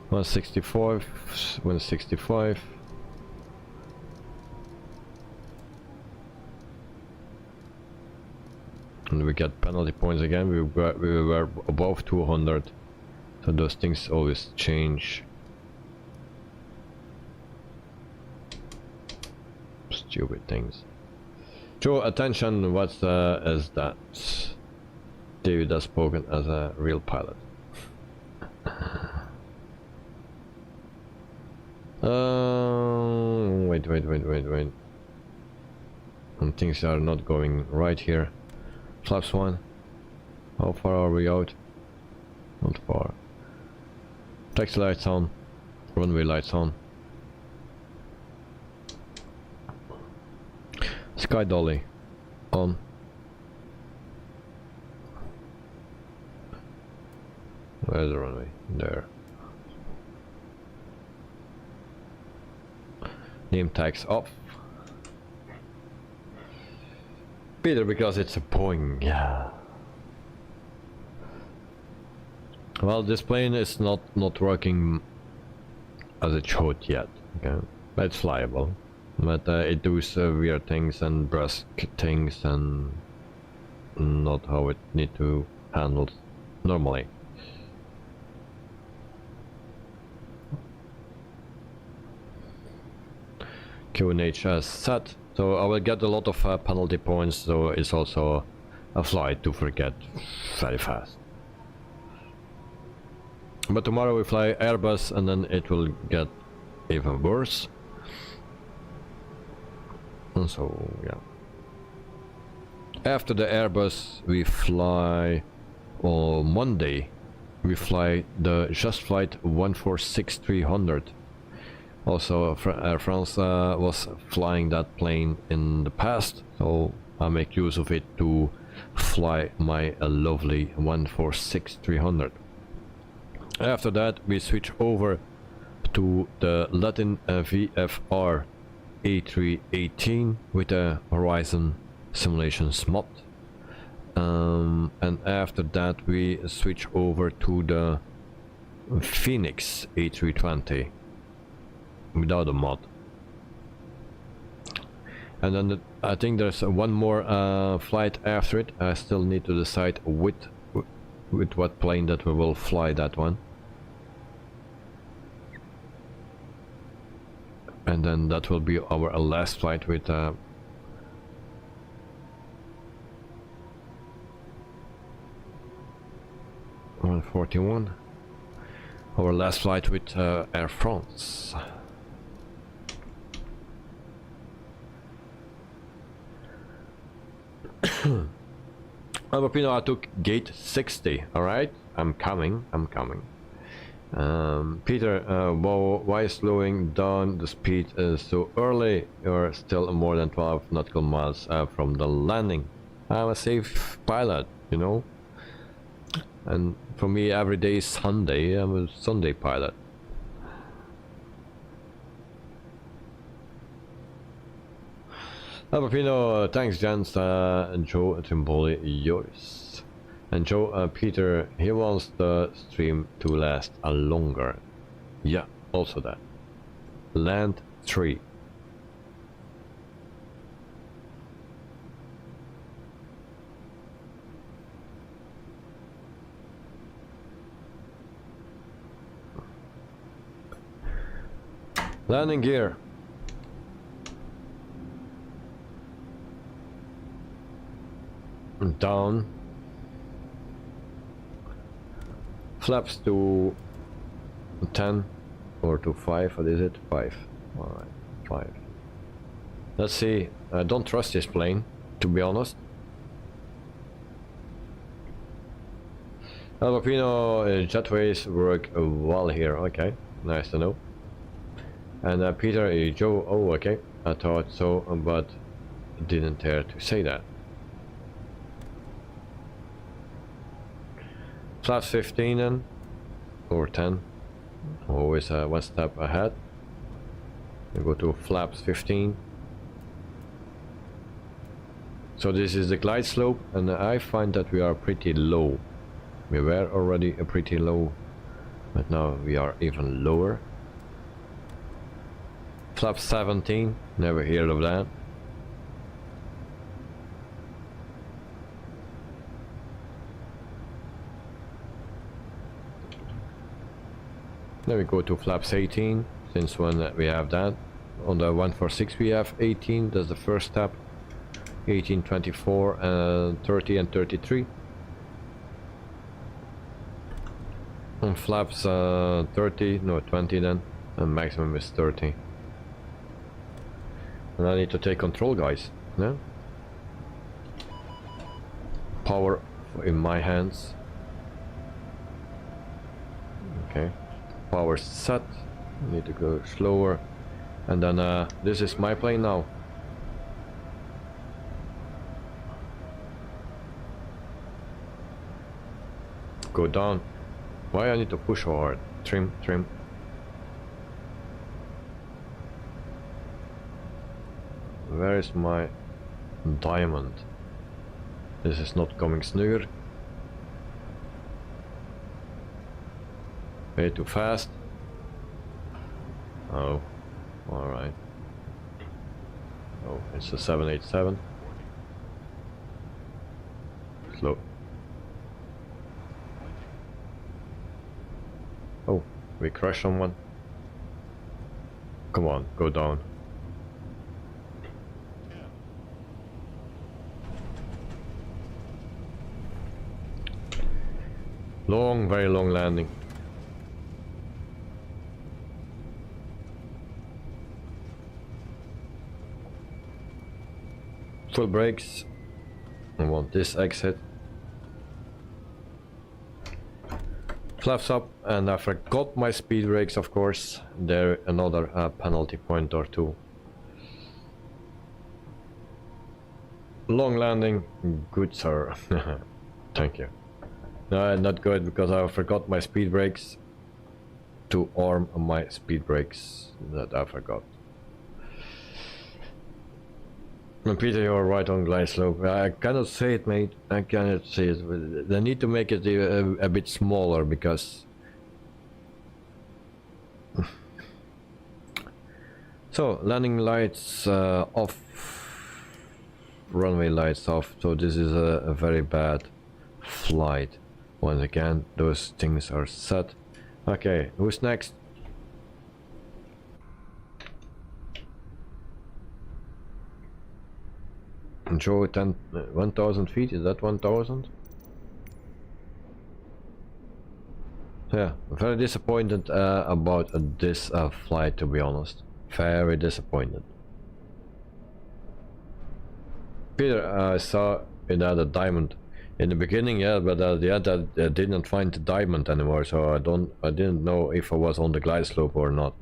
165, 165. And we get penalty points again. We were above 200, so those things always change. Stupid things. Draw attention. What is that? David has spoken as a real pilot. Wait. And things are not going right here. Flaps 1. How far are we out? Not far. Taxi lights on. Runway lights on. Sky dolly on. Where's the runway? There. Name tags off. Peter, because it's a Boeing, yeah. Well, this plane is not working as it should yet. Okay, but it's flyable. But it does weird things and brusque things and not how it need to handle normally. QNH as set, so I will get a lot of penalty points, so it's also a flight to forget very fast. But tomorrow we fly Airbus and then it will get even worse. And so yeah. After the Airbus we fly on Monday. We fly the Just Flight 146-300. Also, Air France was flying that plane in the past, so I make use of it to fly my lovely 146-300. After that, we switch over to the Latin VFR A318 with a Horizon Simulations mod. And after that, we switch over to the Phoenix A320. Without a mod. And then I think there's one more flight after it. I still need to decide with what plane that we will fly that one. And then that will be our last flight with 141. Our last flight with Air France. Alberpino, I took gate 60. All right, I'm coming. Peter, why slowing down the speed so early? You're still more than 12 nautical miles from the landing. I'm a safe pilot, you know. And for me, every day is Sunday. I'm a Sunday pilot. Alberpino, thanks, Jens. And Joe Timboli, yours. And Joe, Peter, he wants the stream to last a longer. Yeah, also that. Land 3. Landing gear. Down. Flaps to 10 or to 5. What is it? 5. Alright, 5. Let's see. I don't trust this plane, to be honest. Alpino jetways work well here. Okay, nice to know. And Peter, Joe. Oh, okay. I thought so, but didn't dare to say that. Flaps 15 then, or 10. Always one step ahead. We go to flaps 15. So this is the glide slope, and I find that we are pretty low. We were already pretty low, but now we are even lower. Flap 17, never heard of that. Then we go to flaps 18, since when we have that. On the 146 we have 18, that's the first step. 18, 24, and 30 and 33. On flaps 30, no 20 then, and maximum is 30. And I need to take control, guys. No? Power in my hands. Okay. Power set. Need to go slower. And then this is my plane now. Go down. Why I need to push hard? Trim, trim. Where is my diamond? This is not coming snur. Way too fast. Oh, alright. Oh, it's a 787. Slow. Oh, we crashed someone. Come on, go down. Long, very long landing. Full brakes. I want this exit. Flaps up, and I forgot my speed brakes, of course. There another penalty point or two. Long landing, good sir. Thank you. No, not good, because I forgot my speed brakes to arm my speed brakes that I forgot. And Peter, you're right on glide slope. I cannot say it, mate. I cannot say it. They need to make it a bit smaller, because... So, landing lights off. Runway lights off. So this is a very bad flight. Once again, those things are set. Okay, who's next? Joe, 1,000 feet, is that 1,000? Yeah, very disappointed about this flight, to be honest. Very disappointed. Peter, I saw it had a diamond. In the beginning, yeah, but at the end I didn't find the diamond anymore, so I didn't know if I was on the glide slope or not.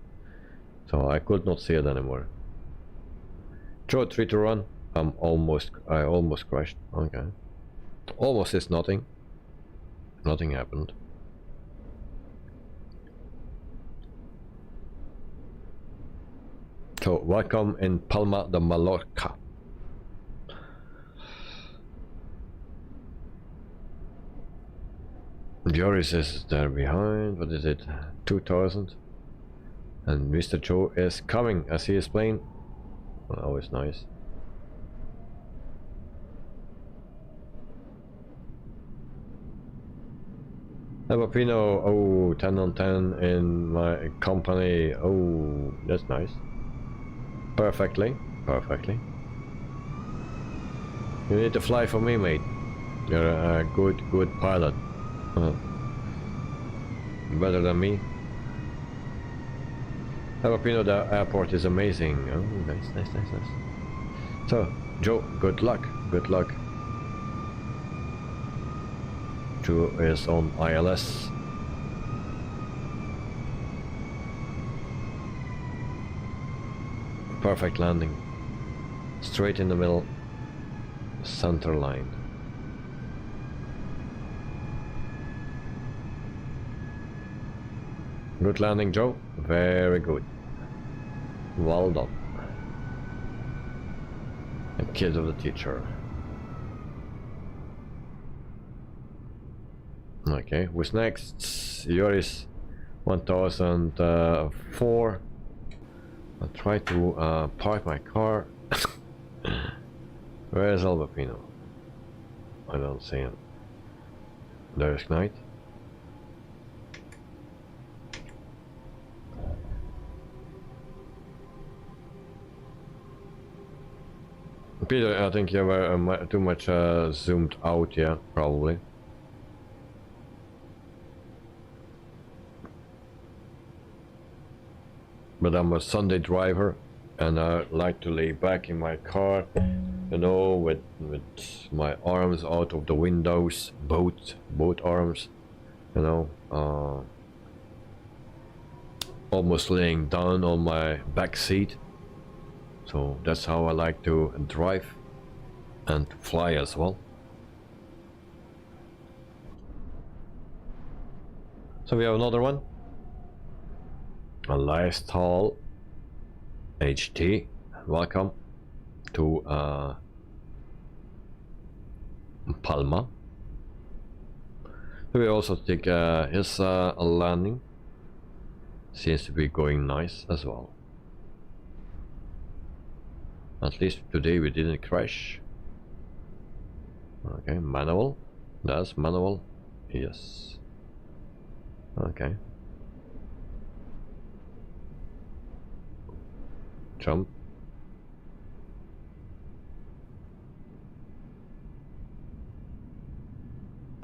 So I could not see it anymore. Joe, 3 to run. I almost crashed. Okay. Almost is nothing. Nothing happened. So, welcome in Palma de Mallorca. Joris is there behind. What is it? 2000. And Mr. Joe is coming. I see his plane. Well, always nice. Abapino, oh, 10 on 10 in my company. Oh, that's nice. Perfectly, perfectly. You need to fly for me, mate. You're a good pilot. Better than me. Abapino, the airport is amazing. Oh, nice. So, Joe, good luck. Joe is on ILS. Perfect landing. Straight in the middle. Center line. Good landing, Joe. Very good. Well done. A kid of the teacher. Okay, who's next? Yoris 1004. I'll try to park my car. Where is Albapino? I don't see him. There's Knight. Peter, I think you were too much zoomed out, yeah, probably. But I'm a Sunday driver, and I like to lay back in my car, you know, with my arms out of the windows, both arms, you know, almost laying down on my back seat. So that's how I like to drive and fly as well. So we have another one. A lifestyle HT. Welcome to Palma. We also take his landing. Seems to be going nice as well. At least today we didn't crash. Okay, manual. That's manual. Yes. Okay. Jump.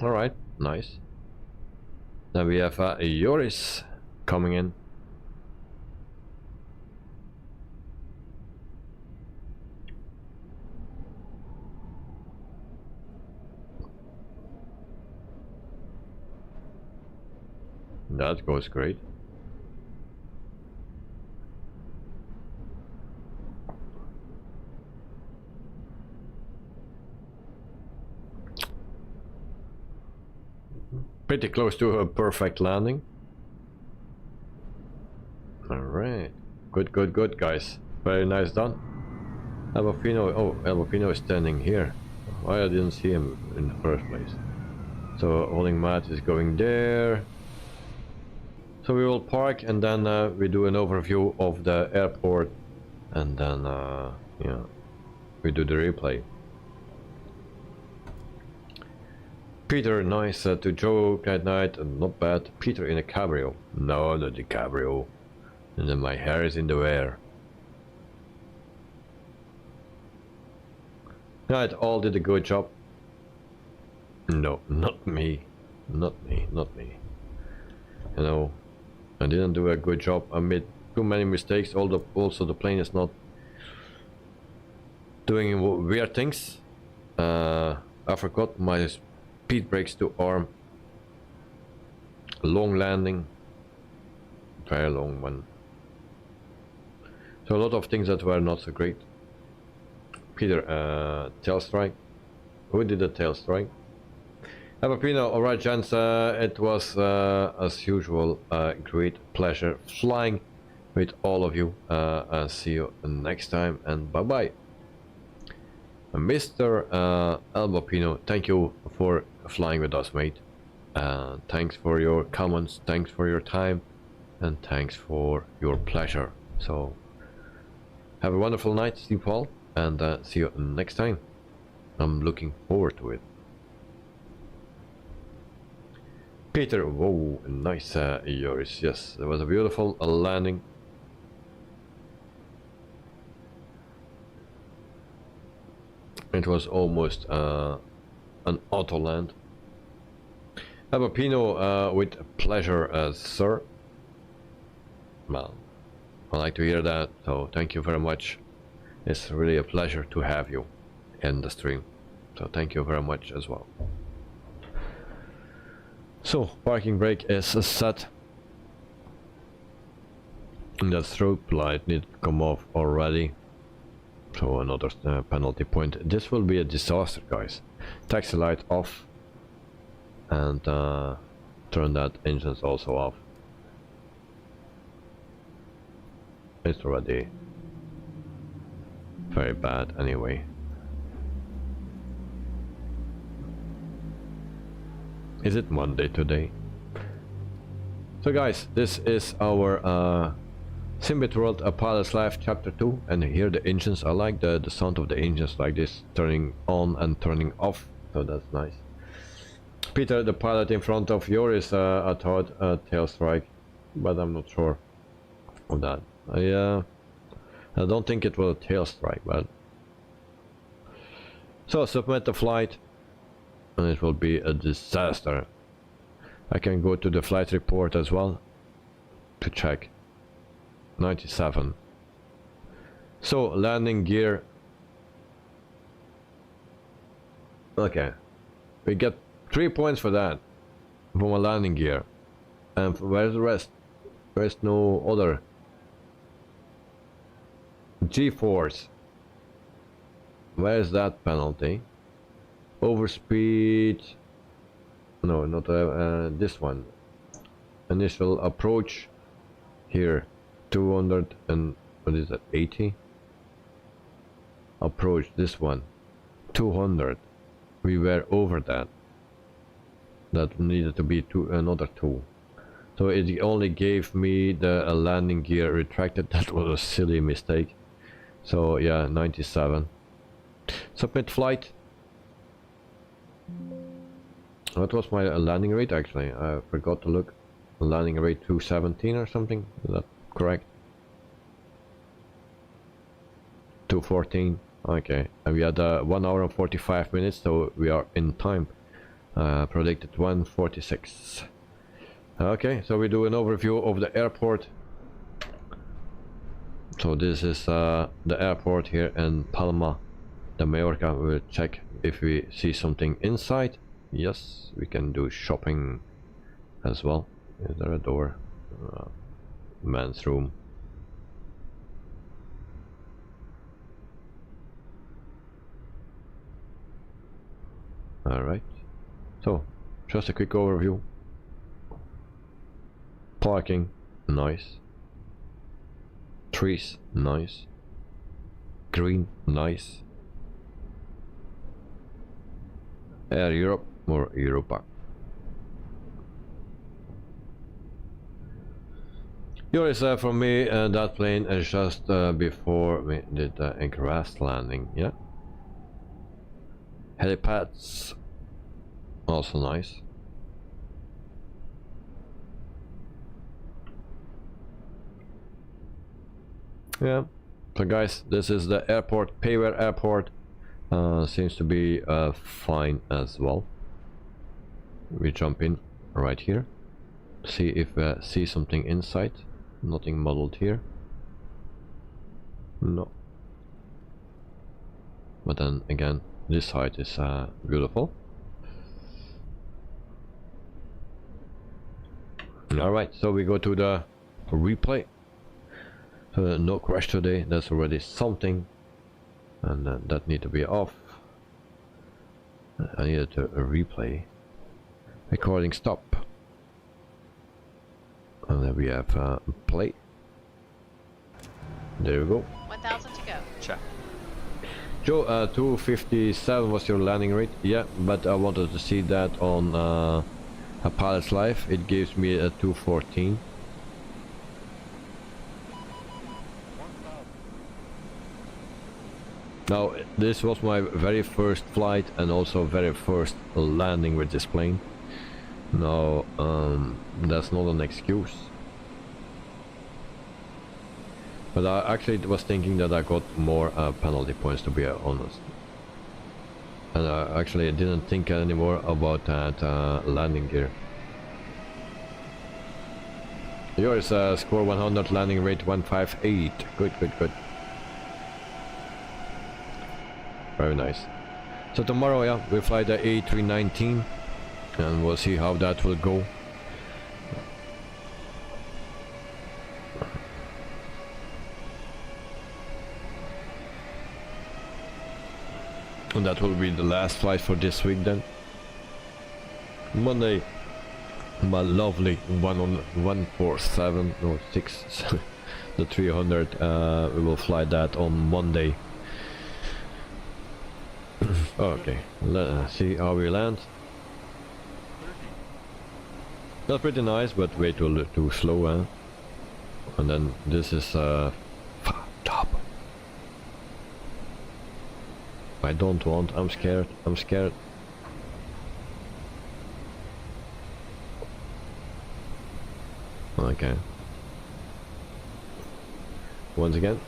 Alright, nice. Now we have Yoris coming in. That goes great. Pretty close to a perfect landing. Alright. Good, guys. Very nice done. Albapino, oh, Albapino is standing here. Why I didn't see him in the first place. So, holding mat is going there. So we will park and then we do an overview of the airport, and then yeah, we do the replay. Peter, nice to Joe, good night, not bad. Peter in a cabrio. No, not the cabrio. And then my hair is in the air. Right, all did a good job. No, not me. Not me. You know, I didn't do a good job. I made too many mistakes. Also the plane is not doing weird things. I forgot my speed brakes to arm. Long landing. Very long one. So a lot of things that were not so great. Peter, tail strike. Who did the tail strike? Abapino, alright gents, it was as usual a great pleasure flying with all of you. I'll see you next time, and bye bye. Mr. Albapino, thank you for flying with us, mate. Thanks for your comments, thanks for your time, and thanks for your pleasure. So have a wonderful night, sleep well, and see you next time. I'm looking forward to it. Peter, whoa, nice Joris. Yes, it was a beautiful landing. It was almost an auto land. Abapino, with pleasure, sir. Well, I like to hear that, so thank you very much. It's really a pleasure to have you in the stream, so thank you very much as well. So, parking brake is set. That strobe light needs to come off already. So another penalty point. This will be a disaster, guys. Taxi light off. And turn that engines also off. It's already very bad anyway. Is it Monday today? So guys, this is our Simbit World Pilot's Life Chapter 2, and here the engines. I like the sound of the engines like this, turning on and turning off, so that's nice. Peter, the pilot in front of yours, I thought tail strike, but I'm not sure of that. I don't think it was a tail strike, but so submit the flight, and it will be a disaster. I can go to the flight report as well to check. 97. So landing gear. Okay, we get 3 points for that, from a landing gear. And where's the rest? There's no other. GeForce. Where's that penalty? Overspeed. No, not this one. Initial approach here. 200 and what is that? 80. Approach this one. 200. We were over that. That needed to be another 2. So it only gave me the landing gear retracted. That was a silly mistake. So yeah, 97. Submit flight. What was my landing rate actually? I forgot to look. Landing rate 217 or something. Is that correct? 214. Okay, and we had 1 hour and 45 minutes, so we are in time. Predicted 1:46. Okay, so we do an overview of the airport. So this is the airport here in Palma de Mallorca. We'll check if we see something inside. Yes, we can do shopping as well. Is there a door? Men's room. Alright, so just a quick overview. Parking, nice. Trees, nice. Green, nice. Air Europe or Europa. Yours from me, that plane is just before we did a grass landing, yeah. Helipads, also nice. Yeah, so guys, this is the airport, Payware Airport. Seems to be fine as well. We jump in right here, see if we see something inside. Nothing modeled here. No. But then again, this side is beautiful. Alright, so we go to the replay. No crash today, that's already something. And that need to be off. I needed to replay. Recording stop. And then we have play. There we go. 1,000 to go. Check. Joe, 257 was your landing rate. Yeah, but I wanted to see that on a pilot's life. It gives me a 214. Now, this was my very first flight and also very first landing with this plane. No, that's not an excuse. But I actually was thinking that I got more penalty points, to be honest. And I actually didn't think anymore about that landing gear. Yours score 100, landing rate 158. Good, good, good. Very nice. So tomorrow, yeah, we fly the A319 and we'll see how that will go. And that will be the last flight for this week then. Monday, my lovely 147, no 6, the 300, we will fly that on Monday. Okay, let's see how we land. That's pretty nice, but way too slow, huh? And then this is top. I don't want, I'm scared, I'm scared. Okay. Once again.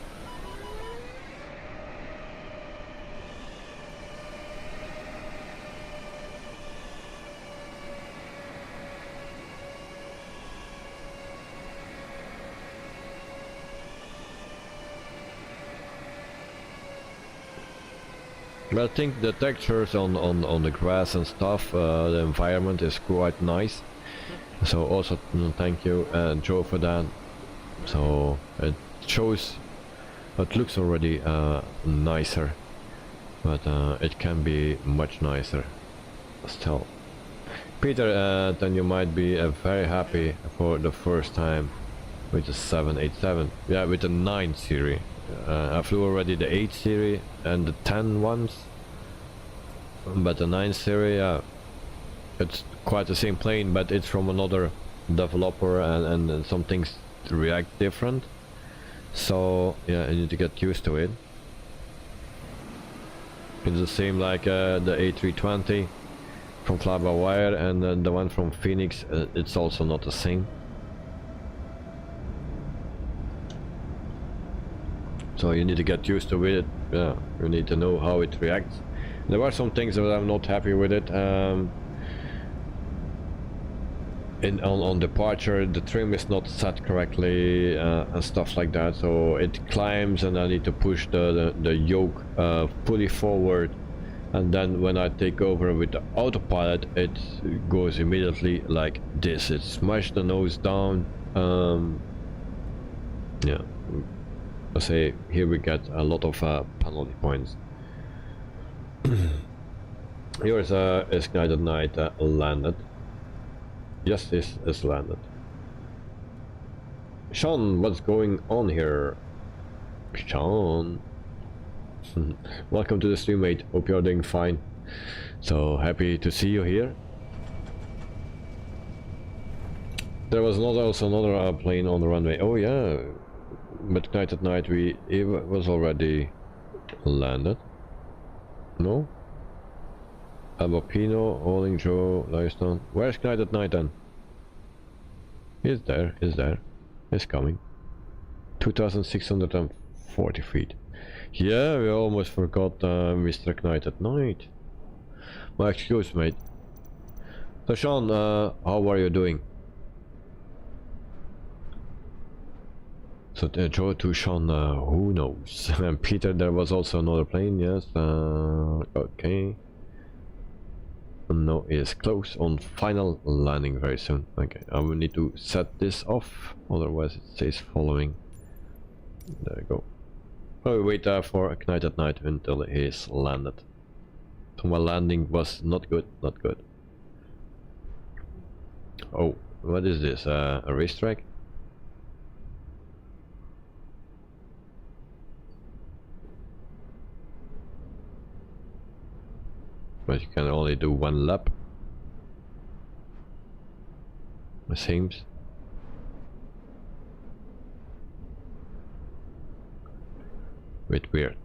But I think the textures on the grass and stuff, the environment is quite nice. So also thank you Joe for that. So it shows, it looks already nicer, but it can be much nicer still. Peter, then you might be very happy for the first time with the 787. Yeah, with the 9 series. I flew already the 8 series and the 10 ones, but the 9 series, yeah, it's quite the same plane, but it's from another developer, and some things react different. So yeah, you need to get used to it. It's the same like the A320 from Fly-by-Wire, and the one from Phoenix, it's also not the same. So you need to get used to it. Yeah, you need to know how it reacts. There are some things that I'm not happy with it. On departure, the trim is not set correctly and stuff like that. So it climbs, and I need to push the yoke fully forward. And then when I take over with the autopilot, it goes immediately like this. It smashed the nose down. Yeah. I say here we get a lot of penalty points. Yours is Night at Night landed. Yes, this is landed. Sean, what's going on here? Sean. Welcome to the stream, mate. Hope you're doing fine. So happy to see you here. There was also another plane on the runway. Oh yeah. But Night at Night it was already landed. No? Albopino, Holding Joe, Livestone. Where's Night at Night then? He's there, he's coming. 2,640 feet. Yeah, we almost forgot Mr. Night at Night. My excuse, mate. So Sean, how are you doing? So Joe to Sean, who knows? And Peter, there was also another plane, yes. Okay. No, it is close on final landing very soon. Okay, I will need to set this off, otherwise it says following. There we go. Oh, wait for Night at Night until he is landed. So my landing was not good, not good. Oh, what is this? A racetrack? But you can only do one lap. It seems. Bit weird.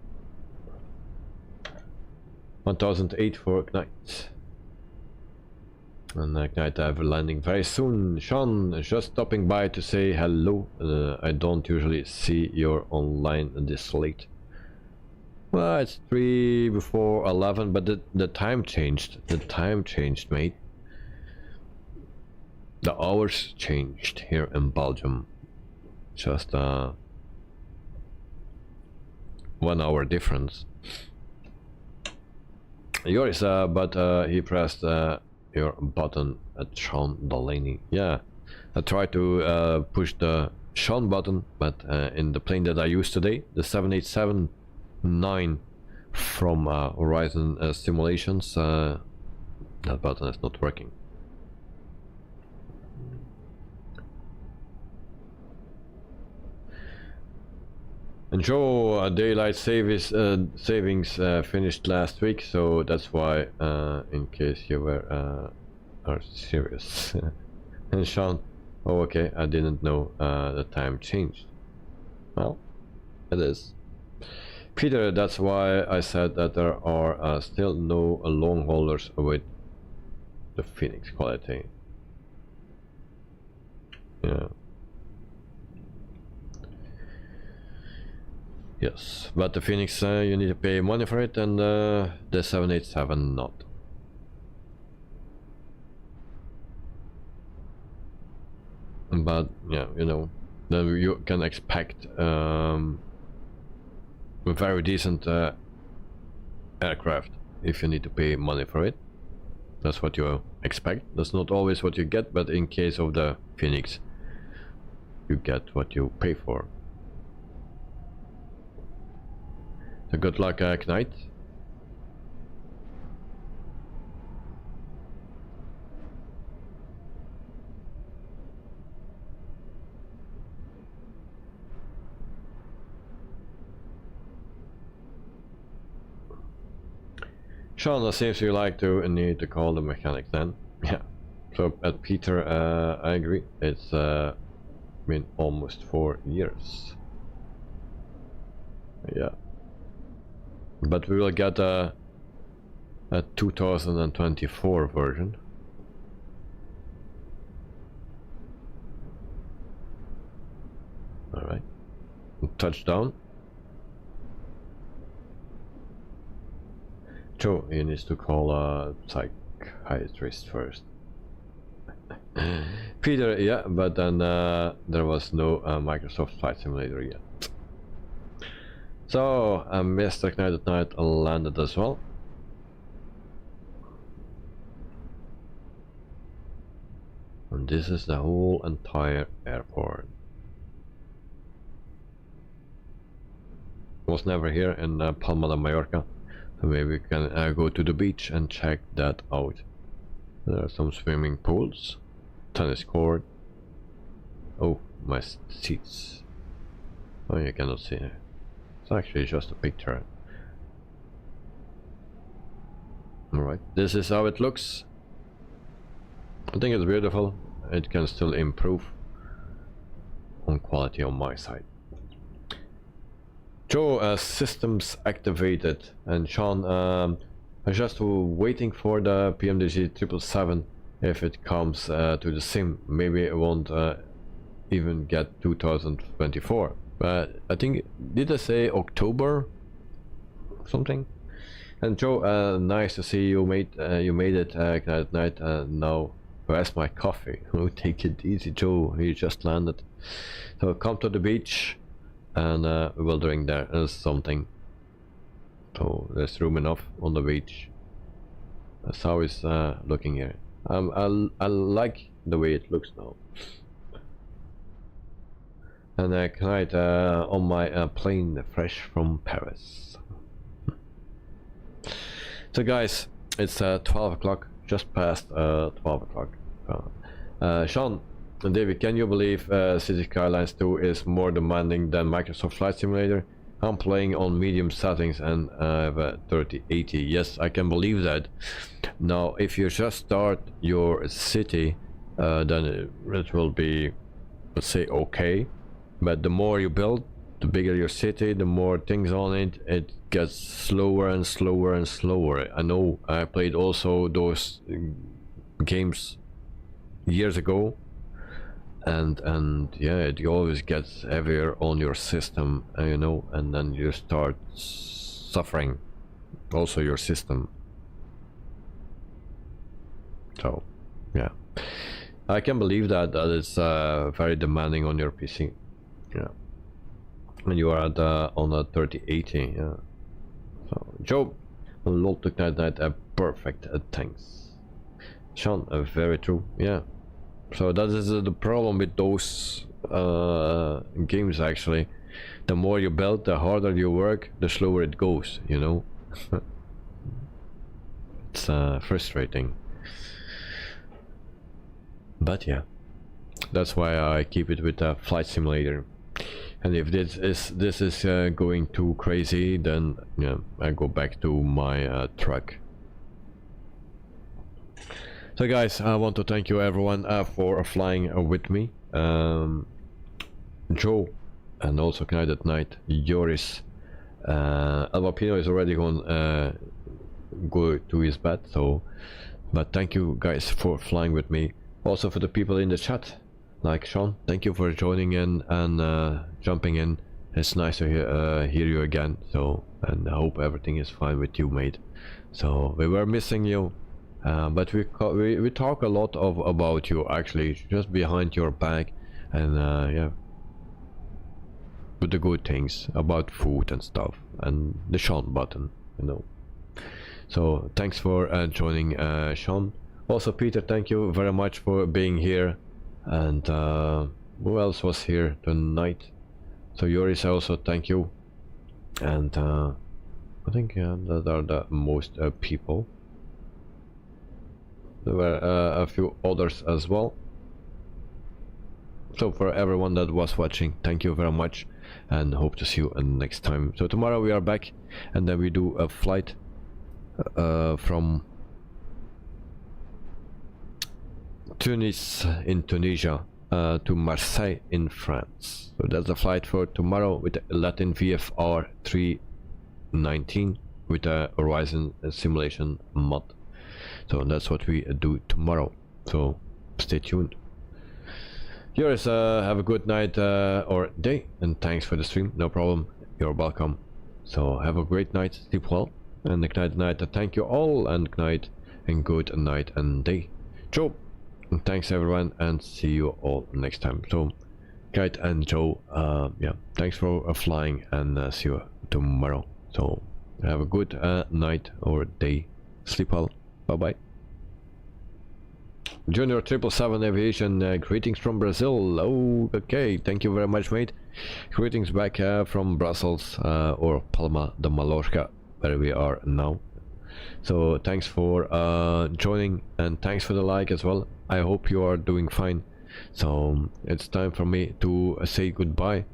1008 for Ignite. And Ignite have a landing very soon. Sean, just stopping by to say hello. I don't usually see you're online this late. Well, it's 3 before 11, but the time changed. The time changed, mate. The hours changed here in Belgium. Just 1 hour difference. Yours, but he pressed your button at Sean Delaney. Yeah, I tried to push the Sean button, but in the plane that I used today, the 787-9 from Horizon Simulations, that button is not working. And Joe, daylight savings finished last week, so that's why, in case you were are serious. And Sean, oh okay, I didn't know the time changed. Well, it is. Peter, that's why I said that there are still no long haulers with the Phoenix quality. Yeah. Yes, but the Phoenix, you need to pay money for it, and the 787 not. But yeah, you know, then you can expect a very decent aircraft if you need to pay money for it. That's what you expect. That's not always what you get, but in case of the Phoenix, you get what you pay for. So good luck, Knight. Sean, it seems you like to need to call the mechanic then. Yeah. So at Peter, I agree. It's been almost 4 years. Yeah. But we will get a 2024 version. Alright. Touchdown. Joe, he needs to call a psychiatrist first. Peter, yeah, but then there was no Microsoft Flight Simulator yet. So, Mr. Knight at Night landed as well. And this is the whole entire airport. Was never here in Palma de Mallorca, so maybe we can go to the beach and check that out. There are some swimming pools, tennis court. Oh, my seats. Oh, you cannot see it. It's actually just a picture. Alright, this is how it looks. I think it's beautiful. It can still improve on quality on my side. Joe, systems activated. And Sean, I'm just waiting for the PMDG 777 if it comes to the sim. Maybe it won't even get 2024. But I think, did I say October something? And Joe, nice to see you made it at night. Now where's my coffee? Oh, take it easy, Joe, you just landed. So come to the beach and we will drink there something. So there's room enough on the beach. That's how it's looking here. I like the way it looks now. And tonight on my plane fresh from Paris. So guys, it's 12 o'clock, just past 12 o'clock. Sean and David, can you believe City Skylines 2 is more demanding than Microsoft Flight Simulator? I'm playing on medium settings and I have a 3080. Yes, I can believe that. Now if you just start your city, then it will be, let's say, okay. But the more you build, the bigger your city, the more things on it, it gets slower and slower and slower. I know I played also those games years ago, and yeah, it always gets heavier on your system, you know, and then you start suffering also your system. So yeah, I can believe that it's very demanding on your PC. Yeah, when you are at on a 3080. Yeah. So Joe, a lot to night, perfect. Thanks, Sean. Very true. Yeah. So that is the problem with those games. Actually, the more you build, the harder you work, the slower it goes. You know, it's frustrating. But yeah, that's why I keep it with a flight simulator. And if this is going too crazy, then yeah, I go back to my truck. So guys, I want to thank you everyone for flying with me. Joe, and also Knight at Night, Joris, Alvapino is already gone go to his bed. So, but thank you guys for flying with me. Also for the people in the chat, like Sean, thank you for joining in and jumping in. It's nice to hear you again. So, and I hope everything is fine with you, mate. So we were missing you, but we talk a lot about you actually, just behind your back, and yeah, with the good things about food and stuff, and the Sean button, you know. So thanks for joining, Sean. Also Peter, thank you very much for being here. And who else was here tonight? So Joris, also thank you. And I think that are the most people. There were a few others as well. So for everyone that was watching, thank you very much, and hope to see you next time. So tomorrow we are back, and then we do a flight from Tunis in Tunisia to Marseille in France. So that's the flight for tomorrow with the Latin VFR 319 with a Horizon simulation mod. So that's what we do tomorrow. So stay tuned. Yours, have a good night or day, and thanks for the stream. No problem. You're welcome. So have a great night. Sleep well. And good night. Thank you all, and good night and good night and day. Joe. And thanks everyone, and see you all next time. So Kite and Joe, yeah, thanks for flying, and see you tomorrow. So have a good night or day. Sleep well. Bye bye. Junior 777 Aviation, greetings from Brazil. Oh, okay, thank you very much, mate. Greetings back from Brussels, or Palma de Mallorca, where we are now. So thanks for joining, and thanks for the like as well. I hope you are doing fine. So it's time for me to say goodbye,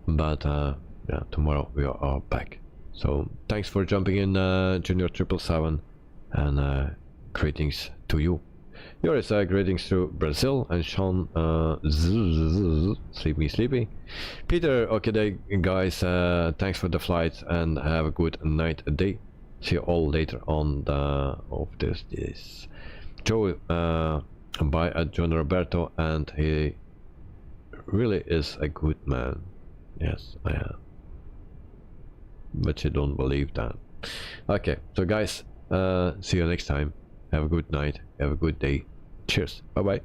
but yeah, tomorrow we are back. So thanks for jumping in, Junior 777, and greetings to you. Yours, greetings to Brazil, and Sean, sleepy. Peter, okay guys, thanks for the flight, and have a good night, a day. See you all later on of this. Joe, by John Roberto, and he really is a good man. Yes, I am. But you don't believe that. Okay, so guys, see you next time. Have a good night. Have a good day. Cheers. Bye bye.